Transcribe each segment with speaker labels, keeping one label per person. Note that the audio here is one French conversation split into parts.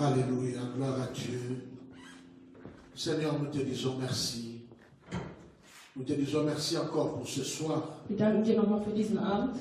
Speaker 1: Alléluia, gloire à Dieu. Seigneur, nous te disons merci. Nous te disons merci encore pour ce soir.
Speaker 2: Wir danken dir nochmal für diesen Abend,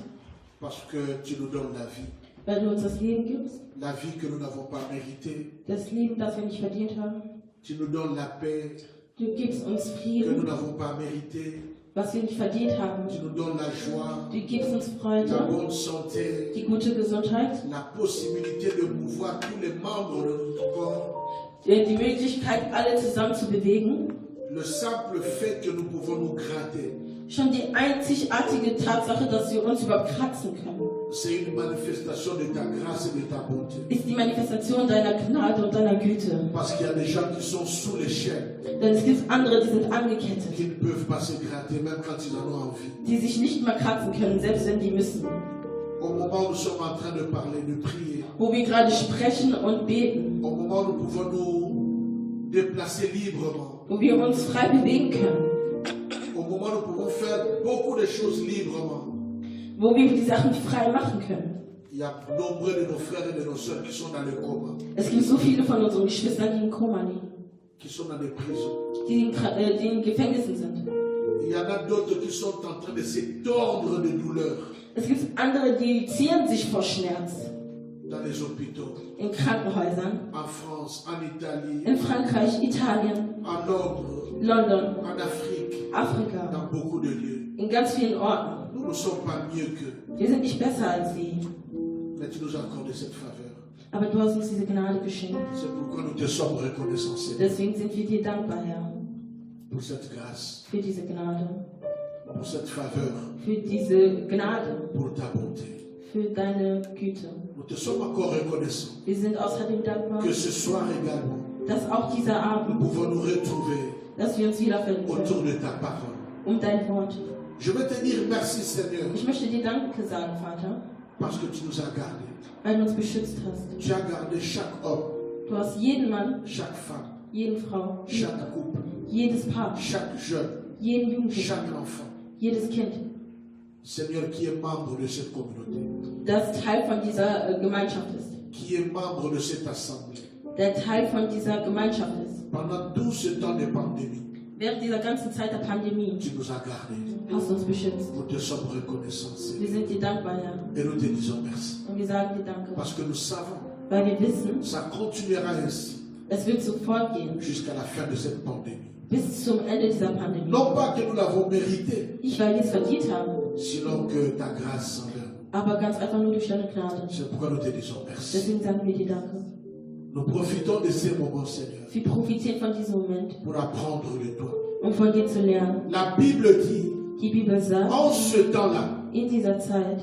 Speaker 1: Parce que tu nous donnes la vie.
Speaker 2: weil du uns das Leben gibst.
Speaker 1: La vie que nous n'avons pas méritée.
Speaker 2: Das Leben, das wir nicht verdient haben.
Speaker 1: Tu nous donnes la paix
Speaker 2: Du gibst uns
Speaker 1: que nous
Speaker 2: Frieden,
Speaker 1: n'avons pas méritée.
Speaker 2: was wir nicht verdient haben.
Speaker 1: Tu nous donnes la joie,
Speaker 2: Du gibst uns
Speaker 1: la
Speaker 2: Freude,
Speaker 1: bonne santé,
Speaker 2: die gute Gesundheit,
Speaker 1: la possibilité de mouvoir tous les membres de notre corps.
Speaker 2: die Möglichkeit, alle zusammen zu bewegen.
Speaker 1: Le simple fait que nous pouvons nous gratter,
Speaker 2: Schon die einzigartige Tatsache, dass wir uns überhaupt kratzen können,
Speaker 1: c'est une manifestation de ta grâce et de ta bonté.
Speaker 2: ist die Manifestation deiner Gnade und deiner Güte.
Speaker 1: Parce qu'il y a des gens qui sont sous les chaînes,
Speaker 2: Denn es gibt andere, die sind angekettet,
Speaker 1: qui ne peuvent pas se gratter, même quand ils en ont envie.
Speaker 2: die sich nicht mal kratzen können, selbst wenn die müssen.
Speaker 1: Au moment où nous sommes en train de parler, de prier,
Speaker 2: Wo wir gerade sprechen und beten,
Speaker 1: au moment où nous pouvons nous déplacer librement,
Speaker 2: wo wir uns frei bewegen können,
Speaker 1: au moment où nous pouvons faire beaucoup de choses librement,
Speaker 2: wo wir die Sachen frei machen können.
Speaker 1: il y a nombreux de nos frères et de nos sœurs qui sont dans le coma,
Speaker 2: Es gibt so viele von unseren Geschwistern, die im Koma liegen,
Speaker 1: qui sont dans des prisons.
Speaker 2: die in Gefängnissen sind.
Speaker 1: Il y en a d'autres qui sont en train de se tordre de douleur
Speaker 2: Es gibt andere, die zieren sich vor Schmerz
Speaker 1: dans les hôpitaux,
Speaker 2: in Krankenhäusern,
Speaker 1: en France, en Italie,
Speaker 2: in Frankreich, Italien,
Speaker 1: en Londres,
Speaker 2: London,
Speaker 1: en Afrique,
Speaker 2: Afrika,
Speaker 1: dans beaucoup de lieux.
Speaker 2: in ganz vielen Orten.
Speaker 1: Nous ne sommes pas mieux qu'eux,
Speaker 2: Wir sind nicht besser als sie,
Speaker 1: mais tu nous accordes cette faveur.
Speaker 2: aber du hast uns diese Gnade geschenkt.
Speaker 1: C'est pourquoi nous te sommes reconnaissants, Seigneur,
Speaker 2: Deswegen sind wir dir dankbar, Herr,
Speaker 1: pour cette grâce,
Speaker 2: für diese Gnade,
Speaker 1: pour cette faveur,
Speaker 2: für diese Gnade,
Speaker 1: pour ta bonté.
Speaker 2: für deine Güte.
Speaker 1: Nous te sommes encore reconnaissants
Speaker 2: Wir sind außerdem dankbar,
Speaker 1: que ce soir également,
Speaker 2: dass auch dieser
Speaker 1: nous
Speaker 2: Abend,
Speaker 1: pouvons nous retrouver
Speaker 2: dass wir uns wiederfinden
Speaker 1: autour
Speaker 2: können,
Speaker 1: de ta parole.
Speaker 2: dein Wort.
Speaker 1: Je veux te dire merci, Seigneur,
Speaker 2: Ich möchte dir Danke sagen, Vater,
Speaker 1: parce que tu nous as gardés.
Speaker 2: weil du uns beschützt hast.
Speaker 1: Tu as gardé chaque homme,
Speaker 2: Du hast jeden Mann,
Speaker 1: chaque femme,
Speaker 2: jede Frau,
Speaker 1: chaque couple,
Speaker 2: jedes Paar,
Speaker 1: chaque jeune,
Speaker 2: jeden Jugendlichen,
Speaker 1: chaque enfant,
Speaker 2: jedes Kind,
Speaker 1: Seigneur, qui est membre de cette communauté,
Speaker 2: das Teil von dieser Gemeinschaft ist,
Speaker 1: qui est membre de cette assemblée.
Speaker 2: der Teil von dieser Gemeinschaft ist.
Speaker 1: Pendant tout ce temps de pandémie,
Speaker 2: Während dieser ganzen Zeit der Pandemie
Speaker 1: tu nous as gardés.
Speaker 2: hast du uns beschützt.
Speaker 1: Nous te sommes reconnaissants,
Speaker 2: Wir
Speaker 1: Seigneur,
Speaker 2: sind dir dankbar, Herr,
Speaker 1: et nous te disons merci.
Speaker 2: und wir sagen dir Danke,
Speaker 1: Parce que nous savons,
Speaker 2: weil wir wissen,
Speaker 1: ça continuera ainsi
Speaker 2: es wird so fortgehen
Speaker 1: jusqu'à la fin de cette pandémie.
Speaker 2: bis zum Ende dieser Pandemie.
Speaker 1: Non pas que nous l'avons mérité,
Speaker 2: Nicht, weil wir es verdient haben,
Speaker 1: sinon que ta grâce envers nous.
Speaker 2: aber ganz einfach nur durch deine Gnade.
Speaker 1: C'est pourquoi nous te disons merci.
Speaker 2: Deswegen sagen wir dir Danke.
Speaker 1: Nous profitons de ces moments, Seigneur,
Speaker 2: Wir profitieren von diesem Moment,
Speaker 1: pour apprendre de toi.
Speaker 2: um von dir zu lernen.
Speaker 1: La Bible dit,
Speaker 2: Die Bibel sagt,
Speaker 1: en ce temps-là,
Speaker 2: in dieser Zeit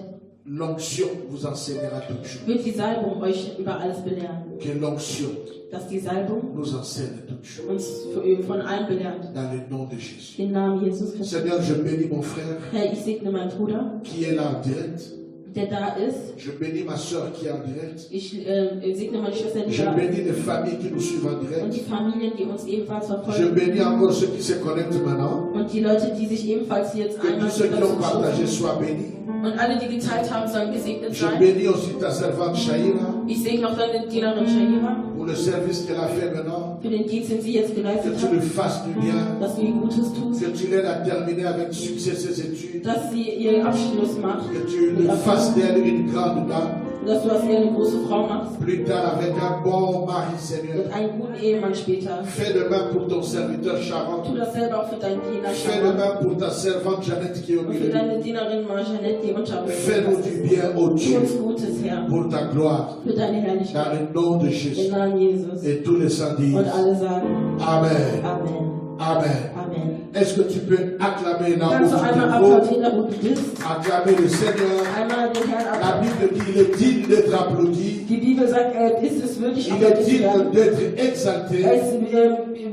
Speaker 1: l'onction vous enseignera toutes choses.
Speaker 2: wird die Salbung euch über alles belehren.
Speaker 1: Que l'onction
Speaker 2: Dass die Salbung
Speaker 1: nous enseigne toutes choses.
Speaker 2: uns von allem belehrt.
Speaker 1: Dans le nom de Jésus.
Speaker 2: Im Namen Jesus Christus.
Speaker 1: Seigneur, je bénis mon frère
Speaker 2: Herr, ich segne meinen Bruder,
Speaker 1: qui est là en direct.
Speaker 2: der da ist.
Speaker 1: Je bénis ma soeur qui est en direct.
Speaker 2: Ich segne meine Schwester, die
Speaker 1: Je
Speaker 2: da ist.
Speaker 1: bénis les familles qui nous suivent en
Speaker 2: Und
Speaker 1: direct.
Speaker 2: die Familien, die uns ebenfalls
Speaker 1: Je
Speaker 2: verfolgen.
Speaker 1: bénis encore ceux qui se connectent maintenant.
Speaker 2: Und die Leute, die sich ebenfalls jetzt
Speaker 1: Que
Speaker 2: einmal
Speaker 1: tous ceux qui ont partagé
Speaker 2: dazu
Speaker 1: soient bénis.
Speaker 2: und alle, die geteilt haben, sollen gesegnet
Speaker 1: Je
Speaker 2: sein.
Speaker 1: bénis aussi ta servante Shaira
Speaker 2: Ich segne auch deine Dienerin Shahira
Speaker 1: pour le service qu'elle a fait maintenant.
Speaker 2: für den Dienst, den sie jetzt
Speaker 1: Que
Speaker 2: geleistet
Speaker 1: tu lui
Speaker 2: hat,
Speaker 1: fasses du bien.
Speaker 2: dass du ihr Gutes tust,
Speaker 1: Que tu l'aides à terminer avec succès ses études.
Speaker 2: dass sie ihren Abschluss macht,
Speaker 1: Que tu lui fasses d'elle une grande dame.
Speaker 2: dass du aus ihr eine große Frau machst
Speaker 1: Plus tard avec un bon mari, Seigneur.
Speaker 2: und einen guten Ehemann später.
Speaker 1: Fais de même pour ton serviteur Sharon.
Speaker 2: Tu dasselbe auch für deinen Diener
Speaker 1: Fais de
Speaker 2: Sharon
Speaker 1: même pour ta servante Jeannette qui est au
Speaker 2: und für
Speaker 1: milieu.
Speaker 2: deine Dienerin Marjanette, die unter uns
Speaker 1: Fais-nous
Speaker 2: ist.
Speaker 1: du bien, ô
Speaker 2: Tu
Speaker 1: Dieu,
Speaker 2: uns Gutes, Herr,
Speaker 1: pour ta gloire.
Speaker 2: für deine
Speaker 1: Dans
Speaker 2: Herrlichkeit.
Speaker 1: le nom de
Speaker 2: Im
Speaker 1: Jésus.
Speaker 2: Namen Jesus.
Speaker 1: Et tous les saints disent
Speaker 2: Und alle sagen
Speaker 1: Amen.
Speaker 2: Amen.
Speaker 1: Amen.
Speaker 2: Amen.
Speaker 1: Est-ce que tu peux acclamer là où
Speaker 2: Kannst du
Speaker 1: tu
Speaker 2: einmal
Speaker 1: te trouves?
Speaker 2: applaudieren, da wo du bist?
Speaker 1: Acclamer le Seigneur.
Speaker 2: Einmal den Herrn
Speaker 1: La
Speaker 2: applaudieren.
Speaker 1: Bible dit il est digne d'être applaudi.
Speaker 2: Die Bibel sagt, er ist es würdig,
Speaker 1: Il est
Speaker 2: applaudiert zu
Speaker 1: digne
Speaker 2: werden.
Speaker 1: d'être exalté.
Speaker 2: Er ist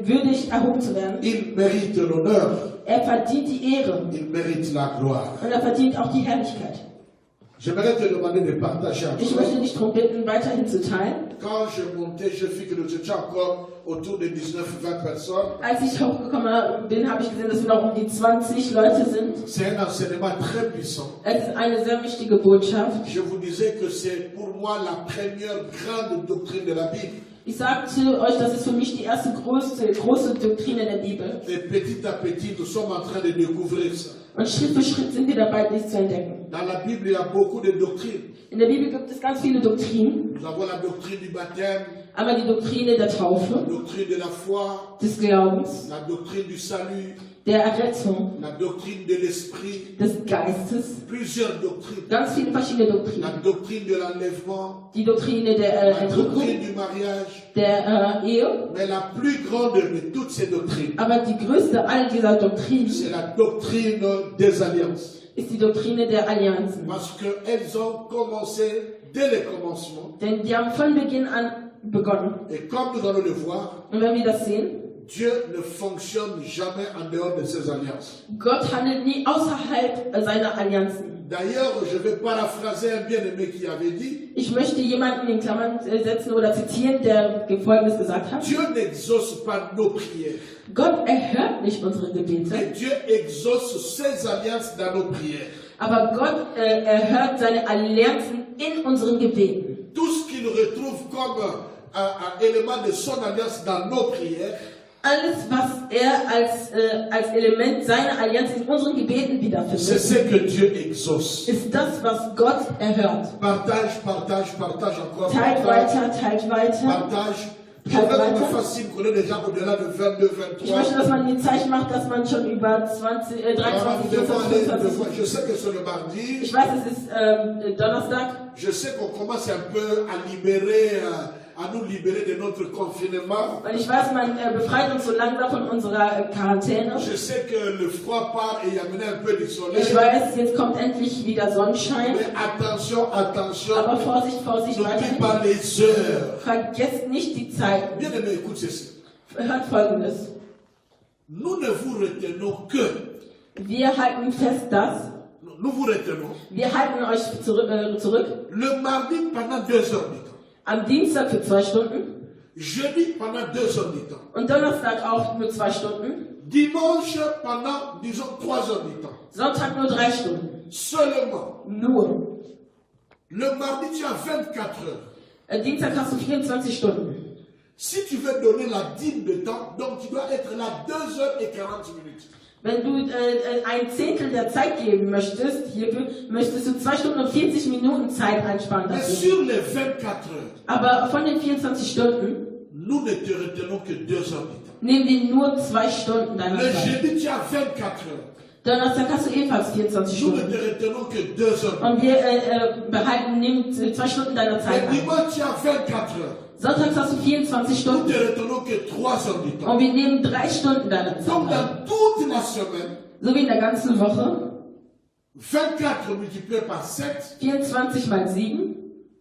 Speaker 2: würdig, erhoben zu werden.
Speaker 1: Il mérite l'honneur.
Speaker 2: Er verdient die Ehre
Speaker 1: Il mérite la gloire.
Speaker 2: und er verdient auch die Herrlichkeit.
Speaker 1: J'aimerais te demander de partager avec
Speaker 2: Ich
Speaker 1: moi.
Speaker 2: möchte dich darum bitten, weiterhin zu teilen.
Speaker 1: Quand je montais, je vis que nous étions encore autour de 19-20 personnes.
Speaker 2: Als ich hochgekommen bin, habe ich gesehen, dass wir noch um die 20 Leute sind.
Speaker 1: C'est un enseignement très puissant.
Speaker 2: Es ist eine sehr wichtige Botschaft.
Speaker 1: Je vous disais que c'est pour moi la première grande doctrine de la Bible.
Speaker 2: Ich sagte euch, das ist für mich die erste große Doktrine der Bibel.
Speaker 1: Et petit à petit, nous sommes en train de découvrir ça.
Speaker 2: Und Schritt für Schritt sind wir dabei, dies zu entdecken.
Speaker 1: Dans la Bible, il y a beaucoup de doctrines.
Speaker 2: In der Bibel gibt es ganz viele Doktrinen.
Speaker 1: Nous avons la doctrine du baptême,
Speaker 2: Einmal die Doktrine der
Speaker 1: la
Speaker 2: Taufe,
Speaker 1: doctrine de la foi,
Speaker 2: des Glaubens,
Speaker 1: la doctrine du salut,
Speaker 2: der Errettung,
Speaker 1: la doctrine de l'esprit,
Speaker 2: des Geistes.
Speaker 1: plusieurs doctrines.
Speaker 2: Ganz viele verschiedene
Speaker 1: La
Speaker 2: Doktrinen.
Speaker 1: doctrine de l'enlèvement,
Speaker 2: Die Doktrine der
Speaker 1: la
Speaker 2: Entrückung,
Speaker 1: doctrine du mariage.
Speaker 2: der Ehe.
Speaker 1: Mais la plus grande de toutes ces doctrines,
Speaker 2: Aber die größte all dieser Doktrinen
Speaker 1: c'est la doctrine des alliances.
Speaker 2: ist die Doktrine der Allianzen.
Speaker 1: Parce qu'elles ont commencé dès le commencement.
Speaker 2: Denn die haben von Beginn an begonnen.
Speaker 1: Et comme nous allons le voir,
Speaker 2: Und wenn wir das sehen,
Speaker 1: Dieu ne fonctionne jamais en dehors de ses alliances.
Speaker 2: Gott handelt nie außerhalb seiner Allianzen.
Speaker 1: D'ailleurs, je vais paraphraser un bien-aimé qui avait dit,
Speaker 2: Ich möchte jemanden in Klammern setzen oder zitieren, der Folgendes gesagt hat.
Speaker 1: Dieu n'exauce pas nos prières,
Speaker 2: Gott erhört nicht unsere Gebete,
Speaker 1: mais Dieu exauce ses alliances dans nos prières.
Speaker 2: aber Gott erhört seine Allianzen in unseren Gebeten.
Speaker 1: Tout ce qu'il retrouve comme un élément de son alliance dans nos prières,
Speaker 2: Alles, was er als Element seiner Allianz in unseren Gebeten
Speaker 1: c'est
Speaker 2: wiederfindet,
Speaker 1: ce que Dieu exauce.
Speaker 2: ist das, was Gott erhört.
Speaker 1: Partage, partage, partage encore.
Speaker 2: Teilt weiter, teilt weiter.
Speaker 1: Partage. Je veux qu'on me fasse signe qu'on est déjà au-delà de 22,
Speaker 2: Ich
Speaker 1: 23.
Speaker 2: möchte, dass man die Zeichen macht, dass man schon über 23,
Speaker 1: Voilà, nous
Speaker 2: 24,
Speaker 1: devons
Speaker 2: 25,
Speaker 1: aller
Speaker 2: 25.
Speaker 1: Je sais que c'est le mardi.
Speaker 2: Ich weiß, es ist Donnerstag.
Speaker 1: Je sais qu'on commence un peu à libérer, à nous libérer de notre confinement.
Speaker 2: Und ich weiß, man befreit uns so langsam von unserer Quarantäne.
Speaker 1: Je sais que le froid part et il y a mené un peu du soleil.
Speaker 2: Ich weiß, jetzt kommt endlich wieder Sonnenschein.
Speaker 1: Mais attention, attention.
Speaker 2: Aber Vorsicht, Vorsicht,
Speaker 1: N'oublie
Speaker 2: weiterhin.
Speaker 1: pas les heures.
Speaker 2: Vergesst nicht die Zeit.
Speaker 1: Bien aimé, écoute ceci.
Speaker 2: Hört Folgendes.
Speaker 1: Nous ne vous retenons que.
Speaker 2: Wir halten fest, dass
Speaker 1: Nous vous retenons.
Speaker 2: wir halten euch zurück
Speaker 1: Le mardi pendant 2 heures du temps.
Speaker 2: am Dienstag für 2 Stunden
Speaker 1: Jeudi pendant 2 heures du temps.
Speaker 2: und Donnerstag auch für 2 Stunden.
Speaker 1: Dimanche pendant, disons, 3 heures du temps.
Speaker 2: Sonntag nur 3 Stunden.
Speaker 1: Seulement.
Speaker 2: Nur.
Speaker 1: Le mardi, tu as 24 heures.
Speaker 2: Dienstag hast du 24 Stunden.
Speaker 1: Si tu veux donner la dîme de temps, donc tu dois être là 2 heures et 40 minutes.
Speaker 2: Wenn du ein Zehntel der Zeit geben möchtest, hierfür möchtest du 2 Stunden und 40 Minuten Zeit einsparen
Speaker 1: Mais
Speaker 2: dafür.
Speaker 1: sur les 24 heures,
Speaker 2: Aber von den 24 Stunden
Speaker 1: nous ne te retenons que 2 heures du temps.
Speaker 2: nehmen wir nur 2 Stunden deiner
Speaker 1: Le
Speaker 2: Zeit.
Speaker 1: jeudi, tu as 24 heures.
Speaker 2: Donnerstag hast du ebenfalls 24
Speaker 1: Nous ne
Speaker 2: Stunden.
Speaker 1: te retenons que 2 heures.
Speaker 2: Und wir nehmen 2 Stunden deiner Zeit
Speaker 1: Le
Speaker 2: ein.
Speaker 1: dimanche, tu as 24 heures.
Speaker 2: Sonntags hast du 24
Speaker 1: Nous
Speaker 2: Stunden.
Speaker 1: ne te retenons que 3 heures du temps.
Speaker 2: Und wir nehmen 3 Stunden deiner Zeit
Speaker 1: Donc,
Speaker 2: ein.
Speaker 1: dans toute la semaine,
Speaker 2: So wie in der ganzen Woche.
Speaker 1: 24 multiplié par 7,
Speaker 2: 24 mal 7.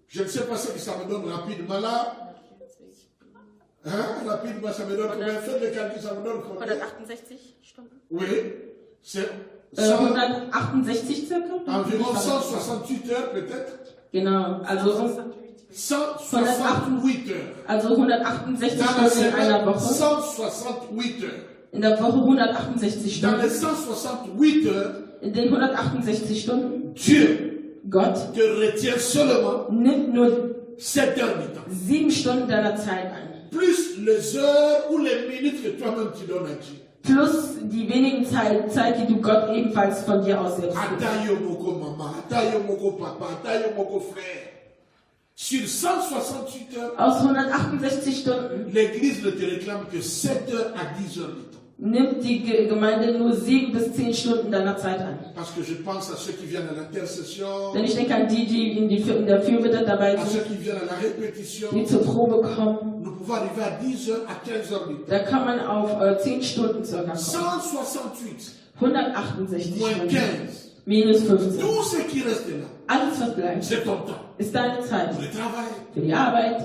Speaker 1: je ne sais pas ce que ça me donne rapidement là. Hein? Rapidement, ça me donne combien? Faites le calcul, ça me donne combien?
Speaker 3: 168 Stunden.
Speaker 1: Oui, c'est 100,
Speaker 2: 168 circa.
Speaker 1: environ 168 heures peut-être.
Speaker 2: Genau, also
Speaker 1: 168 heures.
Speaker 2: Also 168
Speaker 1: Dans la
Speaker 2: Stunden in einer
Speaker 1: semaine,
Speaker 2: Woche.
Speaker 1: 168 heures.
Speaker 2: In der Woche 168
Speaker 1: Dans les
Speaker 2: Stunden.
Speaker 1: 168 heures,
Speaker 2: In den 168 Stunden,
Speaker 1: Dieu
Speaker 2: Gott
Speaker 1: te retient seulement
Speaker 2: nimmt nur
Speaker 1: 7 heures du temps.
Speaker 2: 7 Stunden deiner Zeit ein.
Speaker 1: Plus les heures ou les minutes que toi-même tu donnes à Dieu.
Speaker 2: Plus die wenigen Zeit, die du Gott ebenfalls von dir aus selbst gibst.
Speaker 1: Atayo moko maman, atayo moko papa, atayo moko frère. Sur 168 heures,
Speaker 2: Aus 168 Stunden
Speaker 1: l'église ne te réclame que 7 heures à 10 heures du temps.
Speaker 2: nimmt die Gemeinde nur 7 bis 10 Stunden deiner Zeit ein.
Speaker 1: Parce que je pense à ceux qui viennent à l'intercession,
Speaker 2: Denn ich denke an die in der Fürbitte dabei
Speaker 1: à
Speaker 2: sind,
Speaker 1: ceux qui viennent à la répétition.
Speaker 2: die zur Probe kommen.
Speaker 1: Nous pouvons arriver à 10 heures, à 15 heures du temps.
Speaker 2: Da kann man auf 10 Stunden circa kommen.
Speaker 1: 168
Speaker 2: 168
Speaker 1: moins
Speaker 2: Stunden.
Speaker 1: 15.
Speaker 2: Minus 15.
Speaker 1: Tout ce qui reste là,
Speaker 2: Alles, was bleibt,
Speaker 1: c'est ton temps.
Speaker 2: ist deine Zeit.
Speaker 1: Pour le travail,
Speaker 2: Für die Arbeit,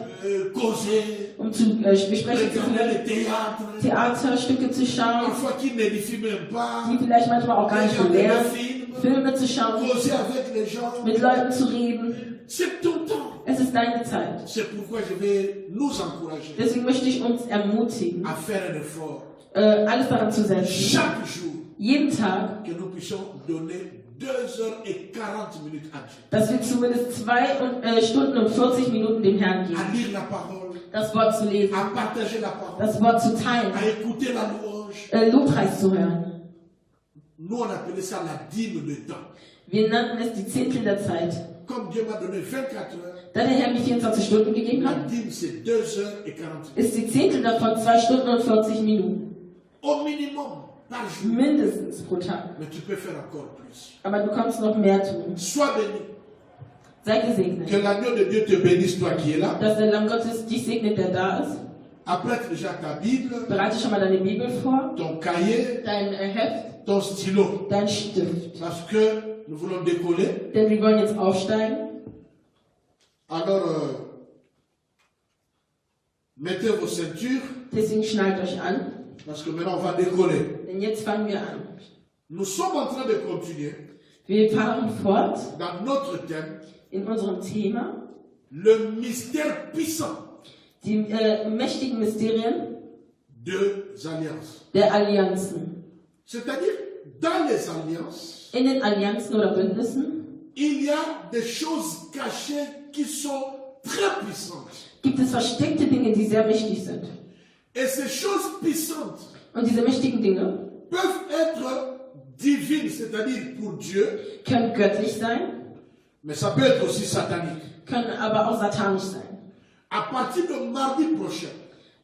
Speaker 1: causer,
Speaker 2: um Gespräche zu
Speaker 1: regarder
Speaker 2: führen,
Speaker 1: le théâtre.
Speaker 2: Theaterstücke zu schauen,
Speaker 1: Parfois qui n'édifie même pas.
Speaker 2: die vielleicht manchmal auch gar nicht
Speaker 1: Regarder
Speaker 2: lernen,
Speaker 1: le film,
Speaker 2: Filme zu schauen,
Speaker 1: causer avec les gens.
Speaker 2: mit Leuten zu reden.
Speaker 1: C'est ton temps.
Speaker 2: Es ist deine Zeit.
Speaker 1: C'est pourquoi je vais nous encourager
Speaker 2: Deswegen möchte ich uns ermutigen,
Speaker 1: à faire un effort
Speaker 2: alles daran zu setzen,
Speaker 1: chaque jour
Speaker 2: jeden Tag,
Speaker 1: que nous puissions donner 2 heures et 40 minutes à Dieu.
Speaker 2: dass wir zumindest 2 Stunden und 40 Minuten dem Herrn geben.
Speaker 1: À lire la parole,
Speaker 2: das Wort zu lesen,
Speaker 1: à partager la parole,
Speaker 2: das Wort zu teilen,
Speaker 1: à écouter la louange.
Speaker 2: Lobpreis zu hören.
Speaker 1: Nous, on appelait ça la dîme de temps.
Speaker 2: Wir nannten es die Zehntel der Zeit.
Speaker 1: Comme Dieu m'a donné 24 heures,
Speaker 2: Da der Herr mir 24 Stunden gegeben
Speaker 1: la
Speaker 2: hat,
Speaker 1: dîme, c'est 2 heures et 40 minutes.
Speaker 2: ist die Zehntel davon 2 Stunden und 40 Minuten.
Speaker 1: Au minimum, par jour.
Speaker 2: Mindestens pro Tag.
Speaker 1: Mais tu peux faire encore plus.
Speaker 2: Aber du kannst noch mehr tun.
Speaker 1: Sois béni.
Speaker 2: Sei gesegnet.
Speaker 1: Que l'agneau de Dieu te bénisse, toi qui es là.
Speaker 2: Dass der Lamm Gottes dich segnet, der da ist.
Speaker 1: Apprête déjà ta Bible,
Speaker 2: Bereite schon mal deine Bibel vor,
Speaker 1: ton cahier,
Speaker 2: dein Heft,
Speaker 1: ton stylo.
Speaker 2: dein Stift.
Speaker 1: Parce que nous voulons décoller.
Speaker 2: Denn wir wollen jetzt aufsteigen.
Speaker 1: Alors, mettez vos ceintures,
Speaker 2: Deswegen schnallt euch an.
Speaker 1: parce que maintenant on va décoller.
Speaker 2: Denn jetzt fangen wir an.
Speaker 1: Nous sommes en train de continuer
Speaker 2: Wir fahren fort
Speaker 1: dans notre thème,
Speaker 2: in unserem Thema.
Speaker 1: le mystère puissant
Speaker 2: Die mächtigen Mysterien
Speaker 1: des alliances.
Speaker 2: der Allianzen.
Speaker 1: C'est-à-dire, dans les alliances,
Speaker 2: In den Allianzen oder Bündnissen
Speaker 1: il y a des choses cachées qui sont très puissantes.
Speaker 2: gibt es versteckte Dinge, die sehr mächtig sind.
Speaker 1: Et ces choses puissantes
Speaker 2: Und diese mächtigen Dinge
Speaker 1: peuvent être divines, c'est-à-dire pour Dieu,
Speaker 2: können göttlich sein,
Speaker 1: mais ça peut être aussi satanique.
Speaker 2: können aber auch satanisch sein.
Speaker 1: À partir de mardi prochain,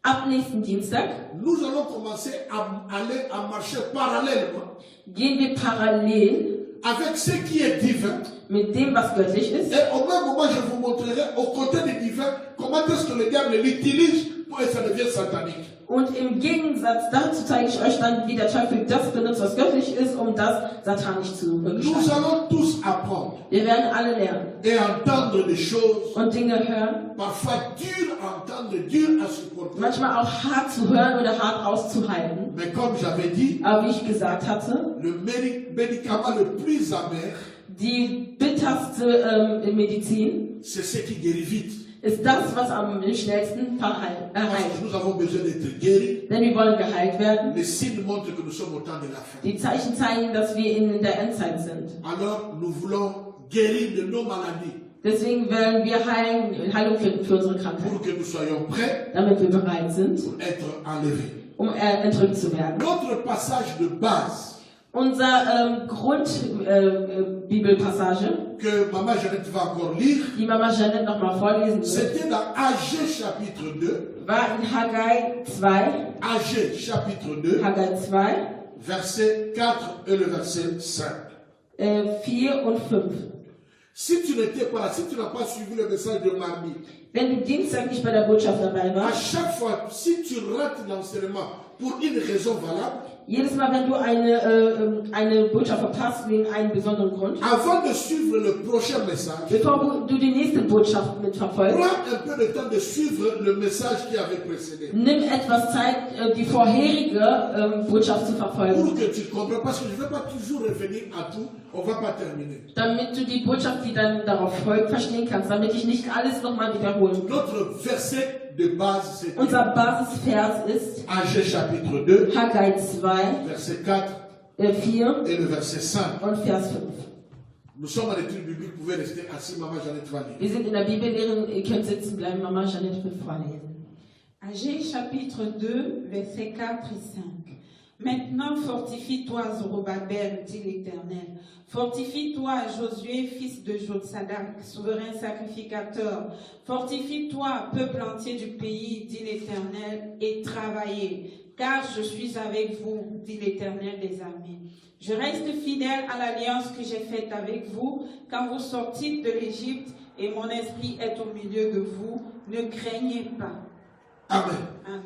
Speaker 2: Ab nächsten Dienstag
Speaker 1: nous allons commencer à marcher parallèlement
Speaker 2: gehen wir parallel
Speaker 1: avec ce qui est divin.
Speaker 2: mit dem, was göttlich ist.
Speaker 1: Et au même moment, je vous montrerai aux côtés du divin comment est-ce que le diable l'utilise pour que ça devienne satanique.
Speaker 2: Und im Gegensatz dazu zeige ich euch dann, wie der Teufel das benutzt, was göttlich ist, um das satanisch zu
Speaker 1: Nous
Speaker 2: gestalten.
Speaker 1: allons tous apprendre
Speaker 2: Wir werden alle lernen
Speaker 1: et entendre des choses,
Speaker 2: und Dinge hören,
Speaker 1: parfois dures à entendre, dures à supporter.
Speaker 2: manchmal auch hart zu hören oder hart auszuhalten.
Speaker 1: Mais comme j'avais dit,
Speaker 2: Aber wie ich gesagt hatte,
Speaker 1: le médicament le plus amer,
Speaker 2: die bitterste Medizin
Speaker 1: c'est ce qui guérit vite.
Speaker 2: ist das, was am schnellsten
Speaker 1: Parce
Speaker 2: heilt.
Speaker 1: que nous avons besoin d'être guéris.
Speaker 2: Denn wir wollen geheilt werden.
Speaker 1: Les signes montrent que nous sommes au temps de la fin.
Speaker 2: Die Zeichen zeigen, dass wir in der Endzeit sind.
Speaker 1: Alors, nous voulons guérir de nos maladies
Speaker 2: Deswegen werden wir Heilung finden für unsere Krankheit,
Speaker 1: pour que nous soyons prêts
Speaker 2: damit wir bereit sind,
Speaker 1: pour être enlevés.
Speaker 2: um entrückt zu werden.
Speaker 1: Notre passage de base
Speaker 2: Unser Grundbibelpassage,
Speaker 1: que Maman Jeannette va encore lire,
Speaker 2: die Mama Janet nochmal vorlesen wird,
Speaker 1: c'était dans Agé chapitre 2,
Speaker 2: war in Haggai 2,
Speaker 1: Agé chapitre 2,
Speaker 2: Haggai 2,
Speaker 1: verset 4 et le verset 5.
Speaker 2: 4 und 5.
Speaker 1: Si tu n'étais pas là, si tu n'as pas suivi le message de mardi,
Speaker 2: Wenn du Dienstag nicht bei der Botschaft dabei
Speaker 1: à
Speaker 2: warst,
Speaker 1: chaque fois, si tu rates l'enseignement pour une raison valable,
Speaker 2: jedes Mal, wenn du eine Botschaft verpasst, wegen einem besonderen Grund,
Speaker 1: avant de suivre le prochain message,
Speaker 2: bevor du die nächste Botschaft mitverfolgst,
Speaker 1: prends un peu de temps de suivre le message qui avait précédé.
Speaker 2: nimm etwas Zeit, die vorherige Botschaft zu verfolgen,
Speaker 1: Pour que tu comprennes, parce que je ne vais pas toujours revenir à tout, on ne va pas terminer.
Speaker 2: damit du die Botschaft, die dann darauf folgt, verstehen kannst, damit ich nicht alles nochmal wiederholen muss.
Speaker 1: Notre verset de base, c'est
Speaker 2: Unser Basisvers ist
Speaker 1: Agé chapitre 2,
Speaker 2: Haggai 2,
Speaker 1: verset 4
Speaker 2: 4
Speaker 1: et le verset 5.
Speaker 2: und Vers 5.
Speaker 1: Nous sommes à l'étude biblique, vous pouvez rester assis, Maman Jeannette va lire.
Speaker 2: Wir sind in der Bibellehre, ihr könnt sitzen bleiben, Mama Janet wird vorlesen.
Speaker 3: Agé chapitre 2, versets 4 et 5. Maintenant fortifie-toi, Zorobabel, dit l'Éternel. Fortifie-toi, Josué, fils de Jotsadak, souverain sacrificateur. Fortifie-toi, peuple entier du pays, dit l'Éternel, et travaillez, car je suis avec vous, dit l'Éternel des armées. Je reste fidèle à l'alliance que j'ai faite avec vous quand vous sortîtes de l'Égypte, et mon esprit est au milieu de vous. Ne craignez pas.
Speaker 1: Amen.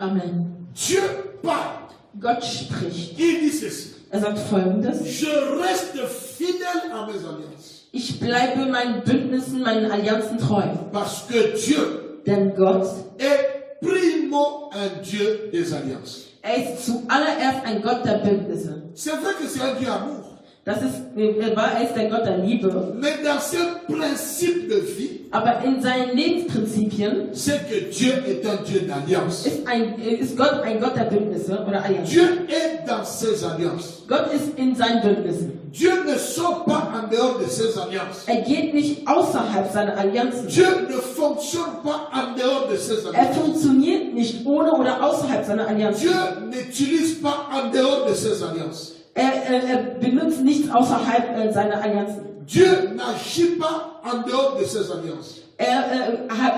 Speaker 2: Amen.
Speaker 1: Dieu parle.
Speaker 2: Gott spricht.
Speaker 1: Il dit ceci.
Speaker 2: Sagt Folgendes:
Speaker 1: Je reste fidèle à mes alliances.
Speaker 2: Ich bleibe meinen Bündnissen, meinen Allianzen treu.
Speaker 1: Parce que Dieu
Speaker 2: Denn Gott,
Speaker 1: est primo un Dieu des alliances.
Speaker 2: ist zuallererst ein Gott der Bündnisse.
Speaker 1: C'est vrai que c'est un Dieu amour.
Speaker 2: Das ist, er ist der Gott der Liebe.
Speaker 1: Mais dans ses principes de vie,
Speaker 2: Aber in seinen Lebensprinzipien
Speaker 1: c'est que Dieu est un Dieu d'alliance.
Speaker 2: ist Gott ein Gott der Bündnisse oder Allianzen.
Speaker 1: Dieu est dans ses alliances.
Speaker 2: Gott ist in seinen Bündnissen.
Speaker 1: Dieu ne sort pas en dehors de ses alliances.
Speaker 2: Er geht nicht außerhalb seiner Allianzen.
Speaker 1: Dieu ne fonctionne pas en dehors dehors de ses alliances.
Speaker 2: funktioniert nicht ohne oder außerhalb seiner Allianz.
Speaker 1: Dieu n'utilise pas en dehors de ses alliances.
Speaker 2: Er benutzt nichts außerhalb seiner Allianzen.
Speaker 1: Dieu n'agit pas en dehors de ses alliances.
Speaker 2: Er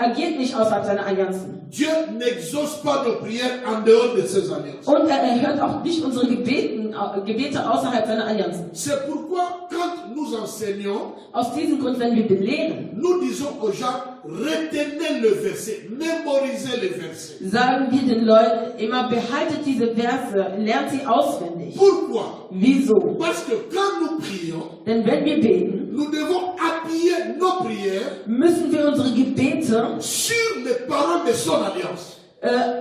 Speaker 2: agiert nicht außerhalb seiner Allianzen.
Speaker 1: Dieu n'exauce pas nos prières en dehors de ses alliances.
Speaker 2: Und er hört auch nicht unsere Gebete außerhalb seiner Allianzen.
Speaker 1: C'est pourquoi quand nous enseignons,
Speaker 2: Aus diesem Grund, wenn wir belehren,
Speaker 1: nous disons aux gens, retenez le verset, mémorisez les versets.
Speaker 2: sagen wir den Leuten immer, behaltet diese Verse, lernt sie auswendig.
Speaker 1: Pourquoi?
Speaker 2: Wieso?
Speaker 1: Parce que quand nous prions,
Speaker 2: Denn wenn wir beten,
Speaker 1: nous devons appuyer nos prières
Speaker 2: müssen wir unsere Gebete
Speaker 1: sur les paroles de son alliance.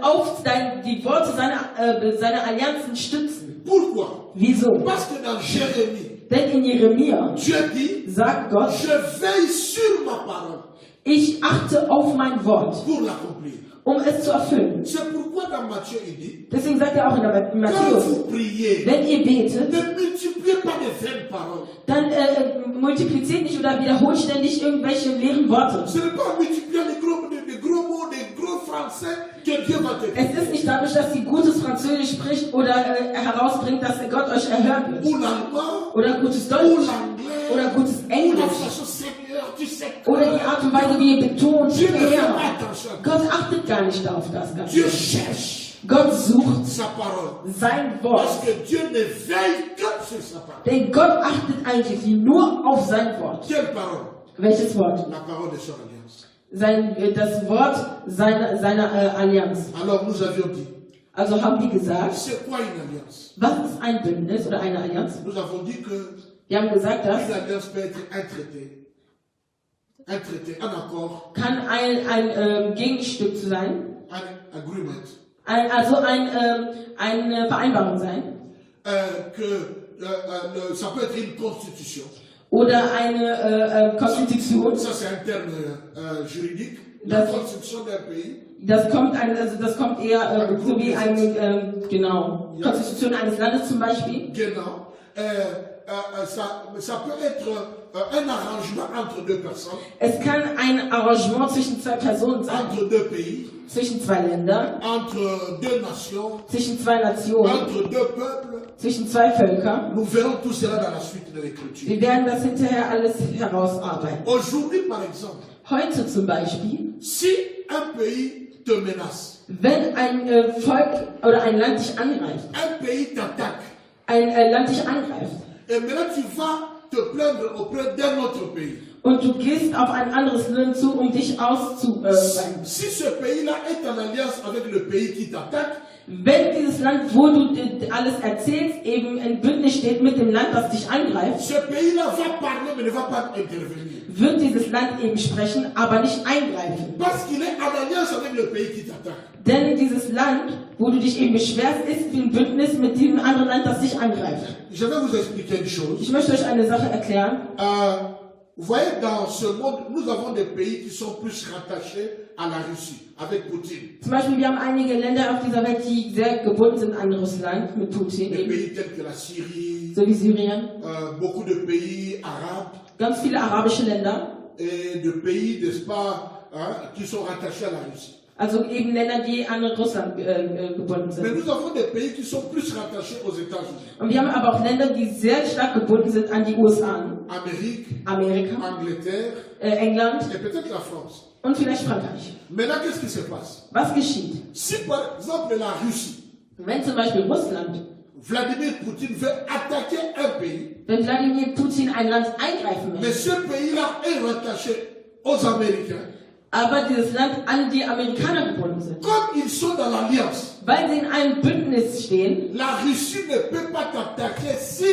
Speaker 2: auf die Worte seiner Allianzen stützen.
Speaker 1: Pourquoi?
Speaker 2: Wieso?
Speaker 1: Parce que dans Jérémie,
Speaker 2: Denn in Jeremia
Speaker 1: Dieu dit,
Speaker 2: sagt Gott,
Speaker 1: je veille sur ma parole
Speaker 2: ich achte auf mein Wort,
Speaker 1: pour l'accomplir.
Speaker 2: um es zu erfüllen.
Speaker 1: C'est pourquoi dans Matthieu, il dit,
Speaker 2: Deswegen sagt er auch in
Speaker 1: quand
Speaker 2: Matthäus,
Speaker 1: vous priez,
Speaker 2: wenn ihr betet,
Speaker 1: ne multipliez pas les vaines paroles.
Speaker 2: dann multipliziert nicht oder wiederholt ständig irgendwelche leeren Worte.
Speaker 1: Ce n'est pas multiplier les gros mots, les gros français que Dieu va te dire.
Speaker 2: Es ist nicht dadurch, dass sie gutes Französisch spricht oder herausbringt, dass Gott euch erhören wird.
Speaker 1: Ou l'allemand,
Speaker 2: Oder gutes
Speaker 1: ou
Speaker 2: Deutsch.
Speaker 1: l'anglais,
Speaker 2: Oder gutes
Speaker 1: ou la
Speaker 2: Englisch.
Speaker 1: façon Seigneur, tu sais que
Speaker 2: Oder die Art und Weise, wie ihr betont.
Speaker 1: Dieu ne fait
Speaker 2: Herr.
Speaker 1: pas attention.
Speaker 2: Gott achtet gar nicht auf das Ganze.
Speaker 1: Dieu cherche
Speaker 2: Gott sucht
Speaker 1: sa parole.
Speaker 2: sein
Speaker 1: Parce
Speaker 2: Wort.
Speaker 1: que Dieu ne veille que sur sa parole.
Speaker 2: Denn Gott achtet eigentlich nur auf sein Wort.
Speaker 1: Quelle parole?
Speaker 2: Welches Wort?
Speaker 1: La parole de son alliance.
Speaker 2: Das Wort seiner Allianz.
Speaker 1: Alors nous avions dit,
Speaker 2: Also haben die gesagt,
Speaker 1: c'est quoi une alliance?
Speaker 2: was ist ein Bündnis oder eine Allianz?
Speaker 1: Nous avons dit que
Speaker 2: Wir haben gesagt,
Speaker 1: une
Speaker 2: das
Speaker 1: alliance peut être un traité, un accord,
Speaker 2: kann ein Gegenstück sein,
Speaker 1: un agreement,
Speaker 2: also eine Vereinbarung sein
Speaker 1: ça peut être une constitution.
Speaker 2: oder eine Konstitution.
Speaker 1: Ça c'est un terme juridique. La
Speaker 2: Das-
Speaker 1: constitution d'un pays.
Speaker 2: Das kommt eher so wie eine Konstitution eines Landes zum Beispiel.
Speaker 1: Genau. Ça peut être un arrangement entre deux personnes,
Speaker 2: Es kann ein Arrangement zwischen zwei Personen sein,
Speaker 1: entre deux pays,
Speaker 2: zwischen zwei Ländern,
Speaker 1: entre deux nations,
Speaker 2: zwischen zwei Nationen,
Speaker 1: entre deux peuples.
Speaker 2: zwischen zwei Völkern.
Speaker 1: Nous verrons tout cela dans la suite de l'écriture.
Speaker 2: Wir werden das hinterher alles herausarbeiten.
Speaker 1: Aujourd'hui, par exemple,
Speaker 2: Heute zum Beispiel,
Speaker 1: si un pays te menace,
Speaker 2: wenn ein Volk oder ein Land dich angreift,
Speaker 1: un pays t'attaque,
Speaker 2: ein Land dich angreift
Speaker 1: et maintenant tu vas te plaindre auprès d'un autre pays.
Speaker 2: und du gehst auf ein anderes Land zu, um dich auszuweisen.
Speaker 1: Si ce pays-là est en alliance avec le pays qui t'attaque,
Speaker 2: Wenn dieses Land, wo du alles erzählst, eben in Bündnis steht mit dem Land, das dich angreift,
Speaker 1: ce pays-là va parler mais ne va pas intervenir.
Speaker 2: wird dieses Land eben sprechen, aber nicht eingreifen.
Speaker 1: Parce qu'il est en alliance avec le pays qui t'attaque.
Speaker 2: Denn dieses Land, wo du dich eben beschwerst, ist wie ein Bündnis mit diesem anderen Land, das dich angreift.
Speaker 1: Je vais vous expliquer une chose.
Speaker 2: Ich möchte euch eine Sache erklären.
Speaker 1: Vous voyez, dans ce monde, nous avons des pays qui sont plus rattachés à la Russie, avec Poutine.
Speaker 2: Zum Beispiel, wir haben einige Länder auf dieser Welt, die sehr gebunden sind an Russland mit Putin,
Speaker 1: Des
Speaker 2: eben,
Speaker 1: pays tels que la Syrie,
Speaker 2: so wie Syrien.
Speaker 1: beaucoup de pays arabes
Speaker 2: Ganz viele arabische Länder,
Speaker 1: et de pays, n'est-ce pas, qui sont rattachés à la Russie.
Speaker 2: also eben Länder, die an Russland gebunden
Speaker 1: Mais
Speaker 2: sind.
Speaker 1: nous avons des pays qui sont plus rattachés aux États-Unis.
Speaker 2: Und wir haben aber auch Länder, die sehr stark gebunden sind an die USA,
Speaker 1: Amérique,
Speaker 2: Amerika,
Speaker 1: Angleterre
Speaker 2: England
Speaker 1: et peut-être la France.
Speaker 2: und vielleicht Frankreich.
Speaker 1: Maintenant, qu'est-ce qui se passe?
Speaker 2: Was geschieht?
Speaker 1: Si par exemple la Russie,
Speaker 2: Wenn zum Beispiel Russland,
Speaker 1: Vladimir Poutine veut attaquer un pays,
Speaker 2: wenn Wladimir Putin ein Land eingreifen
Speaker 1: mais
Speaker 2: möchte,
Speaker 1: ce pays-là est rattaché aux Américains,
Speaker 2: aber dieses Land an die Amerikaner gebunden sind,
Speaker 1: comme ils sont dans l'alliance,
Speaker 2: weil sie in einem Bündnis stehen,
Speaker 1: la Russie ne peut pas t'attaquer si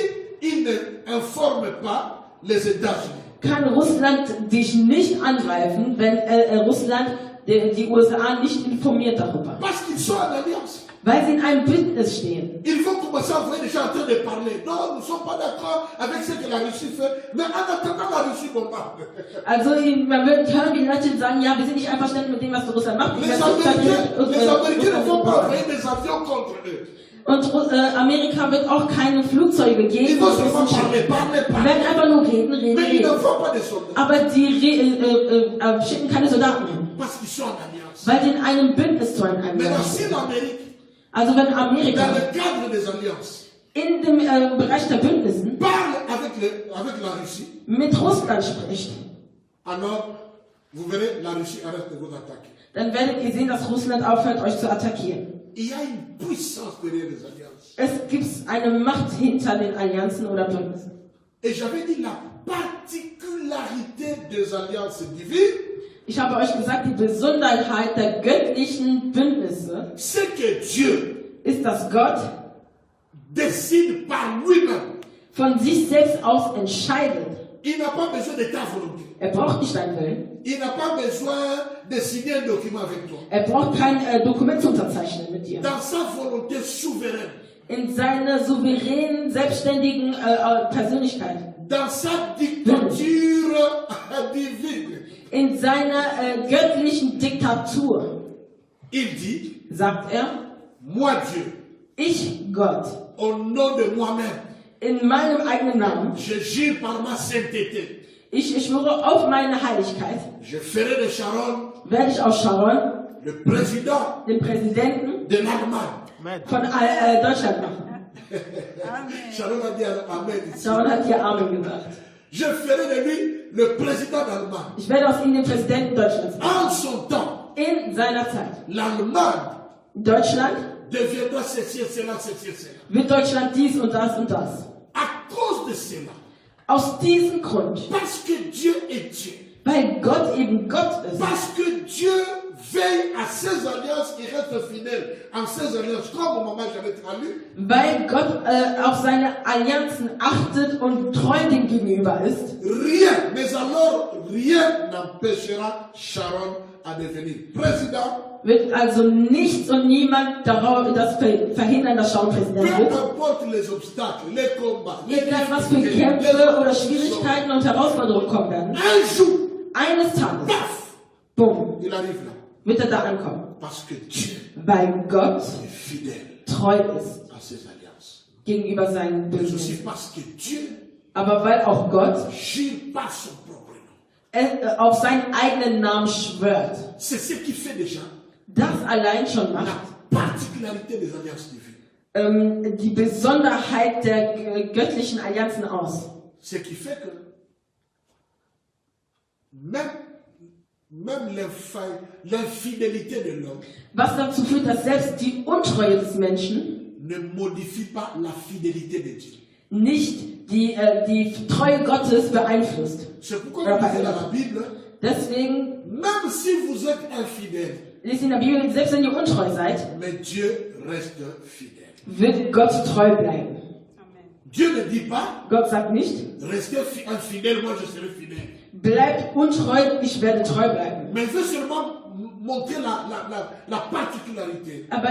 Speaker 1: il ne informe pas les États-Unis.
Speaker 2: kann Russland dich nicht angreifen, wenn Russland die USA nicht informiert darüber.
Speaker 1: Parce qu'ils sont en alliance.
Speaker 2: Weil sie in einem Bündnis stehen.
Speaker 1: Ils vont commencer à voir les gens en train de parler. Non, nous ne sommes pas d'accord avec ce que la Russie fait. Mais en attendant, la Russie bombarde.
Speaker 2: Also man wird hören, wie die Leute sagen, ja, wir sind nicht einverstanden mit dem, was Russland macht.
Speaker 1: Les Américains ne vont pas envoyer des avions contre eux.
Speaker 2: Und Amerika wird auch keine Flugzeuge
Speaker 1: Ils
Speaker 2: geben.
Speaker 1: vont seulement parler, parler,
Speaker 2: Die
Speaker 1: parler.
Speaker 2: werden einfach nur reden, reden,
Speaker 1: Mais ils ne
Speaker 2: reden.
Speaker 1: font pas de soldats.
Speaker 2: Aber die schicken keine Soldaten hin,
Speaker 1: Parce qu'ils sont en alliance.
Speaker 2: weil die in einem Bündnis zu einem
Speaker 1: Maintenant,
Speaker 2: sind.
Speaker 1: si l'Amérique,
Speaker 2: Also wenn
Speaker 1: dans
Speaker 2: Amerika
Speaker 1: le cadre des alliances,
Speaker 2: in dem Bereich der Bündnissen
Speaker 1: parle avec la Russie,
Speaker 2: mit Russland spricht,
Speaker 1: alors vous verrez, la Russie arrête de vous attaquer.
Speaker 2: dann werdet ihr sehen, dass Russland aufhört, euch zu attackieren.
Speaker 1: Il y a une puissance derrière les alliances.
Speaker 2: Es gibt eine Macht hinter den Allianzen oder Bündnissen.
Speaker 1: Et j'avais dit la particularité des alliances divines,
Speaker 2: Ich habe euch gesagt, die Besonderheit der göttlichen Bündnisse
Speaker 1: c'est que Dieu
Speaker 2: ist, dass Gott
Speaker 1: décide par lui-même.
Speaker 2: von sich selbst aus entscheidet.
Speaker 1: Il n'a pas besoin de ta volonté.
Speaker 2: Er braucht nicht deinen Willen.
Speaker 1: Il n'a pas besoin de signer un document avec toi.
Speaker 2: Er braucht kein Dokument zu unterzeichnen mit dir.
Speaker 1: Dans sa volonté souveraine,
Speaker 2: In seiner souveränen, selbstständigen Persönlichkeit.
Speaker 1: dans sa dictature divine,
Speaker 2: In seiner göttlichen Diktatur
Speaker 1: il dit,
Speaker 2: sagt er,
Speaker 1: moi Dieu,
Speaker 2: ich Gott,
Speaker 1: au nom de moi-même,
Speaker 2: in meinem eigenen Namen,
Speaker 1: je jure par ma sainteté,
Speaker 2: ich schwöre auf meine Heiligkeit,
Speaker 1: je ferai de Sharon
Speaker 2: werde ich aus Sharon,
Speaker 1: le président
Speaker 2: den Präsidenten
Speaker 1: de l'Allemagne.
Speaker 2: von Deutschland machen.
Speaker 1: Sharon a dit Amen ici.
Speaker 2: Sharon hat hier Amen gesagt.
Speaker 1: Je ferai de lui le président d'Allemagne.
Speaker 2: Ich werde aus ihm den Präsidenten Deutschlands machen.
Speaker 1: En son temps,
Speaker 2: In seiner Zeit.
Speaker 1: l'Allemagne
Speaker 2: Deutschland
Speaker 1: deviendra ceci, cela, ceci, cela.
Speaker 2: wird Deutschland dies und das und das.
Speaker 1: À cause de cela,
Speaker 2: Aus diesem Grund,
Speaker 1: parce que Dieu est Dieu,
Speaker 2: weil Gott eben Gott ist,
Speaker 1: parce que Dieu veille à ses alliances et reste fidèle en ses alliances, comme au moment où j'avais traduit,
Speaker 2: weil Gott auf seine Allianzen achtet und treu dem gegenüber ist,
Speaker 1: rien, mais alors rien n'empêchera Sharon à devenir président.
Speaker 2: wird also nichts und niemand das verhindern, dass Sharon Präsident
Speaker 1: Peu
Speaker 2: wird.
Speaker 1: importe les obstacles, les combats, les
Speaker 2: Egal was für
Speaker 1: difficultés,
Speaker 2: Kämpfe oder Schwierigkeiten und Herausforderungen kommen werden.
Speaker 1: un jour,
Speaker 2: Eines Tages,
Speaker 1: paf,
Speaker 2: bumm,
Speaker 1: il arrive là.
Speaker 2: wird er da ankommen.
Speaker 1: Parce que Dieu
Speaker 2: Weil Gott
Speaker 1: est fidèle
Speaker 2: treu ist
Speaker 1: à ses alliances.
Speaker 2: gegenüber seinen
Speaker 1: Mais aussi
Speaker 2: Bündnissen.
Speaker 1: parce que Dieu
Speaker 2: Aber weil auch Gott
Speaker 1: jure par son propre nom.
Speaker 2: auf seinen eigenen Namen schwört.
Speaker 1: C'est ce qui fait déjà
Speaker 2: Das allein schon
Speaker 1: la
Speaker 2: macht
Speaker 1: particularité des alliances divines.
Speaker 2: die Besonderheit der göttlichen Allianzen aus.
Speaker 1: Ce qui fait que même l'infidélité de l'homme
Speaker 2: Was dazu führt, dass selbst die Untreue des Menschen
Speaker 1: ne modifie pas la fidélité de Dieu.
Speaker 2: nicht die Treue Gottes beeinflusst.
Speaker 1: C'est pourquoi on disait dans la Bible,
Speaker 2: Deswegen
Speaker 1: même si vous êtes infidèle,
Speaker 2: ist in der Bibel, selbst wenn ihr untreu seid,
Speaker 1: mais Dieu reste fidèle.
Speaker 2: wird Gott treu bleiben.
Speaker 1: Dieu ne dit pas,
Speaker 2: Gott sagt nicht,
Speaker 1: restez infidèle, moi je serai fidèle.
Speaker 2: bleibt untreu, ich werde treu bleiben.
Speaker 1: Mais il veut seulement montrer la particularité.
Speaker 2: Aber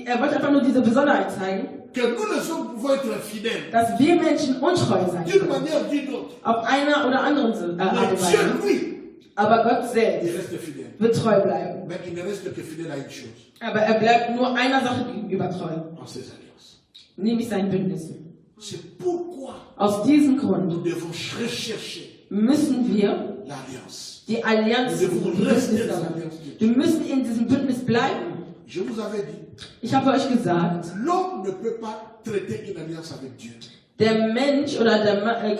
Speaker 2: er wollte einfach nur diese Besonderheit zeigen,
Speaker 1: Que nous les hommes pouvons être infidèles
Speaker 2: dass wir Menschen untreu sein
Speaker 1: d'une
Speaker 2: können.
Speaker 1: manière ou d'une autre.
Speaker 2: Auf einer oder anderen Art
Speaker 1: Mais
Speaker 2: und
Speaker 1: Dieu,
Speaker 2: Weise.
Speaker 1: lui,
Speaker 2: Aber Gott
Speaker 1: il
Speaker 2: selbst
Speaker 1: reste fidèle.
Speaker 2: wird treu bleiben.
Speaker 1: Mais il ne reste que fidèle à une chose,
Speaker 2: Aber er bleibt nur einer Sache gegenüber treu,
Speaker 1: en ses alliances.
Speaker 2: nämlich seinen Bündnissen.
Speaker 1: C'est pourquoi
Speaker 2: Aus diesem
Speaker 1: nous
Speaker 2: Grund
Speaker 1: devons rechercher
Speaker 2: müssen wir
Speaker 1: l'alliance.
Speaker 2: die Allianz,
Speaker 1: Nous devons
Speaker 2: die
Speaker 1: rester
Speaker 2: Bündnisse,
Speaker 1: dans l'alliance de Dieu.
Speaker 2: wir müssen in diesem Bündnis bleiben.
Speaker 1: Je vous avais dit,
Speaker 2: Ich habe euch gesagt,
Speaker 1: l'homme ne peut pas traiter une alliance avec Dieu.
Speaker 2: der Mensch oder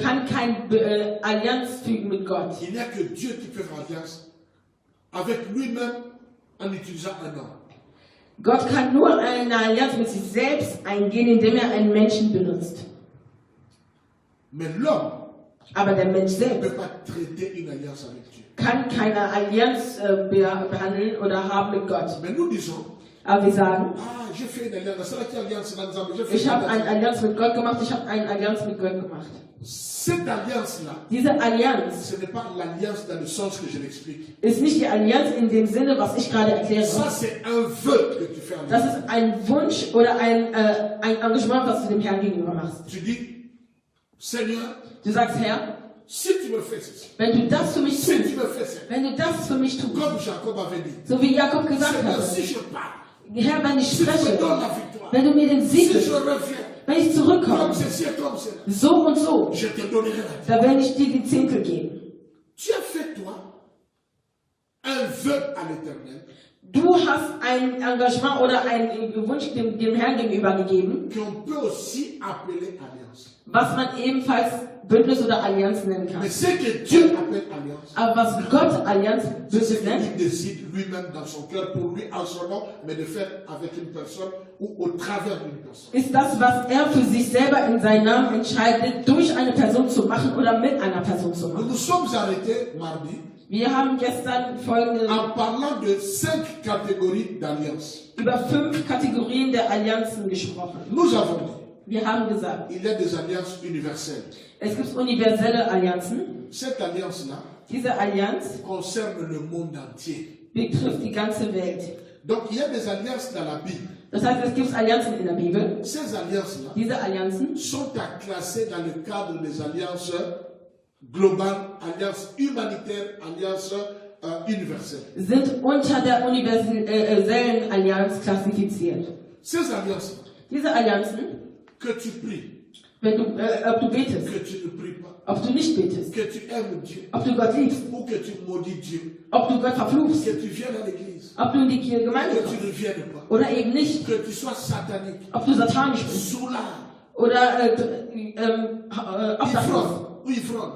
Speaker 2: kann keine Allianz fügen mit Gott.
Speaker 1: Il n'y a que Dieu qui peut faire alliance avec lui-même en utilisant un homme.
Speaker 2: Gott kann nur eine Allianz mit sich selbst eingehen, indem er einen Menschen benutzt.
Speaker 1: Mais l'homme
Speaker 2: Aber der Mensch
Speaker 1: ne
Speaker 2: selbst
Speaker 1: peut pas traiter une alliance avec Dieu.
Speaker 2: kann keine Allianz behandeln oder haben mit Gott.
Speaker 1: Mais nous disons,
Speaker 2: Aber wir sagen,
Speaker 1: j'ai fait une alliance. C'est là qu'il y a alliance dans les hommes. J'ai fait
Speaker 2: ich
Speaker 1: une
Speaker 2: habe eine
Speaker 1: alliance.
Speaker 2: Allianz mit Gott gemacht, ich habe eine Allianz mit Gott gemacht.
Speaker 1: Cette alliance-là,
Speaker 2: Diese Allianz
Speaker 1: ce n'est pas l'alliance dans le sens que je l'explique.
Speaker 2: ist nicht die Allianz in dem Sinne, was ich gerade erkläre.
Speaker 1: Ça, c'est un vœu que tu fais à
Speaker 2: Das
Speaker 1: Dieu.
Speaker 2: ist ein Wunsch oder ein Engagement, was du dem Herrn gegenüber machst.
Speaker 1: Tu dis, Seigneur,
Speaker 2: Du sagst, Herr,
Speaker 1: si tu me fais ceci,
Speaker 2: wenn du das für mich
Speaker 1: si tu
Speaker 2: tust,
Speaker 1: me fais cela,
Speaker 2: wenn du das für mich tust,
Speaker 1: comme Jacob avait dit,
Speaker 2: so wie Jakob gesagt
Speaker 1: Seigneur,
Speaker 2: hat,
Speaker 1: si je parle,
Speaker 2: Herr, wenn ich
Speaker 1: si tu me
Speaker 2: spreche,
Speaker 1: donnes la victoire,
Speaker 2: wenn du mir den
Speaker 1: si
Speaker 2: Sieg
Speaker 1: je
Speaker 2: gibst,
Speaker 1: reviens,
Speaker 2: wenn ich zurückkomme,
Speaker 1: comme ceci et comme cela,
Speaker 2: so und so,
Speaker 1: je te donnerai la vie.
Speaker 2: da werde ich dir die Zehntel geben.
Speaker 1: Tu as fait, toi, un vœu à l'Éternel
Speaker 2: Du hast ein Engagement oder einen Wunsch dem Herrn gegenüber gegeben,
Speaker 1: qu'on peut aussi appeler alliance.
Speaker 2: was man ebenfalls Bündnis oder Allianz nennen kann.
Speaker 1: Mais ce que Dieu appelle alliance,
Speaker 2: Aber was Gott Allianz
Speaker 1: c'est ce
Speaker 2: Bündnis nennt,
Speaker 1: qu'il décide lui-même dans son cœur pour lui en son nom, mais de faire avec une personne ou au travers d'une personne.
Speaker 2: ist das, was er für sich selber in seinem Namen entscheidet, durch eine Person zu machen oder mit einer Person zu
Speaker 1: Nous
Speaker 2: machen.
Speaker 1: nous sommes arrêtés mardi
Speaker 2: Wir haben gestern folgende
Speaker 1: en parlant de 5 catégories d'alliances.
Speaker 2: über 5 Kategorien der Allianzen gesprochen.
Speaker 1: Nous avons dit,
Speaker 2: Wir haben gesagt,
Speaker 1: il y a des alliances universelles.
Speaker 2: es gibt universelle Allianzen.
Speaker 1: Cette alliance-là
Speaker 2: Diese Allianz
Speaker 1: concerne le monde entier.
Speaker 2: betrifft die ganze Welt.
Speaker 1: Donc il y a des alliances dans la Bible.
Speaker 2: Das heißt, es gibt Allianzen in der Bibel.
Speaker 1: Ces alliances-là
Speaker 2: Diese Allianzen
Speaker 1: sont à classer dans le cadre des alliances globales, alliances humanitaires, alliances universelles.
Speaker 2: sind unter der universellen Allianz klassifiziert.
Speaker 1: Ces alliances
Speaker 2: Diese Allianzen,
Speaker 1: que tu pries,
Speaker 2: wenn du, ob du betest,
Speaker 1: que tu ne pries pas,
Speaker 2: ob du nicht betest,
Speaker 1: que tu aimes Dieu,
Speaker 2: ob du Gott liebst,
Speaker 1: ou que tu maudis Dieu,
Speaker 2: ob du Gott verfluchst,
Speaker 1: que tu viens à l'église,
Speaker 2: ob du in die Gemeinde
Speaker 1: que tu
Speaker 2: kommst
Speaker 1: ne viennes pas,
Speaker 2: oder eben nicht,
Speaker 1: que tu sois satanique,
Speaker 2: ob du satanisch bist
Speaker 1: soulard,
Speaker 2: oder obdachlos
Speaker 1: ivrogne,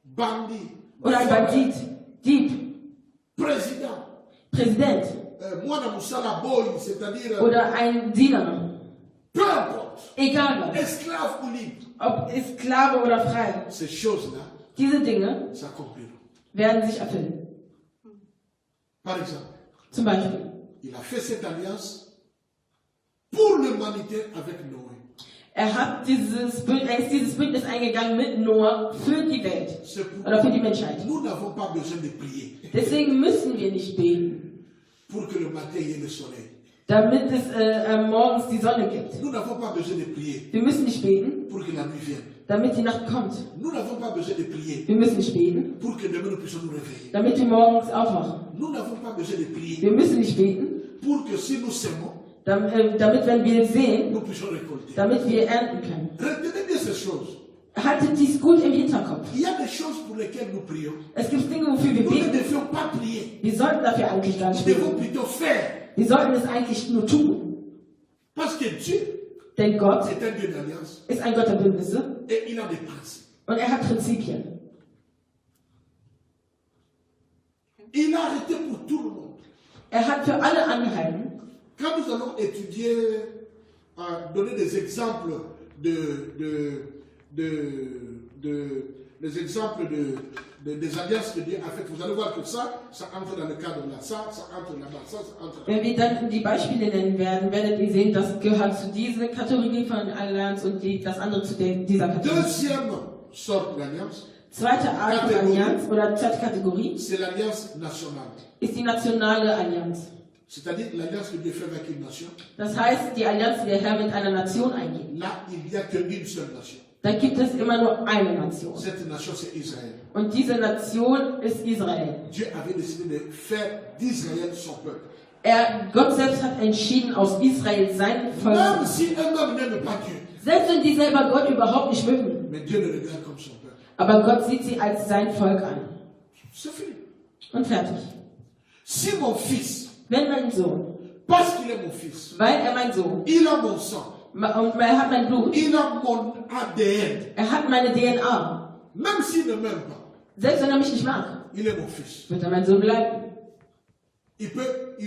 Speaker 1: bandit,
Speaker 2: oder ein Bandit, Dieb,
Speaker 1: président,
Speaker 2: Präsident
Speaker 1: Mwana Moussala Boy, c'est-à-dire
Speaker 2: oder ein Diener,
Speaker 1: peu importe,
Speaker 2: egal was,
Speaker 1: esclave ou libre,
Speaker 2: ob Sklave oder frei,
Speaker 1: ces choses-là
Speaker 2: diese Dinge
Speaker 1: s'accompliront.
Speaker 2: werden sich erfüllen.
Speaker 1: Par exemple,
Speaker 2: Zum Beispiel,
Speaker 1: il a fait cette alliance pour l'humanité avec Noé.
Speaker 2: er ist dieses Bündnis eingegangen mit Noah für die Welt
Speaker 1: C'est pour
Speaker 2: oder für die Menschheit.
Speaker 1: nous n'avons pas besoin de prier
Speaker 2: Deswegen müssen wir nicht beten,
Speaker 1: pour que le matin y ait le soleil.
Speaker 2: damit es morgens die Sonne gibt.
Speaker 1: Nous n'avons pas besoin de prier
Speaker 2: Wir müssen nicht beten,
Speaker 1: pour que la nuit vienne.
Speaker 2: damit die Nacht kommt.
Speaker 1: Nous n'avons pas besoin de prier
Speaker 2: Wir müssen nicht beten,
Speaker 1: pour que demain nous puissions nous réveiller.
Speaker 2: damit wir morgens aufwachen.
Speaker 1: Nous n'avons pas besoin de prier
Speaker 2: Wir müssen nicht beten,
Speaker 1: pour que si nous semons,
Speaker 2: damit wenn wir sehen,
Speaker 1: nous puissions récolter.
Speaker 2: damit wir ernten können.
Speaker 1: Retenez bien ces choses.
Speaker 2: Haltet dies gut im Hinterkopf.
Speaker 1: Il y a des choses pour lesquelles nous prions.
Speaker 2: Es gibt Dinge, wofür wir
Speaker 1: Nous ne
Speaker 2: beten.
Speaker 1: devions pas prier.
Speaker 2: Wir sollten dafür eigentlich gar
Speaker 1: Nous
Speaker 2: nicht
Speaker 1: devons
Speaker 2: beten.
Speaker 1: plutôt faire.
Speaker 2: Wir sollten es eigentlich nur tun.
Speaker 1: Parce que Dieu
Speaker 2: Denn Gott
Speaker 1: est un Dieu d'alliance
Speaker 2: ist ein Gott der Bündnisse
Speaker 1: et il a des principes.
Speaker 2: und er hat Prinzipien.
Speaker 1: Il a arrêté pour tout le monde.
Speaker 2: Er hat für alle angehalten.
Speaker 1: Quand nous allons étudier, donner des exemples des exemples des alliances que Dieu a faites, vous allez voir que ça entre dans le cadre là, ça entre là-bas, ça entre là.
Speaker 2: Wenn wir dann die Beispiele nennen werden, werdet ihr sehen, das gehört zu dieser Kategorie von Allianz und das andere zu dieser Kategorie.
Speaker 1: Deuxième sorte d'alliance,
Speaker 2: Zweite Art von Allianz oder zweite Kategorie
Speaker 1: c'est l'alliance nationale.
Speaker 2: ist die nationale Allianz.
Speaker 1: C'est-à-dire l'alliance que Dieu fait avec une nation.
Speaker 2: Das heißt, die Allianz, die der Herr mit einer Nation eingeht.
Speaker 1: Là, il n'y a qu'une seule nation.
Speaker 2: Da gibt es immer nur eine Nation.
Speaker 1: Cette nation, c'est Israël.
Speaker 2: Und diese Nation ist Israel.
Speaker 1: Dieu avait décidé de faire d'Israël son peuple.
Speaker 2: Gott selbst hat entschieden, aus Israel sein Volk
Speaker 1: Même
Speaker 2: zu machen.
Speaker 1: si eux-mêmes n'aiment pas Dieu,
Speaker 2: Selbst wenn die selber Gott überhaupt nicht mögen.
Speaker 1: mais Dieu le regarde comme son peuple.
Speaker 2: Aber Gott sieht sie als sein Volk an.
Speaker 1: C'est fini.
Speaker 2: Und fertig.
Speaker 1: Si mon fils,
Speaker 2: Wenn mein Sohn,
Speaker 1: parce qu'il est mon fils,
Speaker 2: weil er mein Sohn,
Speaker 1: il a mon sang,
Speaker 2: und er hat mein Blut,
Speaker 1: il a mon ADN,
Speaker 2: er hat meine DNA.
Speaker 1: même s'il ne m'aime pas,
Speaker 2: Selbst wenn er mich nicht mag,
Speaker 1: il est mon fils.
Speaker 2: wird er mein Sohn bleiben.
Speaker 1: Il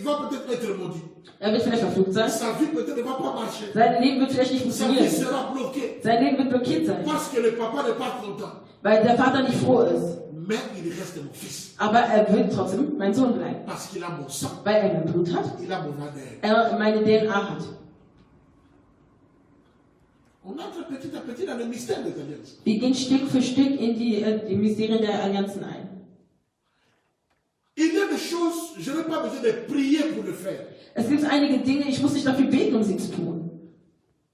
Speaker 1: va peut-être être maudit.
Speaker 2: Er wird vielleicht verflucht sein.
Speaker 1: Sa vie peut-être ne va pas marcher.
Speaker 2: Sein Leben wird vielleicht nicht
Speaker 1: Sa vie
Speaker 2: funktionieren.
Speaker 1: sera bloquée
Speaker 2: Sein Leben wird blockiert sein,
Speaker 1: parce que le papa n'est pas content.
Speaker 2: weil der Vater nicht froh ist.
Speaker 1: Mais il reste mon fils
Speaker 2: Aber er wird trotzdem mein Sohn bleiben,
Speaker 1: parce qu'il a mon sang,
Speaker 2: weil er mein Blut hat,
Speaker 1: il a mon ADN.
Speaker 2: er meine DNA hat.
Speaker 1: On entre petit à petit dans le mystère des alliances.
Speaker 2: Wir gehen Stück für Stück in die Mysterien der Allianzen ein.
Speaker 1: Il y a des choses, je n'ai pas besoin de prier pour le faire.
Speaker 2: Es gibt einige Dinge, ich muss nicht dafür beten, um sie zu tun.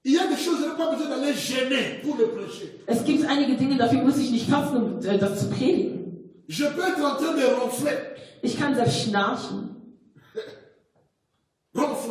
Speaker 1: Il y a des choses, je n'ai pas besoin d'aller gêner pour le prêcher.
Speaker 2: Es gibt einige Dinge, dafür muss ich nicht fasten, um das zu predigen.
Speaker 1: Je peux être en train de ronfler.
Speaker 2: Ich kann selbst schnarchen.
Speaker 1: Ronfler.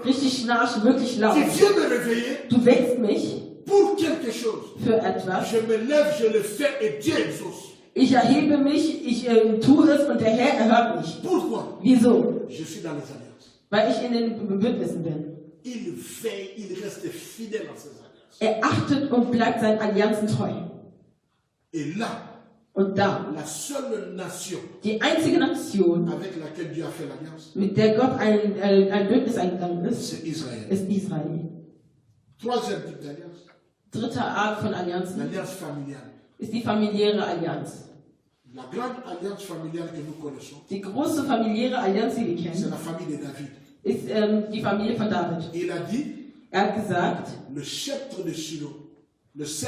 Speaker 2: richtig schnarchen, wirklich laut.
Speaker 1: Tu viens me réveiller
Speaker 2: Du wächst mich
Speaker 1: pour quelque chose.
Speaker 2: für etwas.
Speaker 1: Je me lève, je le fais et Dieu exauce.
Speaker 2: Ich erhebe mich, ich tue es und der Herr erhört mich.
Speaker 1: Pourquoi?
Speaker 2: Wieso?
Speaker 1: Je suis dans les alliances.
Speaker 2: Weil ich in den Bündnissen bin.
Speaker 1: Il veille, il reste fidèle à ses alliances.
Speaker 2: Er achtet und bleibt seinen Allianzen treu.
Speaker 1: Et là,
Speaker 2: Und da,
Speaker 1: la seule nation
Speaker 2: die einzige Nation,
Speaker 1: avec laquelle Dieu a fait l'alliance,
Speaker 2: mit der Gott ein Bündnis eingegangen ist,
Speaker 1: c'est Israël.
Speaker 2: ist Israel.
Speaker 1: Troisième type d'alliance,
Speaker 2: Dritte Art von Allianzen
Speaker 1: l'alliance familiale.
Speaker 2: ist die familiäre Allianz.
Speaker 1: La grande alliance familiale que nous connaissons,
Speaker 2: Die große familiäre Allianz, die wir
Speaker 1: c'est
Speaker 2: kennen,
Speaker 1: la famille de David.
Speaker 2: ist die Familie von David.
Speaker 1: Il a dit,
Speaker 2: Er hat gesagt,
Speaker 1: le sceptre de Shiloh, le
Speaker 2: das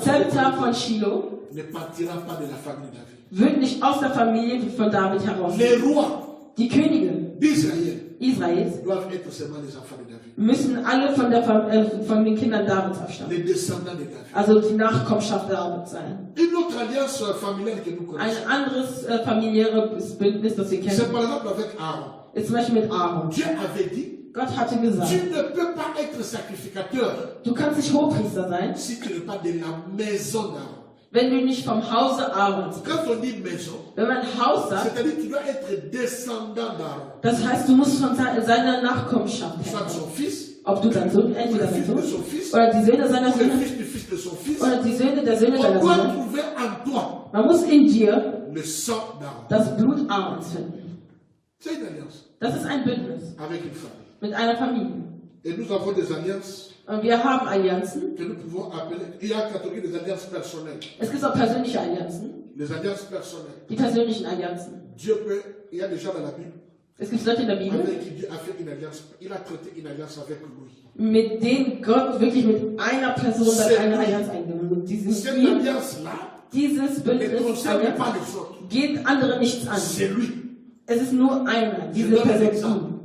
Speaker 2: Zepter von Shiloh
Speaker 1: ne partira pas de la famille de David.
Speaker 2: wird nicht aus der Familie von David heraus.
Speaker 1: Les rois
Speaker 2: Die Könige
Speaker 1: d'Israël
Speaker 2: Israels
Speaker 1: doivent être seulement les enfants de David.
Speaker 2: müssen alle von den Kindern Davids abstammen.
Speaker 1: Les descendants de David.
Speaker 2: Also die Nachkommenschaft Davids sein.
Speaker 1: Une autre alliance familiale que nous connaissons,
Speaker 2: Ein anderes familiäres Bündnis, das wir
Speaker 1: c'est
Speaker 2: kennen,
Speaker 1: par exemple avec Aaron.
Speaker 2: ist zum Beispiel mit Aaron.
Speaker 1: Dieu avait dit,
Speaker 2: Gott hatte gesagt,
Speaker 1: tu ne peux pas être sacrificateur
Speaker 2: du kannst nicht Hohepriester sein,
Speaker 1: si tu n'es pas de la maison d'Aaron.
Speaker 2: wenn du nicht vom Hause Aarons bist.
Speaker 1: Quand on dit maison,
Speaker 2: Wenn man Haus sagt,
Speaker 1: c'est-à-dire que tu dois être descendant d'Aaron.
Speaker 2: das heißt, du musst von seiner Nachkommenschaft
Speaker 1: Soit
Speaker 2: her.
Speaker 1: son fils,
Speaker 2: Ob du dein Sohn,
Speaker 1: ou
Speaker 2: entweder
Speaker 1: le
Speaker 2: dein
Speaker 1: fils de
Speaker 2: Sohn,
Speaker 1: son fils,
Speaker 2: oder die Söhne seiner
Speaker 1: ou le
Speaker 2: Söhne,
Speaker 1: fils du fils de son fils.
Speaker 2: oder die Söhne der Söhne
Speaker 1: On
Speaker 2: seiner
Speaker 1: doit
Speaker 2: Söhne.
Speaker 1: trouver en toi
Speaker 2: Man muss in dir
Speaker 1: le sang d'Aaron.
Speaker 2: das Blut Aarons finden.
Speaker 1: C'est une alliance
Speaker 2: Das ist ein Bündnis
Speaker 1: avec une famille.
Speaker 2: mit einer Familie.
Speaker 1: Et nous avons des alliances
Speaker 2: Und wir haben Allianzen.
Speaker 1: que nous pouvons appeler, il y a une catégorie des alliances personnelles.
Speaker 2: Es gibt auch persönliche Allianzen.
Speaker 1: Les alliances personnelles.
Speaker 2: Die persönlichen Allianzen.
Speaker 1: Dieu peut, il y a des gens dans la Bible
Speaker 2: Es gibt Leute in der Bibel,
Speaker 1: avec qui Dieu a fait une alliance. Il a traité une alliance avec lui.
Speaker 2: mit denen Gott wirklich mit einer Person dann eine Allianz eingegangen ist.
Speaker 1: Cette
Speaker 2: Ihm,
Speaker 1: alliance-là
Speaker 2: dieses
Speaker 1: ne
Speaker 2: Bündnis
Speaker 1: concerne
Speaker 2: Allianz,
Speaker 1: pas les autres.
Speaker 2: geht andere nichts an.
Speaker 1: C'est lui.
Speaker 2: Es ist nur einer,
Speaker 1: Je
Speaker 2: diese
Speaker 1: donne un
Speaker 2: Person.
Speaker 1: exemple.
Speaker 2: ihm.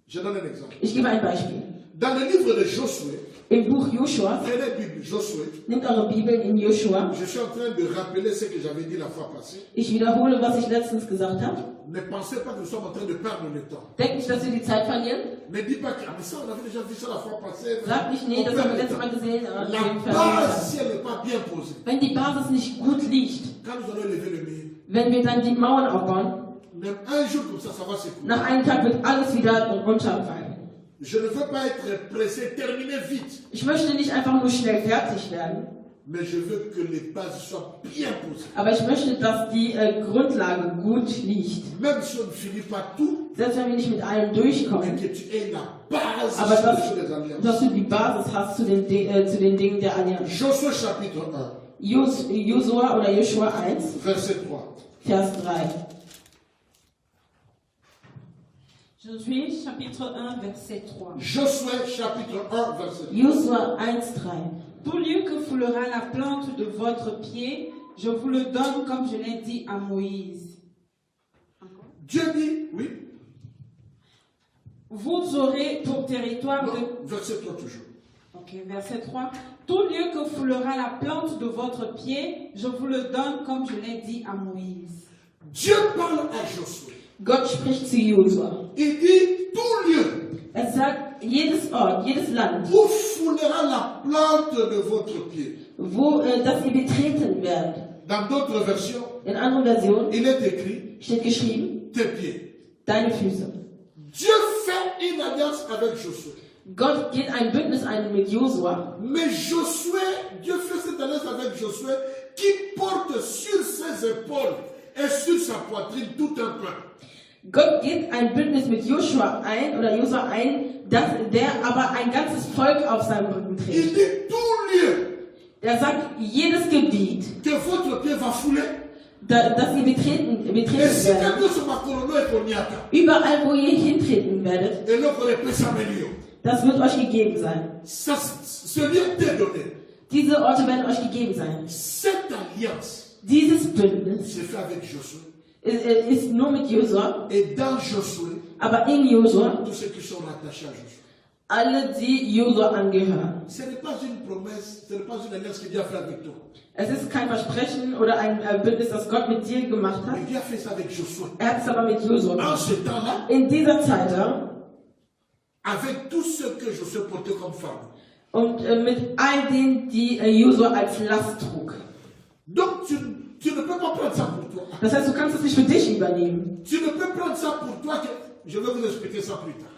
Speaker 1: Je donne un exemple.
Speaker 2: Ich gebe ein Beispiel.
Speaker 1: Dans le livre de Josué,
Speaker 2: Im Buch Joshua,
Speaker 1: prenez la Bible, Josué,
Speaker 2: nehmt eure Bibel in Joshua.
Speaker 1: je suis en train de rappeler ce que j'avais dit la fois passée.
Speaker 2: Ich wiederhole, was ich letztens gesagt habe.
Speaker 1: Ne pensez pas que nous sommes en train de perdre le temps.
Speaker 2: Denkt nicht, dass wir die Zeit verlieren.
Speaker 1: Ne dites pas que ah, mais ça, on avait déjà vu ça la fois passée.
Speaker 2: Sagt nicht, nee,
Speaker 1: On
Speaker 2: das
Speaker 1: perd
Speaker 2: haben wir
Speaker 1: le
Speaker 2: letztes Mal
Speaker 1: temps.
Speaker 2: gesehen.
Speaker 1: La base, si elle n'est pas bien posée,
Speaker 2: Wenn die Basis nicht gut liegt,
Speaker 1: quand nous allons lever le mur,
Speaker 2: wenn wir dann die Mauern aufbauen,
Speaker 1: même un jour comme ça va s'écouler.
Speaker 2: nach einem Tag wird alles wieder runterfallen.
Speaker 1: Je ne veux pas être pressé, terminer vite,
Speaker 2: Ich möchte nicht einfach nur schnell fertig werden,
Speaker 1: mais je veux que les bases soient bien posées.
Speaker 2: aber ich möchte, dass die Grundlage gut liegt.
Speaker 1: Même si on ne finit pas tout,
Speaker 2: Selbst wenn wir nicht mit allem
Speaker 1: mais
Speaker 2: durchkommen,
Speaker 1: que tu aies la base
Speaker 2: aber
Speaker 1: sur les alliances.
Speaker 2: dass du die Basis hast zu den Dingen der Allianz.
Speaker 1: Josué chapitre 1,
Speaker 2: Josua oder Joshua 1,
Speaker 1: verset 3.
Speaker 2: Vers 3.
Speaker 3: Josué chapitre 1 verset 3.
Speaker 1: Josué chapitre 1, verset 3.
Speaker 2: Josua 1, 3.
Speaker 3: Tout lieu que foulera la plante de votre pied, je vous le donne comme je l'ai dit à Moïse.
Speaker 1: Dieu dit, oui,
Speaker 3: Vous aurez pour territoire de...
Speaker 1: non, verset 3 toujours.
Speaker 3: Ok, verset 3. Tout lieu que foulera la plante de votre pied, je vous le donne comme je l'ai dit à Moïse.
Speaker 1: Dieu parle à Josué.
Speaker 2: Gott spricht zu Josua.
Speaker 1: Il dit, tout lieu
Speaker 2: Er sagt, jedes Ort, jedes Land,
Speaker 1: où foulera la plante de votre pied.
Speaker 2: wo das ihr betreten werdet.
Speaker 1: Dans d'autres versions,
Speaker 2: In anderen Versionen
Speaker 1: il est écrit,
Speaker 2: steht geschrieben,
Speaker 1: tes pieds.
Speaker 2: deine Füße.
Speaker 1: Dieu fait une alliance avec Josué.
Speaker 2: Gott geht ein Bündnis ein mit Josua,
Speaker 1: Mais Josué, Dieu fait cette alliance avec Josué qui porte sur ses épaules et sur sa poitrine tout un peuple.
Speaker 2: Gott geht ein Bündnis mit Joshua ein, oder Josua ein, der aber ein ganzes Volk auf seinem Rücken
Speaker 1: Il
Speaker 2: trägt.
Speaker 1: dit tout lieu
Speaker 2: Er sagt, jedes Gebiet,
Speaker 1: que votre pied va fouler.
Speaker 2: das ihr betreten
Speaker 1: Et si
Speaker 2: werdet,
Speaker 1: quelqu'un se makolono et koniata,
Speaker 2: überall wo ihr hintreten werdet,
Speaker 1: et l'autre les peut s'améliorer.
Speaker 2: das wird euch gegeben sein.
Speaker 1: Ça, ce lieu t'est donné.
Speaker 2: Diese Orte werden euch gegeben sein.
Speaker 1: Cette alliance
Speaker 2: Dieses Bündnis
Speaker 1: s'est fait avec Josué.
Speaker 2: ist nur mit Josua,
Speaker 1: Et dans Josué,
Speaker 2: aber in Josua,
Speaker 1: tous ceux qui sont rattachés à Josué.
Speaker 2: alle, die Josua angehören.
Speaker 1: Ce n'est pas une promesse, ce n'est pas une alliance que Dieu a fait avec toi.
Speaker 2: Es ist kein Versprechen oder ein Bündnis, das Gott mit dir gemacht hat.
Speaker 1: Mais Dieu a fait ça avec Josué.
Speaker 2: Er hat es aber mit Josua
Speaker 1: En
Speaker 2: gemacht.
Speaker 1: ce temps-là,
Speaker 2: In dieser Zeit, ja,
Speaker 1: avec tous ceux que je suis porté comme fardeau.
Speaker 2: Und mit all denen, die Josua als Last trug.
Speaker 1: Donc tu ne peux pas prendre ça pour toi.
Speaker 2: Das heißt, du kannst es nicht für dich übernehmen.
Speaker 1: Tu ne peux prendre ça pour toi. Je vais vous expliquer ça plus tard.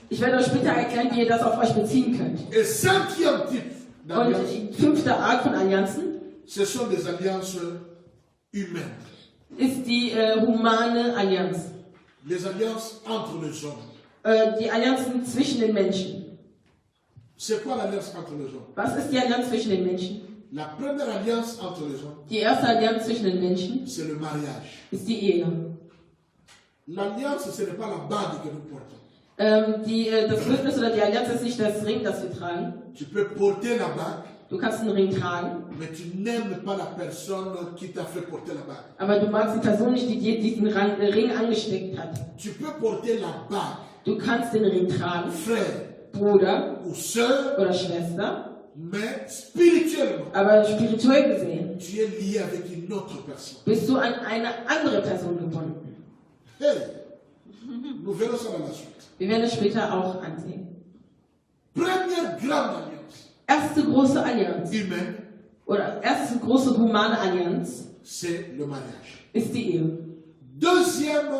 Speaker 2: Ich werde euch später erklären, wie ihr das auf euch beziehen könnt.
Speaker 1: Et cinquième type
Speaker 2: Und
Speaker 1: d'alliance,
Speaker 2: die 5. Art von Allianzen
Speaker 1: ce sont des alliances humaines.
Speaker 2: ist die humane Allianz.
Speaker 1: Les alliances entre les hommes.
Speaker 2: Die Allianzen zwischen den Menschen.
Speaker 1: C'est quoi l'alliance entre les hommes?
Speaker 2: Was ist die Allianz zwischen den Menschen?
Speaker 1: La première alliance entre les hommes,
Speaker 2: Die erste Allianz zwischen den Menschen
Speaker 1: c'est le mariage.
Speaker 2: ist die Ehe.
Speaker 1: L'alliance, ce n'est pas la bague que nous portons.
Speaker 2: Das Bündnis oder die Allianz ist nicht das Ring, das wir tragen.
Speaker 1: Tu peux porter la bague,
Speaker 2: Du kannst einen Ring tragen,
Speaker 1: mais tu n'aimes pas la personne qui t'a fait porter la bague.
Speaker 2: aber du magst die Person nicht, die dir diesen Ring angesteckt hat.
Speaker 1: Tu peux porter la bague,
Speaker 2: Du kannst den Ring tragen,
Speaker 1: frère
Speaker 2: Bruder
Speaker 1: ou sœur,
Speaker 2: oder Schwester,
Speaker 1: mais spirituellement,
Speaker 2: aber spirituell gesehen
Speaker 1: tu es lié avec une autre personne.
Speaker 2: bist du an eine andere Person gebunden.
Speaker 1: Hey, nous verrons ça dans la suite.
Speaker 2: Wir werden es später auch ansehen.
Speaker 1: Première grande alliance
Speaker 2: Erste große Allianz
Speaker 1: humaine,
Speaker 2: oder erste große humane Allianz
Speaker 1: c'est le mariage.
Speaker 2: ist die Ehe.
Speaker 1: Deuxième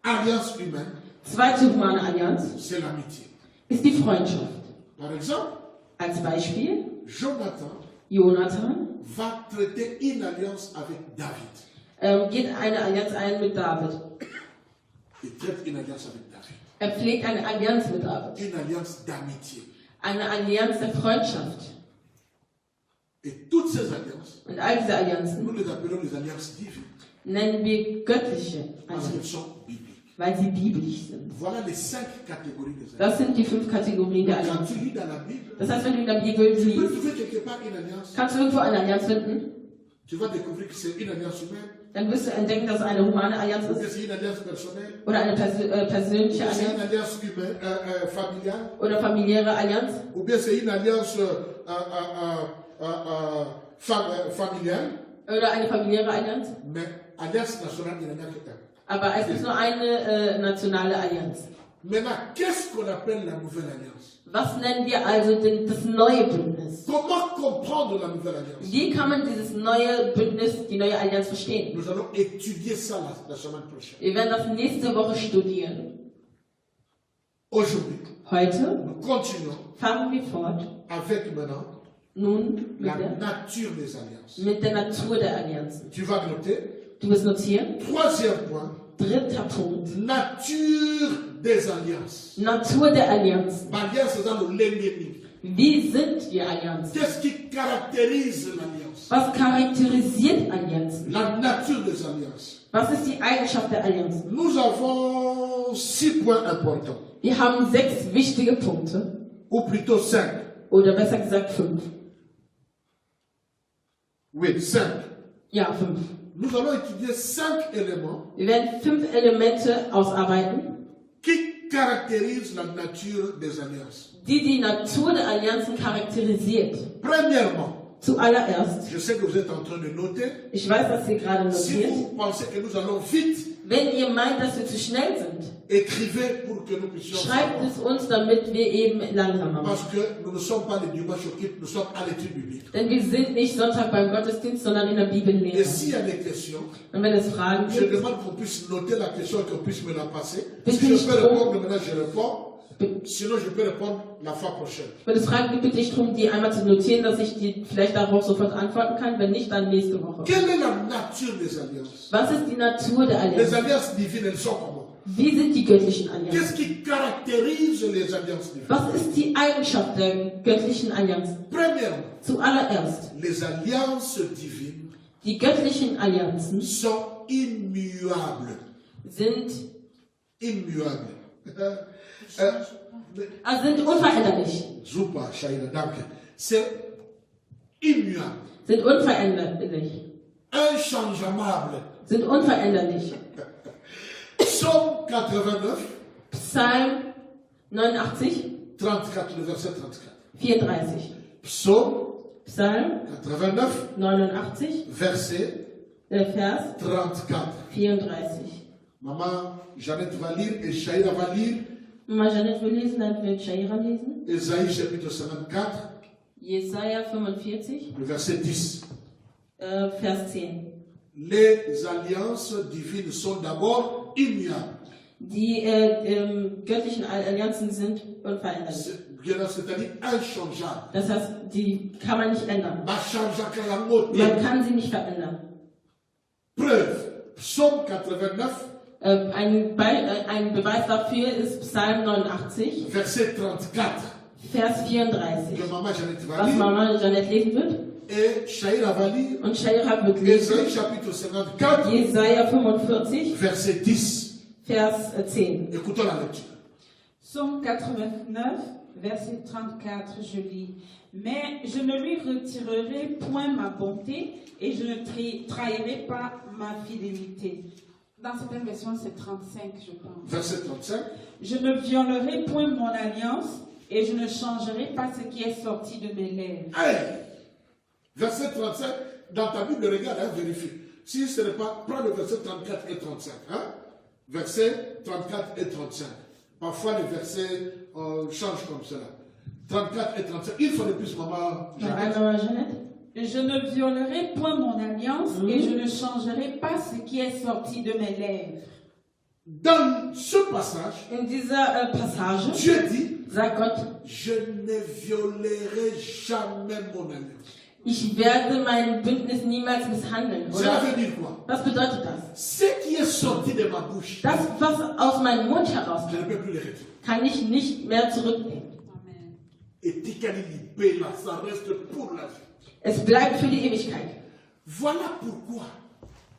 Speaker 1: alliance humaine,
Speaker 2: Zweite humane Allianz
Speaker 1: c'est l'amitié.
Speaker 2: ist die Freundschaft.
Speaker 1: Par exemple,
Speaker 2: Als Beispiel,
Speaker 1: Jonathan
Speaker 2: Jonathan
Speaker 1: va traiter une alliance avec David.
Speaker 2: geht eine Allianz ein mit David.
Speaker 1: Il traite une alliance avec David.
Speaker 2: Er pflegt eine Allianz mit David.
Speaker 1: Une alliance d'amitié.
Speaker 2: Eine Allianz der Freundschaft.
Speaker 1: Et toutes ces alliances,
Speaker 2: Und all diese Allianzen
Speaker 1: nous les appelons les alliances divines.
Speaker 2: nennen wir göttliche
Speaker 1: Parce qu'elles
Speaker 2: Allianzen,
Speaker 1: sont bibliques.
Speaker 2: weil sie biblisch sind.
Speaker 1: Voilà les 5 catégories des alliances.
Speaker 2: Das sind die 5 Kategorien der
Speaker 1: Quand tu
Speaker 2: Allianzen.
Speaker 1: lis dans la Bible,
Speaker 2: Das heißt, wenn du in der Bibel
Speaker 1: tu peux
Speaker 2: liest,
Speaker 1: trouver quelque part une alliance.
Speaker 2: kannst du irgendwo eine Allianz finden,
Speaker 1: Tu vas découvrir que c'est une alliance humaine,
Speaker 2: dann wirst du entdecken, dass es eine humane Allianz
Speaker 1: ou que
Speaker 2: ist
Speaker 1: c'est une alliance personnelle,
Speaker 2: oder eine persönliche
Speaker 1: ou que c'est une
Speaker 2: Allianz
Speaker 1: alliance humaine, familiale,
Speaker 2: oder familiäre Allianz
Speaker 1: ou bien c'est une alliance familiale.
Speaker 2: oder eine familiäre Allianz.
Speaker 1: Mais alliance nationale, il n'y en a que un.
Speaker 2: Aber es ist nur eine nationale Allianz.
Speaker 1: Maintenant, qu'est-ce qu'on appelle la nouvelle alliance?
Speaker 2: Was nennen wir also das neue Bündnis?
Speaker 1: Comment comprendre la nouvelle alliance?
Speaker 2: Wie kann man dieses neue Bündnis, die neue Allianz verstehen?
Speaker 1: Nous allons étudier ça la semaine prochaine.
Speaker 2: Wir werden das nächste Woche studieren.
Speaker 1: Aujourd'hui,
Speaker 2: Heute
Speaker 1: nous continuons
Speaker 2: fahren wir fort
Speaker 1: avec maintenant
Speaker 2: nun
Speaker 1: la nature des alliances.
Speaker 2: mit der Natur der Allianzen.
Speaker 1: Tu vas noter.
Speaker 2: Du wirst notieren.
Speaker 1: Troisième point,
Speaker 2: Dritter Punkt.
Speaker 1: nature des alliances.
Speaker 2: Natur der Allianzen.
Speaker 1: Alliance dans le lengueni.
Speaker 2: Wie sind die Allianzen?
Speaker 1: Qu'est-ce qui caractérise l'alliance?
Speaker 2: Was charakterisiert Allianzen?
Speaker 1: La nature des alliances.
Speaker 2: Was ist die Eigenschaft der Allianzen?
Speaker 1: Nous avons 6 points importants,
Speaker 2: Wir haben 6 wichtige Punkte.
Speaker 1: ou plutôt 5.
Speaker 2: Oder besser gesagt 5.
Speaker 1: Oui, 5.
Speaker 2: Ja, 5.
Speaker 1: Nous allons étudier 5 éléments
Speaker 2: Wir werden 5 Elemente ausarbeiten,
Speaker 1: qui caractérisent la nature des alliances.
Speaker 2: die Natur der Allianzen charakterisiert.
Speaker 1: Premièrement,
Speaker 2: Zuallererst,
Speaker 1: je sais que vous êtes en train de noter.
Speaker 2: ich weiß, dass ihr gerade
Speaker 1: Si
Speaker 2: notiert,
Speaker 1: vous pensez que nous allons vite,
Speaker 2: wenn ihr meint, dass wir zu schnell sind,
Speaker 1: écrivez pour que nous puissions
Speaker 2: schreibt
Speaker 1: savoir.
Speaker 2: es uns, damit wir eben langsamer machen.
Speaker 1: Parce que nous ne sommes pas les dimanches au culte, nous sommes à l'étude biblique.
Speaker 2: Denn wir sind nicht Sonntag beim Gottesdienst, sondern in der
Speaker 1: Et
Speaker 2: Bibellehre.
Speaker 1: s'il y a des questions,
Speaker 2: Und wenn es Fragen
Speaker 1: je
Speaker 2: gibt,
Speaker 1: demande qu'on puisse noter la question et qu'on puisse me la passer.
Speaker 2: Bitte
Speaker 1: Si je
Speaker 2: nicht
Speaker 1: peux
Speaker 2: drum.
Speaker 1: répondre maintenant, je réponds. Sinon, je peux répondre la fois prochaine.
Speaker 2: wenn es Fragen gibt, bitte ich darum, die einmal zu notieren, dass ich die vielleicht darauf sofort antworten kann. Wenn nicht, dann nächste Woche.
Speaker 1: Quelle est la nature des alliances?
Speaker 2: Was ist die Natur der
Speaker 1: Les
Speaker 2: Allianz?
Speaker 1: alliances divines, elles sont comment?
Speaker 2: Wie sind die göttlichen Allianzen?
Speaker 1: Qu'est-ce qui caractérise les alliances divines?
Speaker 2: Was ist die Eigenschaft der göttlichen Allianzen?
Speaker 1: Premièrement,
Speaker 2: Zuallererst,
Speaker 1: les alliances divines
Speaker 2: die göttlichen Allianzen
Speaker 1: sont immuables.
Speaker 2: sind,
Speaker 1: Immuables.
Speaker 2: sind unveränderlich.
Speaker 1: Super, Shaïla, danke. C'est immuable.
Speaker 2: Sind unveränderlich.
Speaker 1: Inchangeable.
Speaker 2: Sind unveränderlich.
Speaker 1: Psaume 89,
Speaker 2: Psalm 89,
Speaker 1: 34, le verset 34.
Speaker 2: 34.
Speaker 1: Psaume
Speaker 2: Psalm
Speaker 1: 89,
Speaker 2: 89,
Speaker 1: verset
Speaker 2: Vers
Speaker 1: 34.
Speaker 2: 34.
Speaker 1: Maman Jeannette va lire et Shaïla va lire
Speaker 2: Mal Janet will lesen, dann wird Shaira lesen.
Speaker 1: Ésaïe chapitre 54,
Speaker 2: Jesaja 45,
Speaker 1: le verset 10.
Speaker 2: Vers 10.
Speaker 1: Les alliances divines sont d'abord immuables.
Speaker 2: Die göttlichen Allianzen sind unveränderlich.
Speaker 1: C'est-à-dire inchangeables.
Speaker 2: Das heißt, die kann man nicht ändern.
Speaker 1: Man
Speaker 2: Man kann sie nicht verändern.
Speaker 1: Preuve, Psaume 89,
Speaker 2: Ein Beweis dafür ist Psalm 89,
Speaker 1: verset 34,
Speaker 2: Vers 34,
Speaker 1: que Maman Jeannette va
Speaker 2: was
Speaker 1: lire,
Speaker 2: Mama Janet lesen wird.
Speaker 1: et Shaira va lire,
Speaker 2: Und Shaira wird lesen.
Speaker 1: Ésaïe chapitre 54,
Speaker 2: Jesaja 45,
Speaker 1: verset 10.
Speaker 2: Vers 10.
Speaker 1: Écoutons la lecture.
Speaker 3: Psaume 89, verset 34, je lis. Mais je ne lui retirerai point ma bonté et je ne trahirai pas ma fidélité. Dans certaines versions, c'est 35, je pense.
Speaker 1: Verset 35.
Speaker 3: Je ne violerai point mon alliance et je ne changerai pas ce qui est sorti de mes lèvres.
Speaker 1: Hey! Verset 35, dans ta Bible, regarde, hein, vérifie. Si ce n'est pas, prends le verset 34 et 35. Hein? Verset 34 et 35. Parfois, les versets changent comme cela. 34 et 35. Il faut de plus, maman.
Speaker 2: Noch einmal, Janet.
Speaker 3: Je ne violerai point mon alliance et je ne changerai pas ce qui est sorti de mes lèvres.
Speaker 1: Dans ce passage,
Speaker 2: In dieser Passage
Speaker 1: Dieu dit,
Speaker 2: sagt Gott,
Speaker 1: je ne violerai jamais mon alliance.
Speaker 2: ich werde mein Bündnis niemals misshandeln.
Speaker 1: Cela
Speaker 2: Oder?
Speaker 1: veut dire quoi?
Speaker 2: Was bedeutet das?
Speaker 1: Ce qui est sorti de ma bouche,
Speaker 2: Das, was aus meinem Mund
Speaker 1: je
Speaker 2: herauskommt,
Speaker 1: ne peux plus le retirer.
Speaker 2: kann ich nicht mehr zurücknehmen.
Speaker 3: Amen.
Speaker 1: Et Tikali Libé, là, ça reste pour la vie.
Speaker 2: Es bleibt für die Ewigkeit.
Speaker 1: Voilà pourquoi,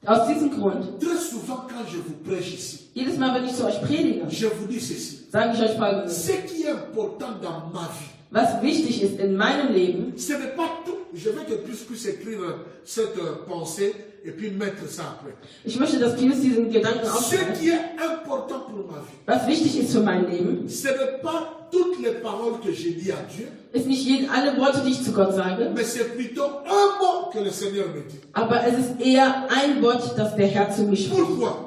Speaker 2: Aus diesem Grund,
Speaker 1: très souvent quand je vous prêche ici,
Speaker 2: jedes Mal, wenn ich zu euch predige,
Speaker 1: je vous dis ceci.
Speaker 2: sage ich euch Folgendes.
Speaker 1: Ce qui est important dans ma vie,
Speaker 2: Was wichtig ist in meinem Leben,
Speaker 1: ce n'est pas tout. Je veux que Pius puisse écrire cette pensée et puis mettre ça après.
Speaker 2: ich möchte, dass Pius diesen Gedanken
Speaker 1: Ce
Speaker 2: aufschreibt.
Speaker 1: qui est important pour ma vie,
Speaker 2: Was wichtig ist für mein Leben,
Speaker 1: ce n'est pas toutes les paroles que j'ai dit à Dieu,
Speaker 2: ist nicht alle Worte, die ich zu Gott sage,
Speaker 1: mais c'est plutôt un mot que le Seigneur me dit.
Speaker 2: aber es ist eher ein Wort, das der Herr zu mir spricht.
Speaker 1: Pourquoi?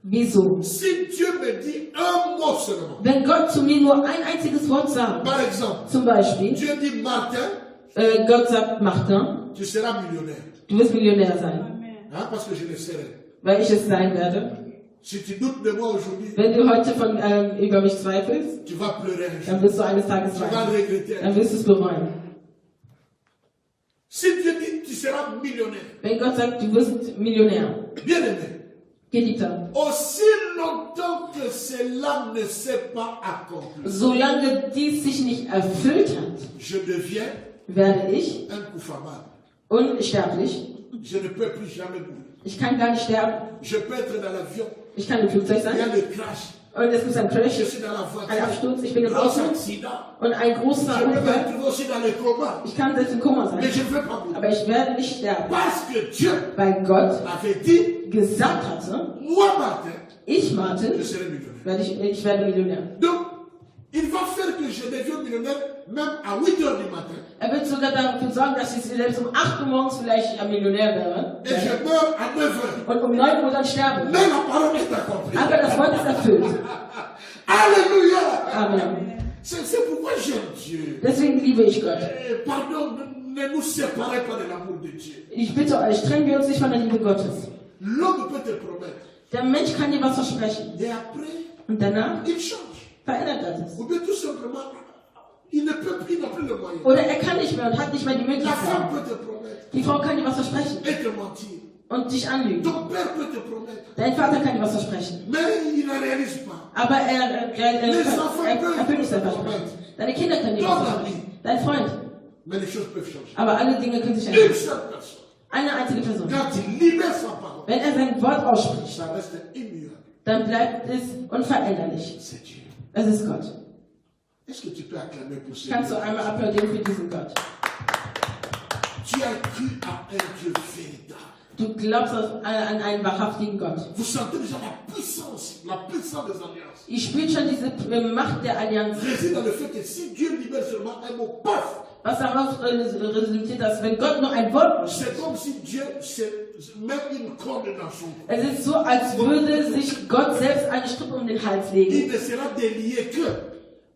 Speaker 2: Wieso?
Speaker 1: Si Dieu me dit un mot seulement,
Speaker 2: Wenn Gott zu mir nur ein einziges Wort sagt,
Speaker 1: par exemple,
Speaker 2: zum Beispiel,
Speaker 1: Dieu dit Martin,
Speaker 2: Gott sagt, Martin,
Speaker 1: tu seras millionnaire.
Speaker 2: du wirst Millionär sein,
Speaker 3: Amen.
Speaker 1: Hein, parce que je le serai.
Speaker 2: weil ich es sein werde.
Speaker 1: Si tu doutes de moi aujourd'hui,
Speaker 2: Wenn du heute über mich zweifelst,
Speaker 1: tu vas pleurer un jour.
Speaker 2: dann wirst du eines Tages
Speaker 1: Tu vas
Speaker 2: weinen.
Speaker 1: regretter.
Speaker 2: Dann wirst du es bereuen.
Speaker 1: Si Dieu dit tu seras millionnaire,
Speaker 2: Wenn Gott sagt, du wirst Millionär,
Speaker 1: bien aimé,
Speaker 2: Geliebter,
Speaker 1: aussi longtemps que cela ne s'est pas accompli,
Speaker 2: solange dies sich nicht erfüllt hat,
Speaker 1: je deviens
Speaker 2: werde ich
Speaker 1: un Koufama.
Speaker 2: unsterblich.
Speaker 1: Je ne peux plus jamais mourir.
Speaker 2: Ich kann gar nicht sterben.
Speaker 1: Je peux être dans l'avion,
Speaker 2: Ich kann im Flugzeug
Speaker 1: il y a
Speaker 2: sein.
Speaker 1: le crash,
Speaker 2: Und es gibt einen
Speaker 1: je
Speaker 2: Crash,
Speaker 1: suis dans la
Speaker 2: ein
Speaker 1: voiture,
Speaker 2: Absturz, ich bin im
Speaker 1: gros
Speaker 2: Auto
Speaker 1: accident.
Speaker 2: und ein
Speaker 1: Je
Speaker 2: großer
Speaker 1: peux me
Speaker 2: Unfall.
Speaker 1: retrouver aussi dans le coma,
Speaker 2: Ich kann selbst im Koma
Speaker 1: mais
Speaker 2: sein.
Speaker 1: je ne veux pas mourir.
Speaker 2: Aber ich werde nicht sterben.
Speaker 1: Parce que Dieu
Speaker 2: Weil Gott
Speaker 1: avait dit,
Speaker 2: gesagt hatte,
Speaker 1: moi Martin,
Speaker 2: ich, Martin,
Speaker 1: je serai millionnaire.
Speaker 2: ich werde Millionär.
Speaker 1: Donc, il va faire que je devienne millionnaire même à 8 heures du matin.
Speaker 2: Er wird sogar dafür sorgen, dass ich selbst um 8 Uhr morgens vielleicht ein Millionär wäre.
Speaker 1: Et je meurs à 9 heures.
Speaker 2: Und um 9 Uhr dann sterben.
Speaker 1: Mais la parole est accomplie.
Speaker 2: Aber das Wort ist erfüllt.
Speaker 1: Alléluia.
Speaker 2: Amen.
Speaker 1: C'est pourquoi j'aime Dieu.
Speaker 2: Deswegen liebe ich Gott.
Speaker 1: Pardon, ne nous séparez pas de l'amour de Dieu.
Speaker 2: Ich bitte euch, trennen wir uns nicht von der Liebe Gottes.
Speaker 1: L'homme peut te promettre.
Speaker 2: Der Mensch kann dir was versprechen.
Speaker 1: Et après,
Speaker 2: Und danach
Speaker 1: il change.
Speaker 2: verändert er das.
Speaker 1: Ou bien tout simplement, il n'a plus le moyen.
Speaker 2: Oder er kann nicht mehr und hat nicht mehr die
Speaker 1: La femme
Speaker 2: Möglichkeit.
Speaker 1: peut te promettre
Speaker 2: Die Frau kann dir was versprechen
Speaker 1: et te mentir.
Speaker 2: und dich anlügen.
Speaker 1: Ton père peut te promettre.
Speaker 2: Dein Vater kann dir was versprechen.
Speaker 1: Mais il ne réalise pas.
Speaker 2: Aber er erfüllt nicht sein Versprechen. Deine Kinder können dir was versprechen. Dein Freund.
Speaker 1: Mais les choses peuvent changer.
Speaker 2: Aber alle Dinge können sich
Speaker 1: Une
Speaker 2: ändern.
Speaker 1: seule personne,
Speaker 2: Eine einzige Person.
Speaker 1: quand il libère sa parole,
Speaker 2: Wenn er sein Wort ausspricht,
Speaker 1: ça reste immuable.
Speaker 2: dann bleibt es unveränderlich.
Speaker 1: C'est Dieu.
Speaker 2: Es ist Gott.
Speaker 1: Est-ce que tu peux acclamer pour ce
Speaker 2: Kannst du
Speaker 1: Dieu?
Speaker 2: einmal applaudieren für diesen Gott?
Speaker 1: Tu as cru à un Dieu véritable.
Speaker 2: Du glaubst an einen wahrhaftigen Gott.
Speaker 1: Vous sentez déjà la puissance des alliances.
Speaker 2: Ihr spürt schon diese Macht der Allianz.
Speaker 1: Réside dans le fait que si Dieu libère seulement un mot, paf,
Speaker 2: Was daraus resultiert, dass wenn Gott nur ein Wort
Speaker 1: c'est comme si Dieu mettre une corde dans son cou.
Speaker 2: Es ist so, als würde sich Gott selbst eine Strippe um den Hals
Speaker 1: Il
Speaker 2: legen.
Speaker 1: ne sera délié que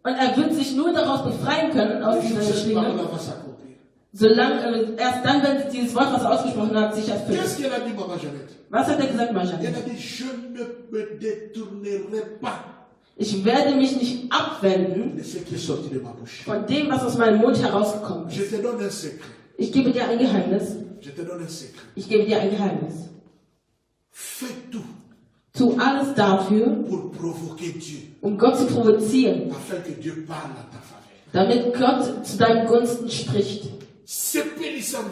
Speaker 2: Und er wird sich nur daraus befreien können, aus dieser
Speaker 1: cette parole
Speaker 2: Schlinge,
Speaker 1: va s'accomplir.
Speaker 2: solange, erst dann, wenn dieses Wort, was er ausgesprochen hat, sich erfüllt.
Speaker 1: Qu'est-ce qu'elle a dit, Maman Jeannette?
Speaker 2: Was hat er gesagt,
Speaker 1: Elle
Speaker 2: Marjan?
Speaker 1: a dit, je ne me détournerai pas
Speaker 2: Ich werde mich nicht abwenden
Speaker 1: de ce qui est sorti de ma bouche.
Speaker 2: von dem, was aus meinem Mund herausgekommen
Speaker 1: Je
Speaker 2: ist.
Speaker 1: te donne un secret.
Speaker 2: Ich gebe dir ein Geheimnis.
Speaker 1: Je te donne un secret.
Speaker 2: Ich gebe dir ein Geheimnis.
Speaker 1: Fais tout
Speaker 2: Tu alles dafür,
Speaker 1: pour provoquer Dieu,
Speaker 2: um Gott zu provozieren,
Speaker 1: afin que Dieu parle à ta faveur.
Speaker 2: damit Gott zu deinen Gunsten spricht.
Speaker 1: C'est pénissant.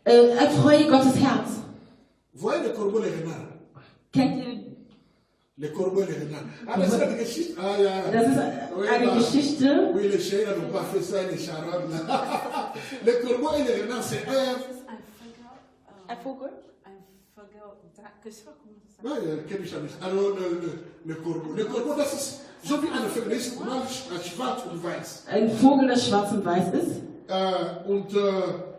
Speaker 2: Erfreue Gottes Herz.
Speaker 1: Voyez les corbeaux, les renards.
Speaker 2: Kennt ihr?
Speaker 1: Les corbeaux et les renards. Ah, mais c'est la Geschichte. Ah, ja.
Speaker 2: Das ist
Speaker 1: Oui,
Speaker 2: eine
Speaker 1: bah,
Speaker 2: Geschichte.
Speaker 1: oui, les chiens n'ont pas fait ça, les charognes. Là. Les corbeaux et les renards, c'est un.
Speaker 2: Ein Vogel?
Speaker 4: Je sais pas comment ça s'appelle.
Speaker 1: Ouais, quel chameau. Alors, le corbeau. Le corbeau, das ist, so wie eine Feminist, mal schwarz und weiß.
Speaker 2: Ein Vogel, das schwarz und weiß ist.
Speaker 1: Und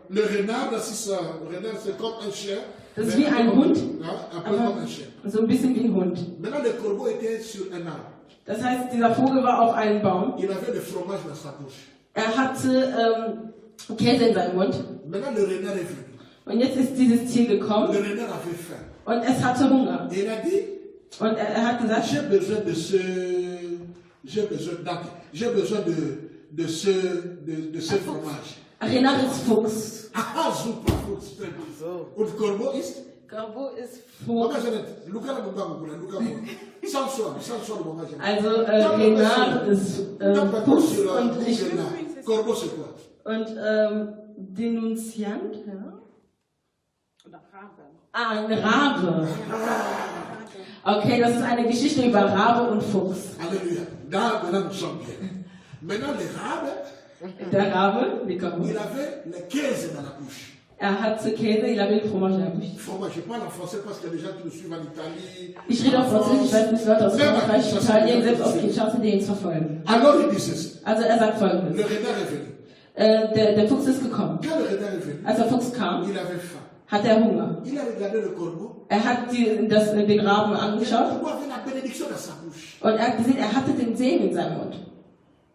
Speaker 1: le renard, das ist, le renard, c'est comme un chien.
Speaker 2: Das ist wie ein Hund,
Speaker 1: Ja, un peu
Speaker 2: aber
Speaker 1: comme un chien.
Speaker 2: so ein bisschen wie ein Hund.
Speaker 1: Maintenant, le corbeau était sur un arbre.
Speaker 2: Das heißt, dieser Vogel war auf einem Baum.
Speaker 1: Il avait le fromage dans sa bouche.
Speaker 2: Er hatte Käse in seinem Mund.
Speaker 1: Maintenant, le renard est venu.
Speaker 2: Und jetzt ist dieses Tier
Speaker 1: Le
Speaker 2: gekommen
Speaker 1: renard avait faim.
Speaker 2: und es hatte Hunger.
Speaker 1: Et il a dit,
Speaker 2: Und er hat gesagt,
Speaker 1: j'ai besoin de ce fromage.
Speaker 2: Renard ist Fuchs.
Speaker 1: Ah, super, und corbeau ist?
Speaker 4: Corbeau ist
Speaker 1: Maman
Speaker 2: Fuchs.
Speaker 1: Jeannette, Luca la Mumba Mukula, Luca Mumba. Sans soi, Maman Jeannette.
Speaker 2: Also Renard ist Fuchs und ich
Speaker 1: Corbeau, c'est quoi?
Speaker 2: und Denunziant, ja?
Speaker 4: oder Rabe.
Speaker 2: Ah, ein Rabe. Okay, das ist eine Geschichte über Rabe und Fuchs.
Speaker 1: Alléluia. Maintenant, nous sommes bien. Maintenant, les rabes,
Speaker 2: Der Rabe, die kommen.
Speaker 1: il avait les 15 dans la bouche.
Speaker 2: Hatte Käse, il avait le fromage dans la bouche.
Speaker 1: Fromage, je parle en français parce qu'il y a des gens qui nous suivent en Italie.
Speaker 2: Ich rede auf Französisch, ich weiß nicht, Leute aus Frankreich, Italien, selbst aus Kinshasa, die uns verfolgen.
Speaker 1: Alors, il dit ceci.
Speaker 2: Also er sagt Folgendes.
Speaker 1: Le renard est venu.
Speaker 2: Der Fuchs ist gekommen.
Speaker 1: Quand le renard est venu,
Speaker 2: Als der Fuchs kam,
Speaker 1: il avait faim.
Speaker 2: hat er Hunger.
Speaker 1: Il a regardé le corbeau.
Speaker 2: Er hat den Raben
Speaker 1: Le
Speaker 2: angeschaut
Speaker 1: corbeau avait la bénédiction dans sa bouche.
Speaker 2: und er hat gesehen, er hatte den Segen in seinem Mund.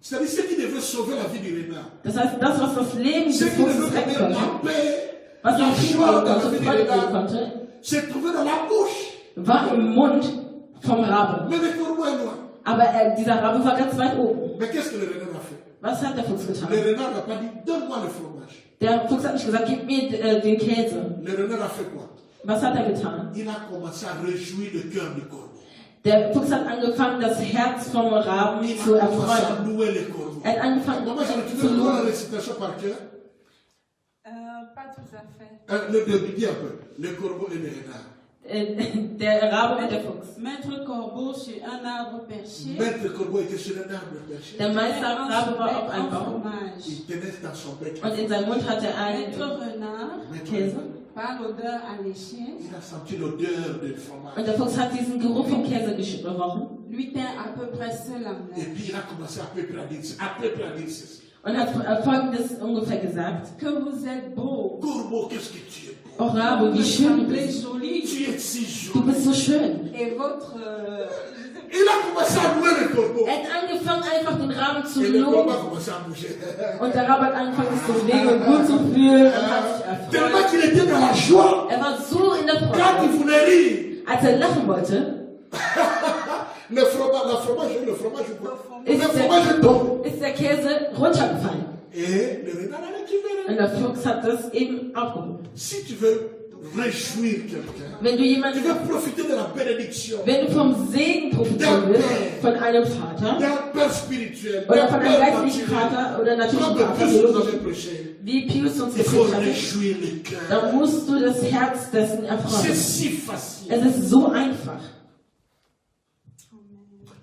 Speaker 1: C'est-à-dire, ce qui devait sauver la vie du renard.
Speaker 2: Das heißt, das, was das Leben
Speaker 1: Ce
Speaker 2: des
Speaker 1: qui
Speaker 2: Fuchses
Speaker 1: devait
Speaker 2: retten
Speaker 1: donner
Speaker 2: konnte,
Speaker 1: la paix,
Speaker 2: was
Speaker 1: la
Speaker 2: ihm Frieden
Speaker 1: joie
Speaker 2: und
Speaker 1: dans la
Speaker 2: Freude
Speaker 1: vie du
Speaker 2: geben
Speaker 1: renard,
Speaker 2: konnte,
Speaker 1: s'est trouvé dans la bouche.
Speaker 2: war im Mund vom Raben.
Speaker 1: Mais le corbeau est loin.
Speaker 2: Aber dieser Rabe war ganz weit oben.
Speaker 1: Mais qu'est-ce que le renard a fait?
Speaker 2: Was hat der Fuchs
Speaker 1: Le
Speaker 2: getan?
Speaker 1: renard n'a pas dit, donne-moi le fromage.
Speaker 2: Der Fuchs hat nicht gesagt, gib mir den Käse.
Speaker 1: Le renard a fait quoi?
Speaker 2: Was hat er getan?
Speaker 1: Il a commencé à réjouir le cœur du corbeau.
Speaker 2: Der Fuchs hat angefangen, das Herz vom Raben
Speaker 1: Il
Speaker 2: zu
Speaker 1: a commencé à
Speaker 2: erfreuen.
Speaker 1: louer le corbeau.
Speaker 2: Er hat angefangen,
Speaker 1: Maman, tu
Speaker 2: zu
Speaker 1: veux voir la
Speaker 2: loben.
Speaker 1: récitation par cœur?
Speaker 4: Pas tout à fait.
Speaker 1: Le début, dis un peu. Le corbeau et le renard.
Speaker 2: Der Rabe und der Fuchs.
Speaker 3: Maître Corbeau sur un arbre perché.
Speaker 1: Maître corbeau était sur un arbre perché.
Speaker 2: Der Meister Rabe war auf einem
Speaker 3: un
Speaker 2: Baum
Speaker 3: fromage.
Speaker 1: Il tenait dans son bec.
Speaker 2: und in seinem Mund hatte er
Speaker 3: Maître
Speaker 2: einen
Speaker 3: Renard,
Speaker 2: Käse.
Speaker 3: par l'odeur alléchée,
Speaker 1: Il a senti l'odeur du fromage.
Speaker 2: Und der Fuchs hat diesen Geruch vom Käse gerochen
Speaker 3: lui tint à peu près seul en
Speaker 1: Et
Speaker 3: l'air.
Speaker 1: puis il a commencé à peu près à dire ceci. À peu près à dire ceci.
Speaker 2: und hat Folgendes ungefähr gesagt.
Speaker 3: Que vous êtes beau.
Speaker 1: Corbeau, qu'est-ce que tu es beau.
Speaker 2: Oh Rabe, wie
Speaker 3: Vous
Speaker 2: schön du
Speaker 3: semblez
Speaker 2: bist.
Speaker 3: joli.
Speaker 1: Tu es si
Speaker 2: Du
Speaker 1: joli.
Speaker 2: bist so schön.
Speaker 3: Et votre
Speaker 1: Il a commencé à louer le corbeau.
Speaker 2: Er hat angefangen, einfach den Raben zu
Speaker 1: Et le corbeau
Speaker 2: loben.
Speaker 1: a commencé à bouger.
Speaker 2: Und der Rabe hat angefangen, sich zu bewegen und gut zu fühlen und hat sich
Speaker 1: Tellement
Speaker 2: erfreut.
Speaker 1: qu'il était dans la joie.
Speaker 2: Er war so in der
Speaker 1: Quand il
Speaker 2: Freude.
Speaker 1: voulait rire.
Speaker 2: Als er lachen wollte,
Speaker 1: Le fromage ou quoi? Le
Speaker 2: ist
Speaker 1: fromage est tombé.
Speaker 2: ist der Käse runtergefallen.
Speaker 1: Et le renard a récupéré.
Speaker 2: Und der Fuchs hat das eben aufgehoben.
Speaker 1: Si tu veux réjouir quelqu'un,
Speaker 2: Wenn du
Speaker 1: tu
Speaker 2: jemanden,
Speaker 1: veux profiter de la bénédiction
Speaker 2: wenn du vom Segen profitieren willst, von einem Vater,
Speaker 1: d'un père spirituel,
Speaker 2: oder
Speaker 1: d'un
Speaker 2: von einem
Speaker 1: père
Speaker 2: geistlichen
Speaker 1: naturel,
Speaker 2: Vater oder natürlichen
Speaker 1: comme
Speaker 2: Vater,
Speaker 1: Christ nous
Speaker 2: biologisch,
Speaker 1: avait prêché,
Speaker 2: wie Pius uns
Speaker 1: il faut
Speaker 2: gepredigt hat,
Speaker 1: réjouir le cœur.
Speaker 2: dann musst du das Herz dessen
Speaker 1: C'est
Speaker 2: erfreuen.
Speaker 1: si facile.
Speaker 2: Es ist so einfach.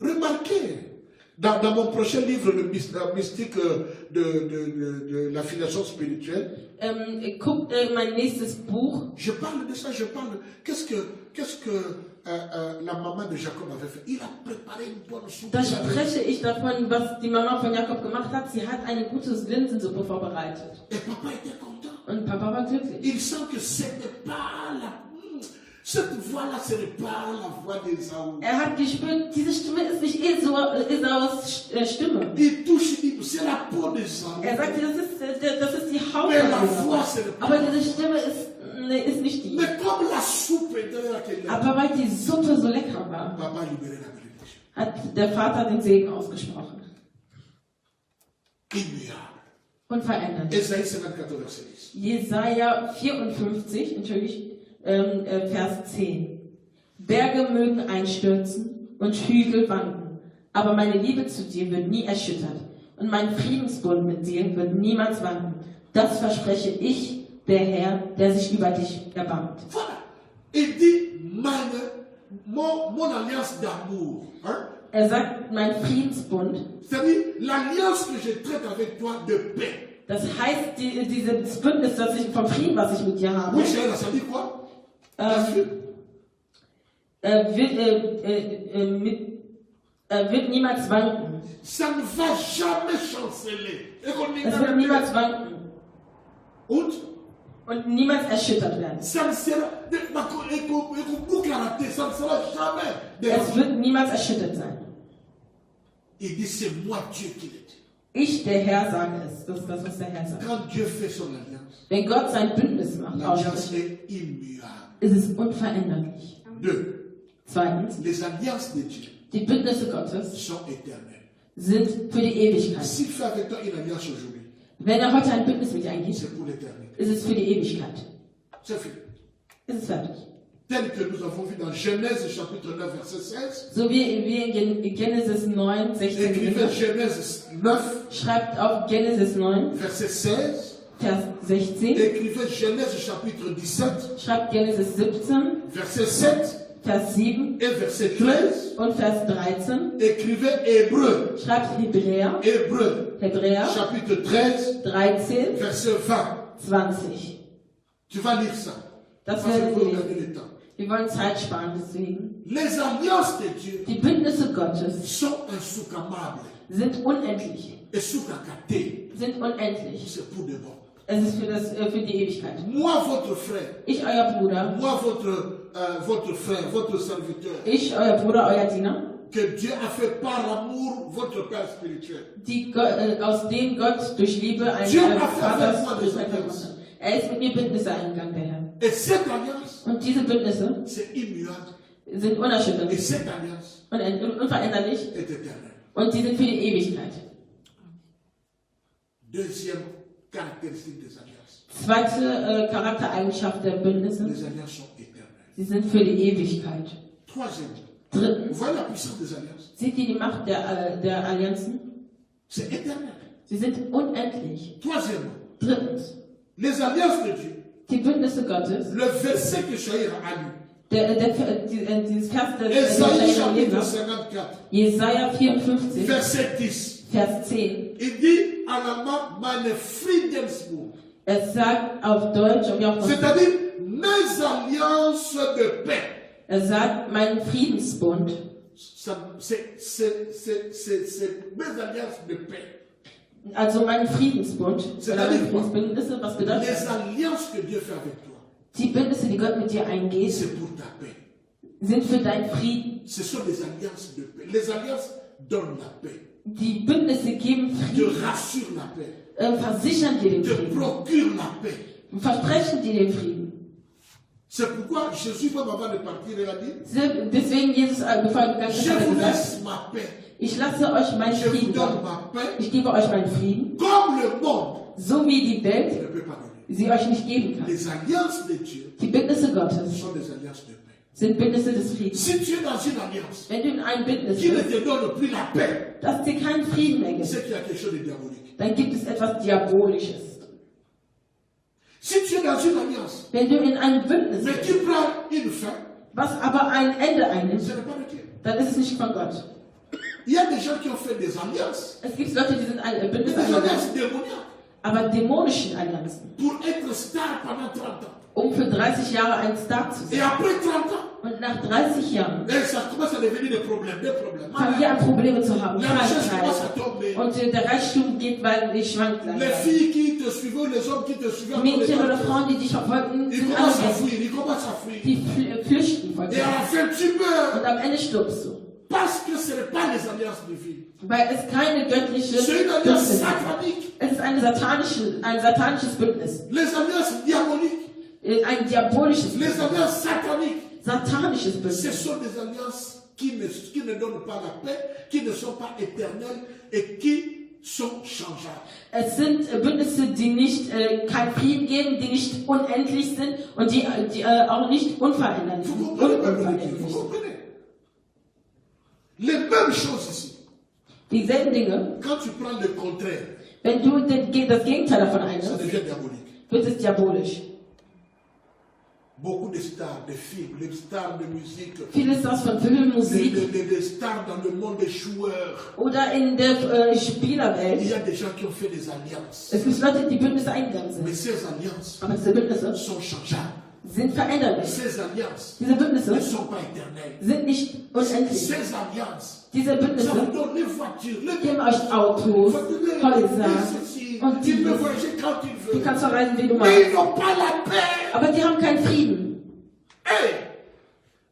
Speaker 1: Remarquez, dans mon prochain livre, le mystique de l'affiliation spirituelle,
Speaker 2: Guckt mein nächstes Buch.
Speaker 1: je parle de ça, qu'est-ce que la maman de Jacob avait fait? Il a préparé une bonne soupe.
Speaker 2: Da spreche ich davon, was die Mama von Jakob gemacht hat. Sie hat eine gute Linsensuppe vorbereitet.
Speaker 1: Et papa était content.
Speaker 2: Und Papa war glücklich.
Speaker 1: Il sent que ce n'est pas cette voix-là, ce n'est pas la voix d'Ésaü.
Speaker 2: Er hat gespürt, diese Stimme ist nicht Esaus Stimme.
Speaker 1: Il touche, il dit, c'est la peau d'Ésaü.
Speaker 2: Er sagte, das ist die Haut.
Speaker 1: Mais la voix, ce n'est pas.
Speaker 2: Aber diese Stimme ist nicht die.
Speaker 1: Mais comme la soupe était là, qu'elle est,
Speaker 2: Aber weil die Suppe so lecker war,
Speaker 1: Papa a libéré la bénédiction.
Speaker 2: hat der Vater den Segen ausgesprochen.
Speaker 1: Immuable.
Speaker 2: Unverändert.
Speaker 1: Ésaïe 54, verset 10.
Speaker 2: Jesaja 54, Vers 10. Berge mögen einstürzen und Hügel wanken, aber meine Liebe zu dir wird nie erschüttert und mein Friedensbund mit dir wird niemals wanken. Das verspreche ich, der Herr, der sich über dich erbarmt.
Speaker 1: Voilà. Il dit, mon alliance d'amour. Hein?
Speaker 2: Er sagt, mein Friedensbund,
Speaker 1: C'est-à-dire, l'alliance que je traite avec toi de paix.
Speaker 2: das heißt, dieses Bündnis, das ich vom Frieden, was ich mit dir habe,
Speaker 1: Oui, chérie, ça dit quoi? Bien sûr.
Speaker 2: wird niemals wanken.
Speaker 1: Ça ne va jamais chanceler. Et qu'on
Speaker 2: Es wird niemals wanken und niemals erschüttert werden.
Speaker 1: ça ne sera, ça ne sera jamais
Speaker 2: Es
Speaker 1: dérangé.
Speaker 2: wird niemals erschüttert sein.
Speaker 1: Il dit, c'est moi Dieu qui l'ai dit.
Speaker 2: Ich, der Herr, sage es. Das ist das, was der Herr sagt.
Speaker 1: Quand Dieu fait son alliance,
Speaker 2: Wenn Gott sein Bündnis macht,
Speaker 1: l'alliance
Speaker 2: ausspricht,
Speaker 1: est immuable.
Speaker 2: ist es unveränderlich.
Speaker 1: 2.
Speaker 2: Zweitens,
Speaker 1: Les alliances de Dieu
Speaker 2: die Bündnisse Gottes
Speaker 1: sont éternelles.
Speaker 2: sind für die Ewigkeit.
Speaker 1: S'il fait avec toi une alliance aujourd'hui,
Speaker 2: Wenn er heute ein Bündnis mit dir eingeht,
Speaker 1: c'est pour l'éternité.
Speaker 2: ist es für die Ewigkeit.
Speaker 1: C'est fini.
Speaker 2: Ist es fertig.
Speaker 1: Tel que nous avons vu dans Genèse chapitre 9, verset 16.
Speaker 2: So wie wir in Genesis 9, 16
Speaker 1: Écrivez
Speaker 2: lesen,
Speaker 1: Genèse 9,
Speaker 2: schreibt auf Genesis 9,
Speaker 1: verset 16.
Speaker 2: Vers 16,
Speaker 1: Écrivez Genèse chapitre 17,
Speaker 2: schreibt Genesis 17,
Speaker 1: verset 7
Speaker 2: Vers 7
Speaker 1: et verset 13.
Speaker 2: und Vers 13.
Speaker 1: Écrivez Hébreu,
Speaker 2: Schreibt Hebräer,
Speaker 1: Hébreu, chapitre 13,
Speaker 2: 13,
Speaker 1: verset 20.
Speaker 2: 20.
Speaker 1: Tu vas lire ça.
Speaker 2: Das
Speaker 1: Parce
Speaker 2: werden
Speaker 1: que
Speaker 2: wir
Speaker 1: vous
Speaker 2: lesen.
Speaker 1: gagner le temps.
Speaker 2: Wir wollen Zeit sparen, deswegen.
Speaker 1: Les alliances de Dieu
Speaker 2: Die Bündnisse Gottes
Speaker 1: sont insoucamables.
Speaker 2: sind unendlich.
Speaker 1: Et soukakate,
Speaker 2: Sind unendlich.
Speaker 1: c'est pour de bon.
Speaker 2: Es ist für die Ewigkeit.
Speaker 1: Moi, votre frère,
Speaker 2: Ich, euer Bruder,
Speaker 1: moi, votre frère, votre serviteur,
Speaker 2: ich, euer Bruder, euer Diener,
Speaker 1: que Dieu a fait par amour votre Père spirituel.
Speaker 2: aus dem Gott durch Liebe einen
Speaker 1: Dieu a fait
Speaker 2: Vater
Speaker 1: avec moi des
Speaker 2: gemacht
Speaker 1: alliances.
Speaker 2: hat. Er ist mit mir Bündnisse eingegangen, der Herr.
Speaker 1: Et cette alliance,
Speaker 2: Und diese Bündnisse
Speaker 1: c'est immuable.
Speaker 2: sind
Speaker 1: Et
Speaker 2: unerschütterlich
Speaker 1: cette alliance
Speaker 2: und unveränderlich
Speaker 1: est éternelle.
Speaker 2: und sie sind für die Ewigkeit.
Speaker 1: Deuxième caractéristique des alliances.
Speaker 2: Zweite Charaktereigenschaft der Bündnisse,
Speaker 1: Les alliances sont éternelles.
Speaker 2: sie sind für die Ewigkeit.
Speaker 1: Troisième,
Speaker 2: Drittens,
Speaker 1: vous voyez la puissance des alliances?
Speaker 2: seht ihr die Macht der Allianzen?
Speaker 1: C'est éternel.
Speaker 2: Sie sind unendlich.
Speaker 1: Troisièmement,
Speaker 2: Drittens,
Speaker 1: les alliances de Dieu.
Speaker 2: die Bündnisse Gottes,
Speaker 1: Le verset que Shahir a lu.
Speaker 2: dieses Vers der
Speaker 1: Esaïe
Speaker 2: Jesaja
Speaker 1: chapitre 54,
Speaker 2: Jesaja 54,
Speaker 1: verset 10.
Speaker 2: Vers 10.
Speaker 1: Il dit en allemand, meine Friedensbund.
Speaker 2: Es sagt auf Deutsch und wie auch auf
Speaker 1: C'est-à-dire, mes alliances de paix.
Speaker 2: Er sagt, mein Friedensbund,
Speaker 1: C'est mes alliances de paix.
Speaker 2: also mein Friedensbund, oder mein Friedensbündnisse, was bedeutet
Speaker 1: Les
Speaker 2: das?
Speaker 1: alliances que Dieu fait avec toi,
Speaker 2: Die Bündnisse, die Gott mit dir eingeht,
Speaker 1: c'est pour ta paix.
Speaker 2: sind für deinen Frieden.
Speaker 1: Ce sont des alliances de paix. Les alliances donnent la paix,
Speaker 2: Die Bündnisse geben
Speaker 1: te
Speaker 2: Frieden,
Speaker 1: rassurent la paix,
Speaker 2: versichern dir den
Speaker 1: te
Speaker 2: Frieden,
Speaker 1: procurent la paix.
Speaker 2: versprechen dir den Frieden.
Speaker 1: C'est pourquoi Jésus, même avant de partir, il a dit,
Speaker 2: Deswegen Jesus, bevor er gegangen ist,
Speaker 1: je
Speaker 2: hat er
Speaker 1: vous
Speaker 2: gesagt,
Speaker 1: laisse ma paix.
Speaker 2: ich lasse euch meinen
Speaker 1: Je vous
Speaker 2: Frieden.
Speaker 1: donne ma paix,
Speaker 2: Ich gebe euch meinen Frieden,
Speaker 1: comme le monde
Speaker 2: so wie die
Speaker 1: ne
Speaker 2: Welt
Speaker 1: peut pas donner.
Speaker 2: sie euch nicht geben kann.
Speaker 1: Les alliances de Dieu
Speaker 2: Die Bündnisse Gottes
Speaker 1: sont des alliances de paix.
Speaker 2: sind Bündnisse des Friedens.
Speaker 1: Si tu es dans une alliance
Speaker 2: Wenn du in einem Bündnis
Speaker 1: qui ne
Speaker 2: bist,
Speaker 1: te donne plus la paix,
Speaker 2: das dir keinen Frieden mehr gibt,
Speaker 1: c'est qu'il y a quelque chose de diabolique.
Speaker 2: dann gibt es etwas Diabolisches.
Speaker 1: Si tu es dans une alliance,
Speaker 2: Wenn du in einem Bündnis
Speaker 1: mais
Speaker 2: bist,
Speaker 1: qui prend une fin,
Speaker 2: was aber ein Ende einnimmt,
Speaker 1: ce n'est pas de Dieu.
Speaker 2: dann ist es nicht von Gott.
Speaker 1: Il y a des gens qui ont fait des alliances,
Speaker 2: Es gibt Leute, die sind ein
Speaker 1: des
Speaker 2: Bündnis
Speaker 1: alliances
Speaker 2: eingegangen,
Speaker 1: démoniaques.
Speaker 2: aber dämonischen Allianzen,
Speaker 1: pour être star pendant 30 ans.
Speaker 2: um für 30 Jahre ein Star zu
Speaker 1: Et
Speaker 2: sein.
Speaker 1: après 30 ans,
Speaker 2: Und nach 30 Jahren
Speaker 1: ça commence à devenir des problèmes.
Speaker 2: fangen wir an, Probleme zu haben.
Speaker 1: La richesse commence à
Speaker 2: Krankheit.
Speaker 1: tomber.
Speaker 2: Und der Reichtum geht, weil ich schwankt
Speaker 1: Les
Speaker 2: langsam.
Speaker 1: filles qui te suivaient, ou les hommes qui te suivaient,
Speaker 2: Mädchen oder Frauen, die dich verfolgen,
Speaker 1: ils
Speaker 2: sind
Speaker 1: commencent à
Speaker 2: alle weg.
Speaker 1: fuir, ils commencent à fuir.
Speaker 2: Die flüchten von
Speaker 1: Et
Speaker 2: dir.
Speaker 1: à la fin, tu meurs.
Speaker 2: Und am Ende stirbst du.
Speaker 1: Parce que ce n'est pas les alliances divines.
Speaker 2: Weil es keine göttliche
Speaker 1: C'est une alliance
Speaker 2: Bündnis ist.
Speaker 1: satanique.
Speaker 2: Es ist ein satanisches Bündnis.
Speaker 1: Les alliances diaboliques.
Speaker 2: Ein diabolisches
Speaker 1: Les
Speaker 2: Bündnis.
Speaker 1: alliances sataniques.
Speaker 2: Satanisches
Speaker 1: Ce
Speaker 2: Bündnis.
Speaker 1: sont des alliances qui ne donnent pas la paix, qui ne sont pas éternelles et qui sont changeables.
Speaker 2: Es sind Bündnisse, die nicht keinen Frieden geben, die nicht unendlich sind und die auch nicht unveränderlich
Speaker 1: Vous
Speaker 2: sind.
Speaker 1: comprenez, vous
Speaker 2: Unveränderlich.
Speaker 1: comprenez. Les mêmes choses ici.
Speaker 2: Dieselben Dinge,
Speaker 1: Quand tu prends le contraire,
Speaker 2: wenn du das Gegenteil davon
Speaker 1: ça
Speaker 2: einnimmst,
Speaker 1: devient diabolique.
Speaker 2: wird es diabolisch.
Speaker 1: Beaucoup de stars, de films, les stars de musique,
Speaker 2: Vieles das von Film, Musik
Speaker 1: les stars dans le monde des joueurs.
Speaker 2: oder in der
Speaker 1: Il
Speaker 2: Spielerwelt.
Speaker 1: y a des gens qui ont fait des alliances.
Speaker 2: Es gibt Leute, die Bündnisse eingegangen
Speaker 1: Mais
Speaker 2: sind.
Speaker 1: ces alliances
Speaker 2: Aber diese Bündnisse
Speaker 1: sont changeables.
Speaker 2: sind veränderlich.
Speaker 1: Ces alliances
Speaker 2: Diese
Speaker 1: ne
Speaker 2: Bündnisse
Speaker 1: sont pas éternelles.
Speaker 2: sind nicht unendlich.
Speaker 1: Ces alliances,
Speaker 2: Diese
Speaker 1: ça vous
Speaker 2: Bündnisse
Speaker 1: donne les voitures, les
Speaker 2: geben euch Autos, Häuser
Speaker 1: ceci.
Speaker 2: und
Speaker 1: Il peut
Speaker 2: dieses.
Speaker 1: voyager quand il
Speaker 2: Du
Speaker 1: veut.
Speaker 2: kannst verreisen, wie du
Speaker 1: Mais
Speaker 2: magst.
Speaker 1: ils n'ont pas la paix.
Speaker 2: Aber die haben keinen Frieden.
Speaker 1: Hey,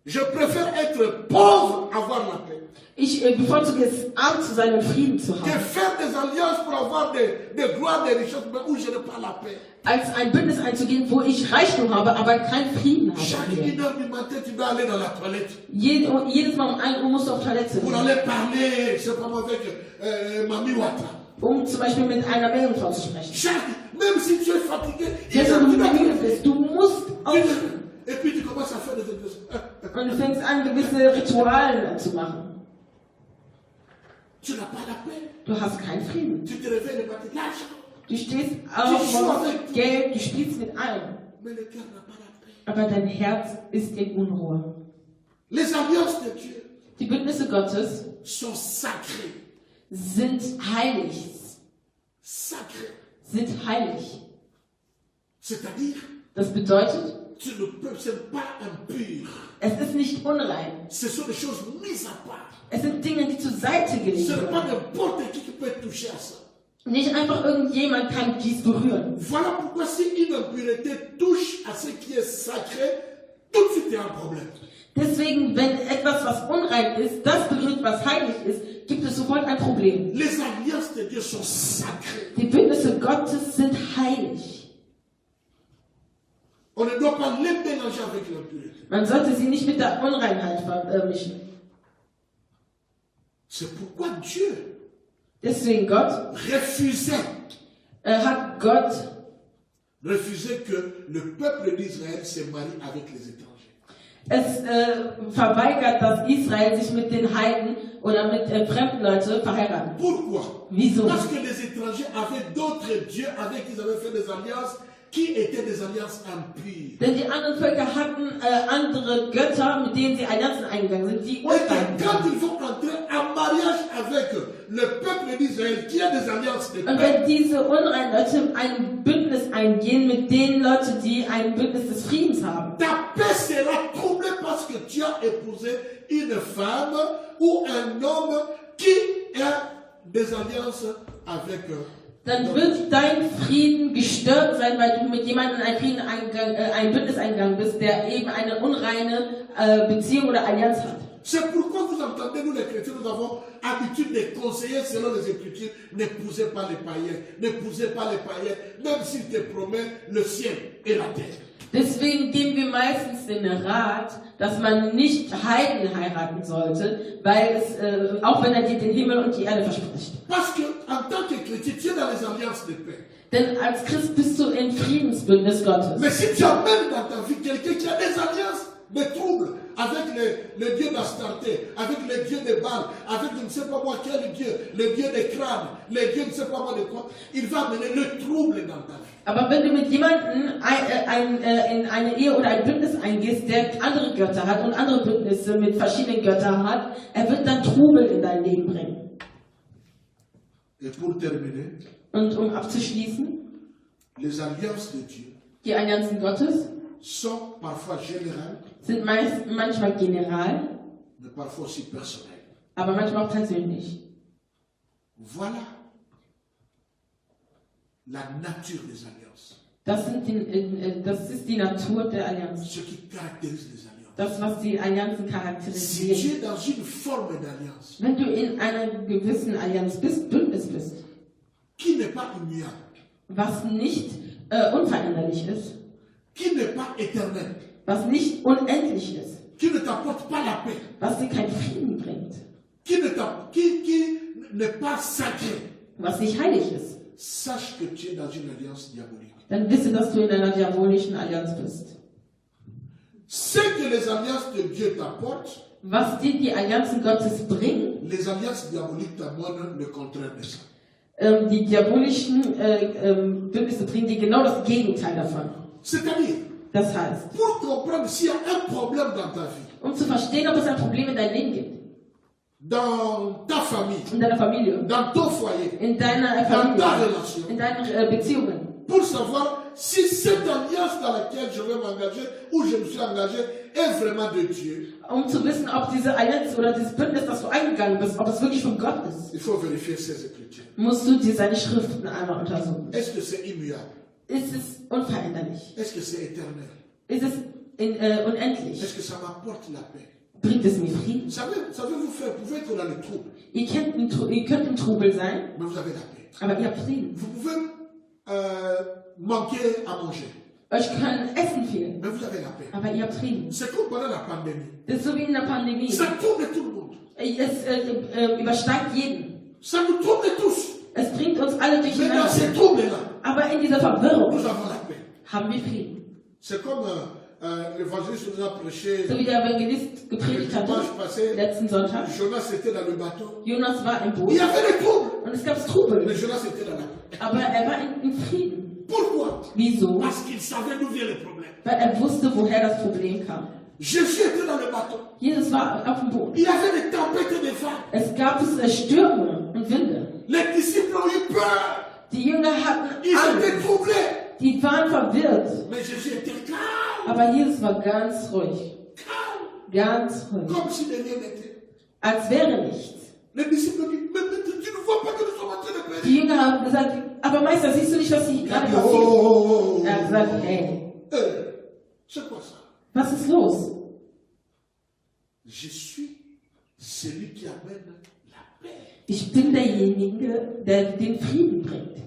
Speaker 1: je préfère être pauvre, avoir la paix,
Speaker 2: Ich bevorzuge es, arm zu sein und Frieden zu
Speaker 1: que
Speaker 2: haben,
Speaker 1: faire des alliances pour avoir des gloires, des richesses, mais où je n'ai pas la paix.
Speaker 2: als ein Bündnis einzugehen, wo ich Reichtum habe, aber keinen Frieden
Speaker 1: Chaque
Speaker 2: habe.
Speaker 1: 1 heure du matin, tu dois aller dans la toilette
Speaker 2: Jedes Mal um 1 Uhr musst du auf Toilette,
Speaker 1: pour aller parler, je sais pas moi, avec Mami Wata.
Speaker 2: um zum Beispiel mit einer Meerjungfrau zu sprechen.
Speaker 1: Même si tu es fatigué,
Speaker 2: Selbst wenn du müde bist, du musst aufstehen.
Speaker 1: et puis tu commences à faire des exercices.
Speaker 2: Und du fängst an, gewisse Ritualen zu machen.
Speaker 1: Tu n'as pas la paix.
Speaker 2: Du hast keinen Frieden.
Speaker 1: Tu te réveilles le matin, l'argent.
Speaker 2: Du stehst auf, morgens mit Geld, du spielst mit allem.
Speaker 1: Mais le cœur n'a pas la paix.
Speaker 2: Aber dein Herz ist in Unruhe.
Speaker 1: Les alliances de Dieu
Speaker 2: Die Bündnisse Gottes
Speaker 1: sont sacrées.
Speaker 2: sind heilig.
Speaker 1: Sacrées.
Speaker 2: Sind heilig.
Speaker 1: C'est-à-dire,
Speaker 2: Das bedeutet,
Speaker 1: tu ne peux, ce n'est pas impur.
Speaker 2: es ist nicht unrein.
Speaker 1: Ce sont des choses mises à part.
Speaker 2: Es sind Dinge, die zur Seite gelegt
Speaker 1: Ce n'est pas
Speaker 2: werden.
Speaker 1: n'importe qui peut toucher à ça.
Speaker 2: Nicht einfach irgendjemand kann dies berühren.
Speaker 1: Voilà pourquoi si une impureté touche à ce qui est sacré, tout de suite il y a un problème.
Speaker 2: Deswegen, wenn etwas, was unrein ist, das berührt, was heilig ist, gibt es sofort ein Problem.
Speaker 1: Les alliances de Dieu sont sacrées.
Speaker 2: Die Bündnisse Gottes sind heilig.
Speaker 1: On ne doit pas les mélanger avec l'impureté.
Speaker 2: Man sollte sie nicht mit der Unreinheit vermischen.
Speaker 1: C'est pourquoi Dieu
Speaker 2: Deswegen hat Gott
Speaker 1: refusait que le peuple d'Israël se marie avec les étrangers.
Speaker 2: verweigert, dass Israel sich mit den Heiden oder mit fremden Leuten verheiratet.
Speaker 1: Pourquoi?
Speaker 2: Wieso?
Speaker 1: Parce que les étrangers avaient d'autres dieux avec qui ils avaient fait des alliances qui étaient des alliances impures.
Speaker 2: Denn die anderen Völker hatten andere Götter, mit denen sie Allianzen eingegangen sind, die
Speaker 1: Et
Speaker 2: unrein
Speaker 1: que quand
Speaker 2: sind.
Speaker 1: ils vont entrer en mariage avec le peuple d'Israël qui a des alliances de
Speaker 2: Und
Speaker 1: paix,
Speaker 2: wenn diese unreinen Leute ein Bündnis eingehen mit den Leuten, die ein Bündnis des Friedens haben,
Speaker 1: ta paix sera troublée parce que tu as épousé une femme ou un homme qui a des alliances avec
Speaker 2: dann wird dein Frieden gestört sein, weil du mit jemandem ein Bündnis eingegangen bist, der eben eine unreine Beziehung oder Allianz hat.
Speaker 1: C'est pourquoi vous entendez, nous les chrétiens, nous avons habitude de conseiller selon les Écritures, n'épousez pas les païens, n'épousez pas les païens, même s'ils te promettent le ciel et la terre.
Speaker 2: Deswegen geben wir meistens den Rat, dass man nicht Heiden heiraten sollte, weil es, auch wenn er dir den Himmel und die Erde verspricht.
Speaker 1: Parce que en tant que chrétien, tu es dans les alliances de paix.
Speaker 2: Denn als Christ bist du im Friedensbündnis Gottes.
Speaker 1: Mais si tu amènes dans ta vie quelqu'un qui a des alliances de troubles avec le dieu d'Astarté, avec le dieu de Baal, avec je ne sais pas moi quel dieu, le dieu des crânes, le dieu ne sais pas moi de quoi, il va amener le trouble dans ta vie.
Speaker 2: Aber wenn du mit jemandem in eine Ehe oder ein Bündnis eingehst, der andere Götter hat und andere Bündnisse mit verschiedenen Göttern hat, er wird dann Trubel in dein Leben bringen.
Speaker 1: Et pour terminer,
Speaker 2: Und um abzuschließen,
Speaker 1: Les alliances de Dieu
Speaker 2: Die Allianzen Gottes
Speaker 1: sont parfois générales,
Speaker 2: sind manchmal general,
Speaker 1: mais parfois aussi personnelles.
Speaker 2: aber manchmal auch persönlich.
Speaker 1: Voilà la nature des alliances.
Speaker 2: Das ist die Natur der Allianz.
Speaker 1: Ce qui caractérise les alliances.
Speaker 2: Das, was die Allianzen
Speaker 1: Si
Speaker 2: charakterisiert.
Speaker 1: tu es dans une forme d'alliance
Speaker 2: Wenn du in einer gewissen Allianz bist, Bündnis bist,
Speaker 1: qui n'est pas immuable,
Speaker 2: was nicht unveränderlich ist,
Speaker 1: qui n'est pas éternelle,
Speaker 2: was nicht unendlich ist,
Speaker 1: qui ne t'apporte pas la paix,
Speaker 2: was dir keinen Frieden bringt,
Speaker 1: qui n'est pas sacré,
Speaker 2: was nicht heilig ist,
Speaker 1: sache que tu es dans une alliance diabolique.
Speaker 2: dann wisse, dass du in einer diabolischen Allianz bist.
Speaker 1: Ce que les alliances de Dieu t'apportent,
Speaker 2: Was dir die Allianzen Gottes bringen,
Speaker 1: les alliances diaboliques t'amènent le contraire de ça.
Speaker 2: die diabolischen Bündnisse bringen dir genau das Gegenteil davon.
Speaker 1: C'est-à-dire,
Speaker 2: Das heißt,
Speaker 1: pour comprendre s'il y a un problème dans ta vie,
Speaker 2: um zu verstehen, ob es ein Problem in deinem Leben gibt,
Speaker 1: dans ta famille,
Speaker 2: in deiner Familie,
Speaker 1: dans ton foyer,
Speaker 2: in deiner
Speaker 1: dans ta
Speaker 2: Familie,
Speaker 1: relation,
Speaker 2: in deinen Beziehungen,
Speaker 1: pour savoir si cette alliance dans laquelle je vais m'engager ou je me suis engagé est vraiment de Dieu,
Speaker 2: um zu wissen, ob diese Allianz oder dieses Bündnis, das du eingegangen bist, ob es wirklich von Gott ist,
Speaker 1: il faut vérifier ces Écritures.
Speaker 2: musst du dir seine Schriften einmal untersuchen.
Speaker 1: Est-ce que c'est immuable?
Speaker 2: Ist es unveränderlich?
Speaker 1: Est-ce que c'est éternel?
Speaker 2: Ist es unendlich?
Speaker 1: Est-ce que ça m'apporte la paix?
Speaker 2: Bringt es mir Frieden?
Speaker 1: Savez-vous faire, vous pouvez être dans le trouble,
Speaker 2: Ihr könnt im Trubel sein,
Speaker 1: mais vous avez la paix.
Speaker 2: aber ihr habt Frieden.
Speaker 1: Vous pouvez manquer à manger,
Speaker 2: Euch können Essen fehlen,
Speaker 1: mais vous avez la paix.
Speaker 2: aber ihr habt Frieden.
Speaker 1: C'est comme pendant la pandémie.
Speaker 2: Das ist so wie in der Pandemie.
Speaker 1: Ça trouble tout le monde.
Speaker 2: Es übersteigt jeden.
Speaker 1: Ça nous trouble tous.
Speaker 2: Es bringt uns alle
Speaker 1: Mais dans
Speaker 2: durcheinander.
Speaker 1: ces troubles-là,
Speaker 2: Aber in dieser Verwirrung
Speaker 1: nous avons la paix.
Speaker 2: haben wir Frieden.
Speaker 1: C'est comme l'évangéliste nous a prêché
Speaker 2: So wie der Evangelist
Speaker 1: le
Speaker 2: gepredigt hatte,
Speaker 1: dimanche passé.
Speaker 2: letzten Sonntag.
Speaker 1: Jonas était dans le bateau.
Speaker 2: Jonas war im
Speaker 1: Il
Speaker 2: Boot
Speaker 1: y avait des troubles.
Speaker 2: und es gab Trubel.
Speaker 1: Mais Jonas était dans la paix.
Speaker 2: Aber er war in Frieden.
Speaker 1: Pourquoi?
Speaker 2: Wieso?
Speaker 1: Parce qu'il savait d'où vient le problème.
Speaker 2: Weil er wusste, woher das Problem kam.
Speaker 1: Jésus était dans le bateau.
Speaker 2: Jesus war auf dem Boot.
Speaker 1: Il y avait des tempêtes et des vagues.
Speaker 2: Es gab Stürme und Winde.
Speaker 1: Les disciples ont eu peur.
Speaker 2: Die Jünger hatten
Speaker 1: Ils
Speaker 2: Angst.
Speaker 1: étaient troublés.
Speaker 2: Die waren verwirrt.
Speaker 1: Mais Jésus était calme.
Speaker 2: Aber Jesus war ganz ruhig.
Speaker 1: Calme.
Speaker 2: Ganz ruhig.
Speaker 1: Comme si de rien n'était.
Speaker 2: Als wäre nichts.
Speaker 1: Les disciples ont dit, mais tu ne vois pas que nous sommes en train de périr.
Speaker 2: Die Jünger haben gesagt, aber Meister, siehst du nicht, was hier
Speaker 1: Il a
Speaker 2: gerade
Speaker 1: dit,
Speaker 2: passiert?
Speaker 1: oh.
Speaker 2: Er hat gesagt, hey,
Speaker 1: C'est quoi ça?
Speaker 2: was ist los?
Speaker 1: Je suis celui qui amène la paix.
Speaker 2: Ich bin derjenige, der den Frieden bringt.